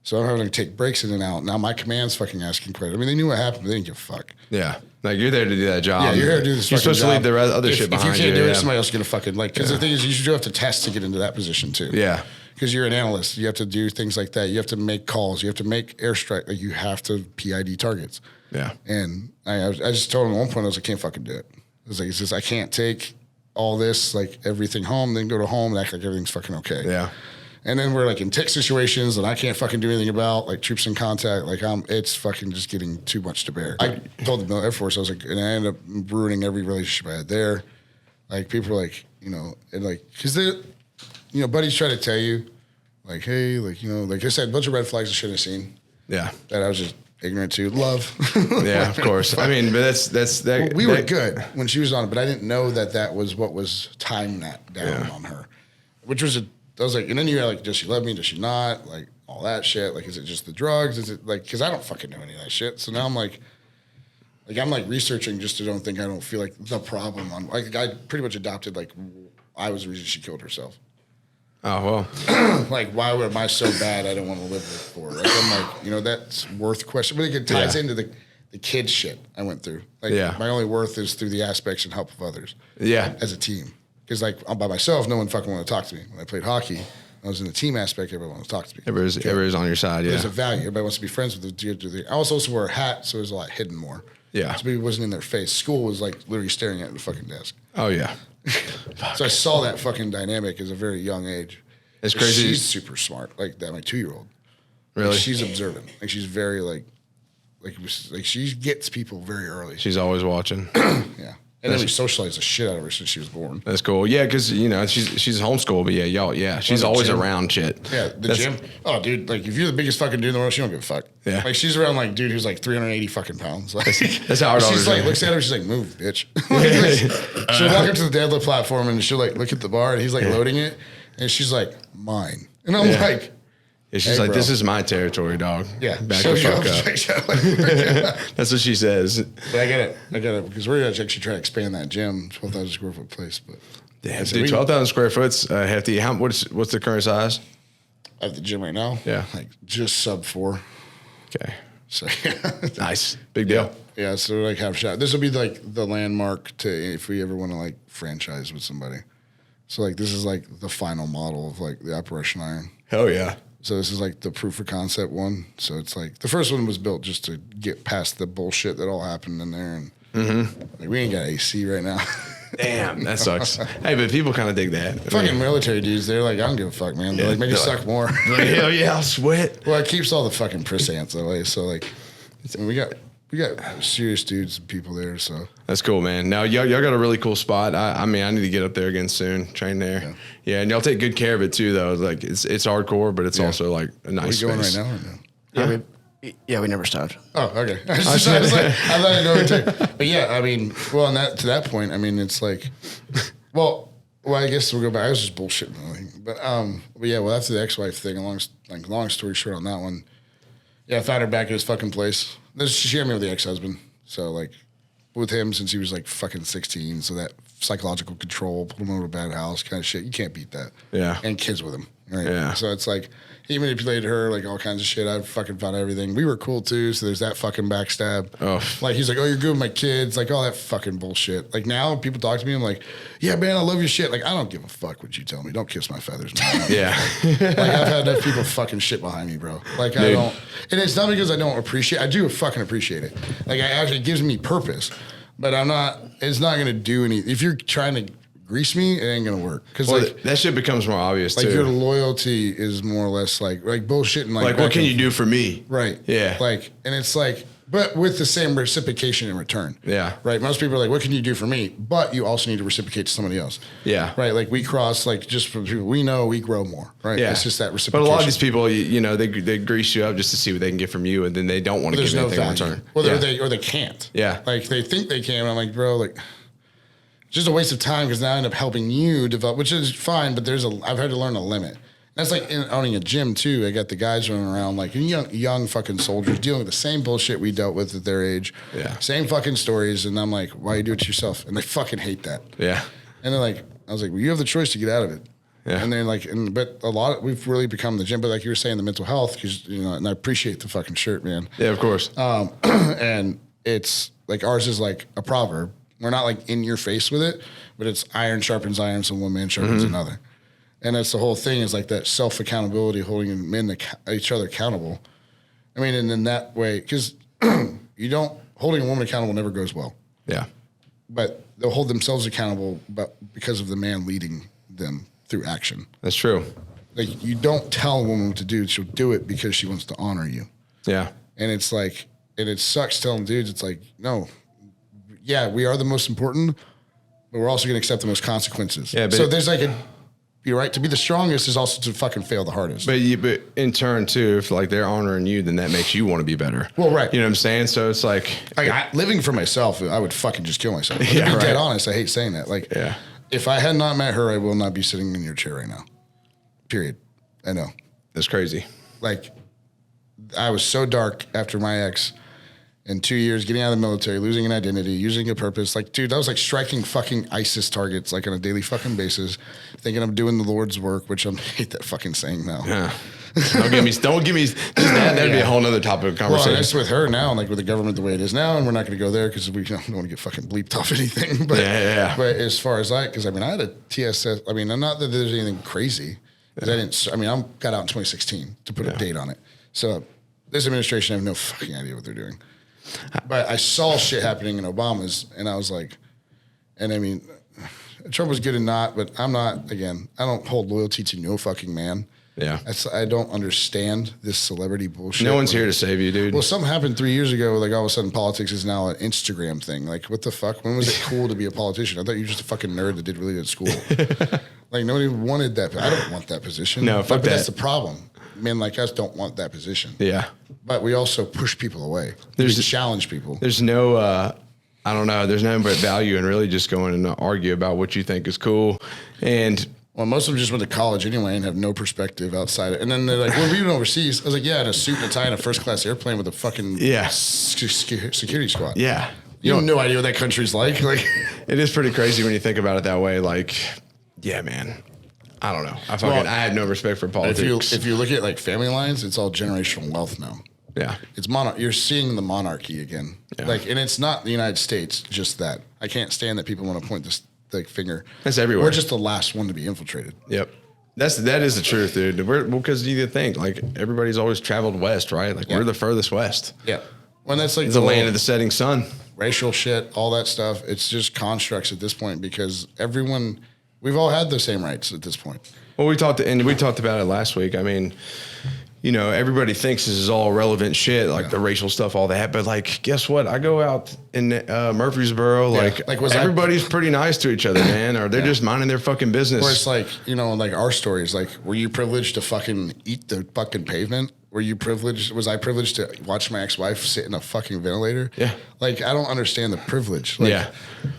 Speaker 3: So I'm having to take breaks in and out. Now my command's fucking asking credit. I mean, they knew what happened, but they didn't give a fuck.
Speaker 1: Yeah. Like you're there to do that job.
Speaker 3: Yeah, you're here to do this.
Speaker 1: You're supposed to leave the other
Speaker 3: if,
Speaker 1: shit behind you.
Speaker 3: If you can't do
Speaker 1: yeah.
Speaker 3: it, somebody else is gonna fucking like. Because the thing is, you do have to test to get into that position too.
Speaker 1: Yeah.
Speaker 3: Because you're an analyst, you have to do things like that. You have to make calls. You have to make airstrike. Like you have to PID targets.
Speaker 1: Yeah.
Speaker 3: And I just told him at one point, I was like, I can't fucking do it. I was like, it's just I can't take all this, like everything home, then go to home and act like everything's fucking okay.
Speaker 1: Yeah.
Speaker 3: And then we're like in tick situations that I can't fucking do anything about, like troops in contact. Like it's fucking just getting too much to bear. I told the Air Force, I was like, and I ended up ruining every relationship I had there. Like people are like, and like, cause they, buddies try to tell you, like, hey, like, like I said, a bunch of red flags I shouldn't have seen.
Speaker 1: Yeah.
Speaker 3: That I was just ignorant to. Love.
Speaker 1: Yeah, of course. I mean, but that's that.
Speaker 3: We were good when she was on it, but I didn't know that was what was tying that down on her, which was I was like, and then you're like, does she love me? Does she not? Like all that shit. Like, is it just the drugs? Is it like, cause I don't fucking know any of that shit. So now I'm like I'm like researching just to don't think I don't feel like the problem on, like I pretty much adopted, like I was the reason she killed herself.
Speaker 1: Oh, well.
Speaker 3: Like, why am I so bad I don't want to live with for? Like, I'm like, that's worth question. But it ties into the kid shit I went through. Like, my only worth is through the aspects and help of others.
Speaker 1: Yeah.
Speaker 3: As a team. Because, like, I'm by myself, no one fucking wanted to talk to me. When I played hockey, I was in the team aspect, everyone wants to talk to me.
Speaker 1: Everybody's on your side, yeah.
Speaker 3: There's a value. Everybody wants to be friends with the dude. I also wore a hat, so it was a lot hidden more.
Speaker 1: Yeah.
Speaker 3: So it wasn't in their face. School was like literally staring at the fucking desk.
Speaker 1: Oh, yeah.
Speaker 3: So I saw that fucking dynamic as a very young age.
Speaker 1: It's crazy.
Speaker 3: She's super smart, like that. My 2-year-old.
Speaker 1: Really?
Speaker 3: Like, she's observant. Like she's very like she gets people very early.
Speaker 1: She's always watching.
Speaker 3: Yeah. And then we socialized the shit out of her since she was born.
Speaker 1: That's cool. Yeah, because, you know, she's homeschooled, but she's always around shit.
Speaker 3: Yeah, the gym. Oh, dude, like, if you're the biggest fucking dude in the world, she don't give a fuck.
Speaker 1: Yeah.
Speaker 3: Like, she's around, like, dude who's, like, 380 fucking pounds. Like,
Speaker 1: that's how our daughter's
Speaker 3: she's, like,
Speaker 1: doing.
Speaker 3: looks at her, she's like, move, bitch. She'll walk up to the deadlift platform, and she'll, like, look at the bar, and he's, like, loading it, and she's like, mine. And I'm like...
Speaker 1: Yeah, she's like, this is my territory, dog.
Speaker 3: Yeah.
Speaker 1: Back the fuck up. That's what she says.
Speaker 3: But I get it. Because we're going to actually try to expand that gym, 12,000 square foot place. But
Speaker 1: damn, dude, 12,000 square foot's hefty. What's the current size?
Speaker 3: At the gym right now?
Speaker 1: Yeah.
Speaker 3: Like, just sub 4.
Speaker 1: Okay.
Speaker 3: So, yeah.
Speaker 1: Nice. Big deal.
Speaker 3: Yeah, so like half shot. This will be like the landmark to if we ever want to like franchise with somebody. So like this is like the final model of like the Operation Iron.
Speaker 1: Hell yeah.
Speaker 3: So this is like the proof of concept one. So it's like the first one was built just to get past the bullshit that all happened in there, and like we ain't got AC right now.
Speaker 1: Damn, that sucks. Hey, but people kind of dig that.
Speaker 3: Fucking military dudes, they're like, I don't give a fuck, man. They're like, make it suck more.
Speaker 1: Like, hell yeah, I'll sweat.
Speaker 3: Well, it keeps all the fucking piss ants away. So like, we got serious dudes and people there. So
Speaker 1: that's cool, man. Now y'all got a really cool spot. I mean, I need to get up there again soon. Train there. Yeah, and y'all take good care of it too, though. Like it's hardcore, but it's also like a nice.
Speaker 3: Are you going
Speaker 1: space.
Speaker 3: right now or no?
Speaker 2: Yeah, we never stopped.
Speaker 3: Oh, okay. I thought I'd go and take. But yeah, I mean, well, to that point, I mean, it's like, well, I guess we'll go back. I was just bullshitting, but yeah, well, after the ex-wife thing, long story short on that one, yeah, I found her back at his fucking place. She shared me with the ex-husband, so like, with him since he was like fucking 16, so that psychological control, put him over a bad house, kind of shit. You can't beat that.
Speaker 1: Yeah.
Speaker 3: And kids with him, right?
Speaker 1: Yeah.
Speaker 3: So it's like, he manipulated her, like all kinds of shit. I fucking found everything. We were cool too, so there's that fucking backstab.
Speaker 1: Oh.
Speaker 3: Like he's like, oh, you're good with my kids, like all that fucking bullshit. Like now people talk to me, I'm like, yeah, man, I love your shit. Like I don't give a fuck what you tell me. Don't kiss my feathers.
Speaker 1: Yeah.
Speaker 3: Like I've had enough people fucking shit behind me, bro. Like I don't, and it's not because I don't appreciate. I do fucking appreciate it. Like it gives me purpose, but I'm not. It's not gonna do any. If you're trying to grease me, it ain't gonna work. Because like
Speaker 1: that shit becomes more obvious
Speaker 3: like
Speaker 1: too.
Speaker 3: your loyalty is more or less like bullshit and
Speaker 1: like what can you do for me?
Speaker 3: Right.
Speaker 1: Yeah.
Speaker 3: Like, and it's like, but with the same reciprocation in return.
Speaker 1: Yeah.
Speaker 3: Right. Most people are like, what can you do for me? But you also need to reciprocate to somebody else.
Speaker 1: Yeah.
Speaker 3: Right. Like we cross, like just from people we know, we grow more. Right.
Speaker 1: Yeah.
Speaker 3: It's just that
Speaker 1: But
Speaker 3: reciprocation.
Speaker 1: a lot of these people, you know, they grease you up just to see what they can get from you, and then they don't want to give anything in return.
Speaker 3: Well, or they can't.
Speaker 1: Yeah.
Speaker 3: Like they think they can. I'm like, bro, like. It's just a waste of time because now I end up helping you develop, which is fine, but I've had to learn a limit. That's like owning a gym too. I got the guys running around like young fucking soldiers dealing with the same bullshit we dealt with at their age.
Speaker 1: Yeah.
Speaker 3: Same fucking stories. And I'm like, why you do it to yourself? And they fucking hate that.
Speaker 1: Yeah.
Speaker 3: And they're like, I was like, well, you have the choice to get out of it.
Speaker 1: Yeah.
Speaker 3: And they're like, but we've really become the gym. But like you were saying, the mental health, because, you know, and I appreciate the fucking shirt, man.
Speaker 1: Yeah, of course.
Speaker 3: And it's like ours is like a proverb. We're not like in your face with it, but it's iron sharpens iron, so one man sharpens another. And that's the whole thing is like that self accountability, holding men each other accountable. I mean, and in that way, because holding a woman accountable never goes well.
Speaker 1: Yeah.
Speaker 3: But they'll hold themselves accountable, but because of the man leading them through action.
Speaker 1: That's true.
Speaker 3: Like you don't tell a woman what to do; she'll do it because she wants to honor you.
Speaker 1: Yeah.
Speaker 3: And it's like, and it sucks telling dudes. It's like, no. Yeah, we are the most important, but we're also going to accept the most consequences. Yeah, so there's like you're right, to be the strongest is also to fucking fail the hardest.
Speaker 1: But in turn too, if like they're honoring you, then that makes you want to be better.
Speaker 3: Well, right.
Speaker 1: You know what I'm saying? So it's like
Speaker 3: living for myself, I would fucking just kill myself.
Speaker 1: Yeah,
Speaker 3: to be
Speaker 1: right.
Speaker 3: dead honest, I hate saying that. Like, if I had not met her, I will not be sitting in your chair right now. Period. I know.
Speaker 1: That's crazy.
Speaker 3: Like, I was so dark after my ex. In 2 years, getting out of the military, losing an identity, using a purpose. Like, dude, that was like striking fucking ISIS targets, like on a daily fucking basis, thinking I'm doing the Lord's work, which I hate that fucking saying now.
Speaker 1: Yeah. Don't give me that'd be a whole nother topic of conversation.
Speaker 3: Well, that's with her now, like with the government the way it is now, and we're not going to go there because we don't want to get fucking bleeped off anything. But, but as far as because I had a TSS, I mean, not that there's anything crazy. Because I got out in 2016 to put a date on it. So this administration, I have no fucking idea what they're doing. But I saw shit happening in Obama's, and I was like, and I mean, Trump was good and not, but I'm not, again, I don't hold loyalty to no fucking man.
Speaker 1: Yeah.
Speaker 3: I don't understand this celebrity bullshit.
Speaker 1: No one's here to save you, dude.
Speaker 3: Well, something happened 3 years ago. Like all of a sudden, politics is now an Instagram thing. Like, what the fuck? When was it cool to be a politician? I thought you were just a fucking nerd that did really good at school. Like nobody wanted that. I don't want that position.
Speaker 1: No, fuck
Speaker 3: but
Speaker 1: that.
Speaker 3: That's the problem. Men like us don't want that position.
Speaker 1: Yeah.
Speaker 3: But we also push people away. We challenge people.
Speaker 1: There's no, I don't know. There's nothing but value in really just going and argue about what you think is cool. And
Speaker 3: well, most of them just went to college anyway and have no perspective outside it. And then they're like, "Well, we went overseas." I was like, "Yeah, in a suit and a tie in a first class airplane with a fucking security squad."
Speaker 1: Yeah,
Speaker 3: you have no idea what that country's like. Like,
Speaker 1: it is pretty crazy when you think about it that way. Like, yeah, man. I don't know. I had no respect for politics.
Speaker 3: If you look at like family lines, it's all generational wealth now.
Speaker 1: Yeah,
Speaker 3: it's You're seeing the monarchy again. Yeah. Like, and it's not the United States. Just that I can't stand that people want to point this finger.
Speaker 1: That's everywhere.
Speaker 3: We're just the last one to be infiltrated.
Speaker 1: Yep. That is the truth, dude. Because you think like everybody's always traveled west, right? Like we're the furthest west.
Speaker 3: Yeah. When that's like
Speaker 1: it's the land of the setting sun.
Speaker 3: Racial shit, all that stuff. It's just constructs at this point because we've all had the same rights at this point.
Speaker 1: Well, we talked about it last week. I mean, you know, everybody thinks this is all relevant shit, like the racial stuff, all that. But like, guess what? I go out in Murfreesboro, like everybody's pretty nice to each other, man, or they're just minding their fucking business.
Speaker 3: Or it's like, you know, like our stories, like, were you privileged to fucking eat the fucking pavement? Was I privileged to watch my ex-wife sit in a fucking ventilator?
Speaker 1: Yeah.
Speaker 3: Like, I don't understand the privilege. Like,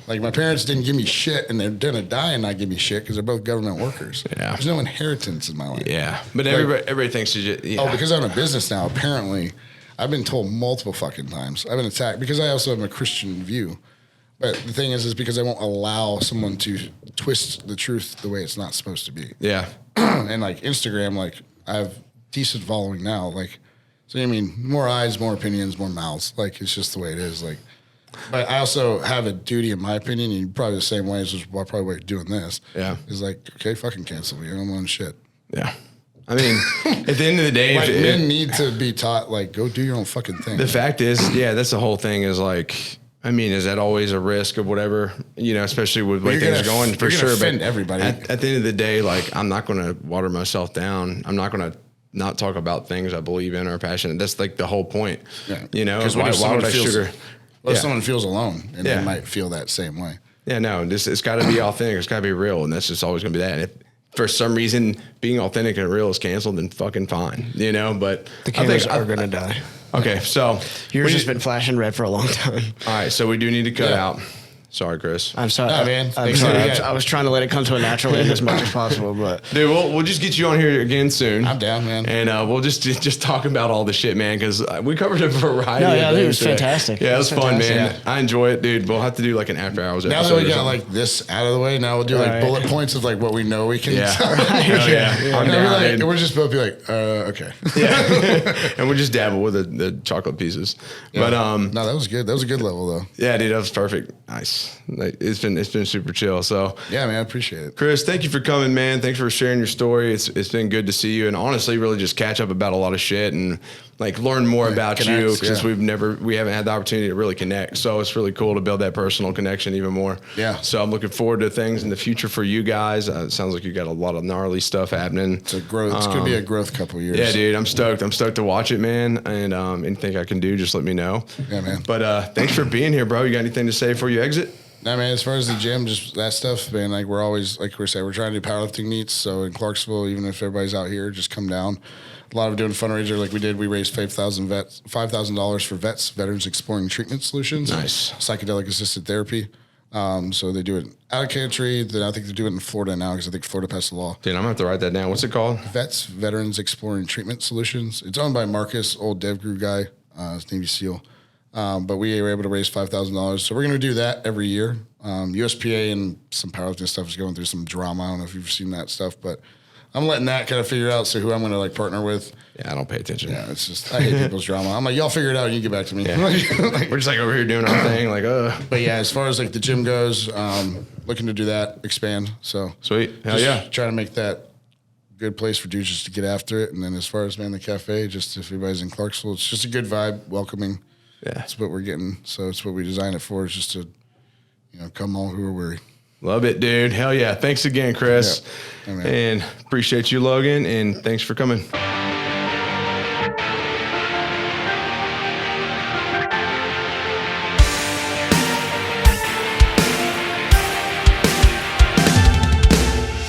Speaker 3: like my parents didn't give me shit and they're gonna die and not give me shit because they're both government workers.
Speaker 1: Yeah.
Speaker 3: There's no inheritance in my life.
Speaker 1: Yeah. But everybody thinks you just,
Speaker 3: oh, because I'm in a business now, apparently, I've been told multiple fucking times. I've been attacked because I also have a Christian view. But the thing is because I won't allow someone to twist the truth the way it's not supposed to be.
Speaker 1: Yeah.
Speaker 3: And like Instagram, like I have decent following now. Like, so I mean, more eyes, more opinions, more mouths. Like, it's just the way it is. Like, but I also have a duty, in my opinion, and probably the same way as probably why you're doing this.
Speaker 1: Yeah. Is
Speaker 3: like, okay, fucking cancel me. I'm on shit.
Speaker 1: Yeah. I mean, at the end of the day,
Speaker 3: like men need to be taught, like, go do your own fucking thing.
Speaker 1: The fact is, that's the whole thing is like, I mean, is that always a risk of whatever, you know, especially with the way things are going for sure.
Speaker 3: But everybody.
Speaker 1: At the end of the day, like, I'm not going to water myself down. I'm not going to not talk about things I believe in or are passionate. That's like the whole point. Yeah. You know,
Speaker 3: because why would I sugar? Well, if someone feels alone and they might feel that same way.
Speaker 1: Yeah, no, it's got to be authentic. It's got to be real. And that's just always going to be that. And if for some reason being authentic and real is canceled, then fucking fine, you know, but
Speaker 2: the cameras are going to die.
Speaker 1: Okay. So
Speaker 2: yours has been flashing red for a long time.
Speaker 1: All right. So we do need to cut out. Sorry, Chris.
Speaker 2: I'm sorry.
Speaker 3: No, man.
Speaker 2: I'm sorry. I was trying to let it come to a natural end as much as possible, but
Speaker 1: dude, we'll just get you on here again soon.
Speaker 3: I'm down, man.
Speaker 1: And we'll just talk about all the shit, man, because we covered a variety.
Speaker 2: No, yeah,
Speaker 1: of
Speaker 2: it was
Speaker 1: today.
Speaker 2: fantastic.
Speaker 1: Yeah, it was fun, man.
Speaker 3: Yeah.
Speaker 1: I enjoy it, dude. We'll have to do like an after hours
Speaker 3: now
Speaker 1: episode.
Speaker 3: Now that we got like this out of the way, now we'll do like bullet points of like what we know we can.
Speaker 1: Yeah.
Speaker 3: I'm down, we're just both be like, okay.
Speaker 1: Yeah. And we'll just dabble with the chocolate pieces. Yeah. But
Speaker 3: no, that was good. That was a good level though.
Speaker 1: Yeah, dude, that was perfect. Nice. It's been super chill. So
Speaker 3: yeah, man, I appreciate it.
Speaker 1: Chris, thank you for coming, man. Thanks for sharing your story. It's been good to see you, and honestly, really just catch up about a lot of shit and like learn more about you because we haven't had the opportunity to really connect. So it's really cool to build that personal connection even more.
Speaker 3: Yeah.
Speaker 1: So I'm looking forward to things in the future for you guys. It sounds like you got a lot of gnarly stuff happening.
Speaker 3: It's a growth. It's gonna be a growth couple years.
Speaker 1: Yeah, dude. I'm stoked. I'm stoked to watch it, man. And anything I can do, just let me know.
Speaker 3: Yeah, man.
Speaker 1: But thanks for being here, bro. You got anything to say before you exit?
Speaker 3: No, man, as far as the gym, just that stuff, man, like we're always, like we said, we're trying to do powerlifting meets. So in Clarksville, even if everybody's out here, just come down. A lot of doing fundraiser like we did. We raised $5,000 for Veterans Exploring Treatment Solutions.
Speaker 1: Nice.
Speaker 3: Psychedelic assisted therapy. So they do it out of country. Then I think they do it in Florida now because I think Florida passed the law.
Speaker 1: Dude, I'm going to have to write that down. What's it called?
Speaker 3: Veterans Exploring Treatment Solutions. It's owned by Marcus, old DevGuru guy, Navy SEAL. But we were able to raise $5,000. So we're going to do that every year. USPA and some powerlifting stuff is going through some drama. I don't know if you've seen that stuff, but I'm letting that kind of figure out. So who I'm going to like partner with.
Speaker 1: Yeah, I don't pay attention.
Speaker 3: Yeah, it's just, I hate people's drama. I'm like, y'all figure it out and you get back to me.
Speaker 1: Yeah. We're just like over here doing our thing. Like,
Speaker 3: But yeah, as far as like the gym goes, looking to do that, expand. So
Speaker 1: sweet. Hell yeah.
Speaker 3: Trying to make that good place for dudes just to get after it. And then as far as the cafe, just if everybody's in Clarksville, it's just a good vibe, welcoming.
Speaker 1: Yeah.
Speaker 3: That's what we're getting. So it's what we designed it for, is just to, come all who are weary.
Speaker 1: Love it, dude. Hell yeah. Thanks again, Chris.
Speaker 3: Yeah.
Speaker 1: And appreciate you, Logan, and thanks for coming.